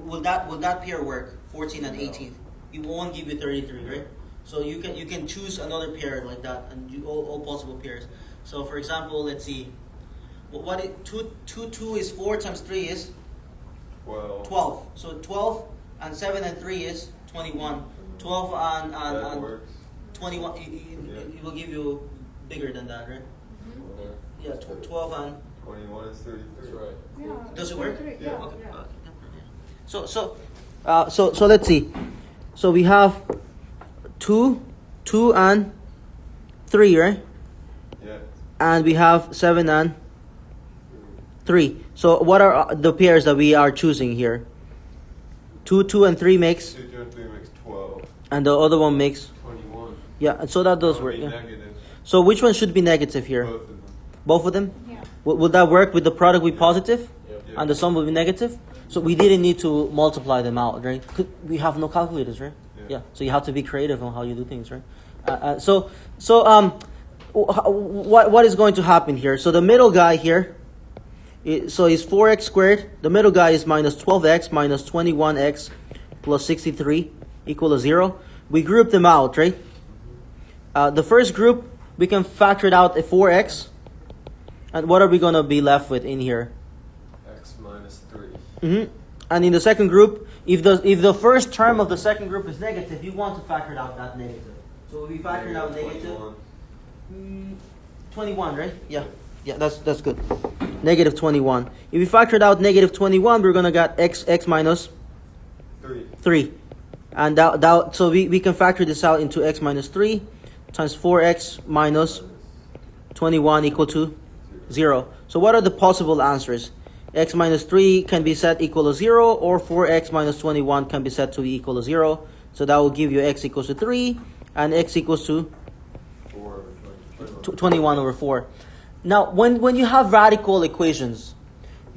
A: Will that pair work? 14 and 18. it won't give you 33, right? So you can choose another pair like that, and all possible pairs. So for example, let's see, what it 2 is 4 times 3 is 12. So 12 and 7 and 3 is 21. 12 and 21. It will give you bigger than that, right? Yeah, 12 and
B: 21 is 33. That's right.
H: Yeah.
A: Does it work?
H: Yeah.
A: Okay. So let's see. So we have 2 and 3, right?
B: Yeah.
A: And we have 7 and 3. So what are the pairs that we are choosing here? 2 and 3 makes?
B: 2 and 3 makes 12.
A: And the other one makes?
B: 21.
A: Yeah, and so that does
B: That
A: work.
B: would be
A: Yeah.
B: negative.
A: So which one should be negative here?
B: Both of them.
A: Both of them?
H: Yeah.
A: Would that work with the product be positive?
B: Yeah.
A: And the sum will be negative? So we didn't need to multiply them out, right? We have no calculators, right?
B: Yeah.
A: So you have to be creative on how you do things, right? What is going to happen here? So the middle guy here, so is 4x squared. The middle guy is minus 12x minus 21x plus 63 equal to 0. We group them out, right? The first group, we can factor it out at 4x. And what are we going to be left with in here?
B: X minus 3.
A: Mm-hmm. And in the second group, if the first term of the second group is negative, you want to factor out that negative. So we factor out negative 21, right? Yeah, that's good. Negative 21. If we factored out negative 21, we're gonna get x minus 3. And so we can factor this out into x minus 3 times 4x minus 21 equal to 0. So what are the possible answers? X minus 3 can be set equal to 0, or 4x minus 21 can be set to be equal to 0. So that will give you x equals to 3, and x equals to 21 over 4. Now, when you have radical equations,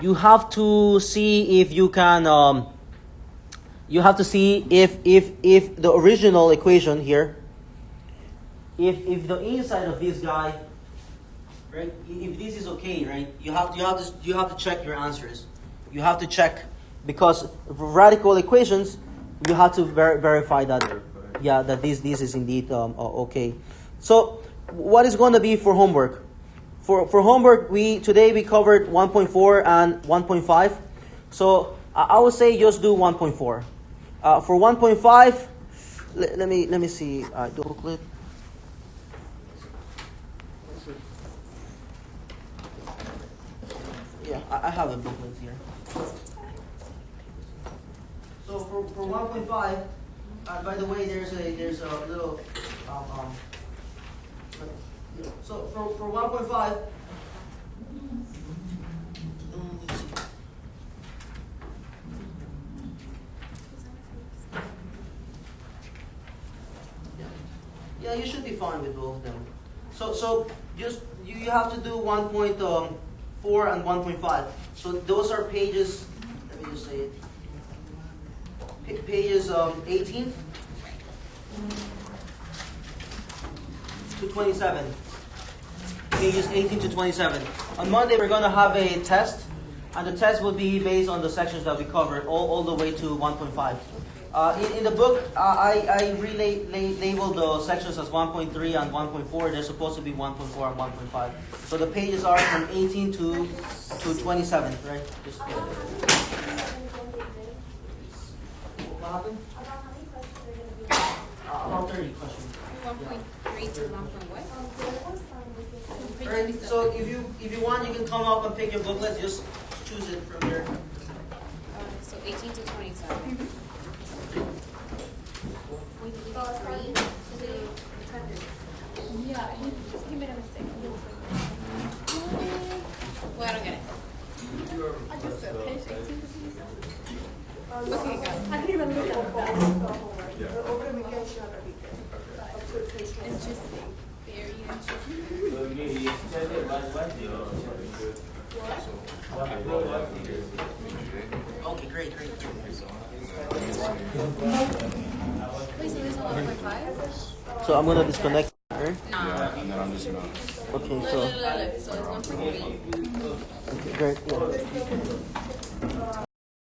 A: you have to see if you can. You have to see if the original equation here, if the inside of this guy, right? If this is okay, right? You have to check your answers. You have to check, because radical equations, you have to verify that. Yeah, that this is indeed okay. So what is going to be for homework? For homework, today we covered 1.4 and 1.5. So I would say just do 1.4. For 1.5, let me see. The booklet. Yeah, I have a booklet here. So for 1.5, by the way, there's a little. So for 1.5, yeah, you should be fine with both of them. So just you have to do 1.4 and 1.5. So those are pages. Let me just say it. Pages 18 to 27. Pages 18 to 27. On Monday, we're going to have a test, and the test will be based on the sections that we covered all the way to 1.5. In the book, I labeled the sections as 1.3 and 1.4. They're supposed to be 1.4 and 1.5. So the pages are from 18 to 27, right? Just, what happened?
E: About how many questions are going to be?
A: About 30 questions.
H: 1.3 to 1. What?
A: Alright, so if you want, you can come up and pick your booklet. Just choose it from here.
H: So 18 to 27. Yeah, he made a mistake. Well, I don't get it. I just said page 18 to 27. Okay, got it.
G: I didn't even look at that. The over the weekend shot a weekend.
H: Interesting. Very interesting.
A: Okay, great.
H: Wait, so there's a 1.5?
A: So I'm gonna disconnect her.
H: Nah.
I: And then I'm just gonna.
A: Okay,
H: Look,
A: so
H: so it's 1.3.
A: okay, great. Yeah.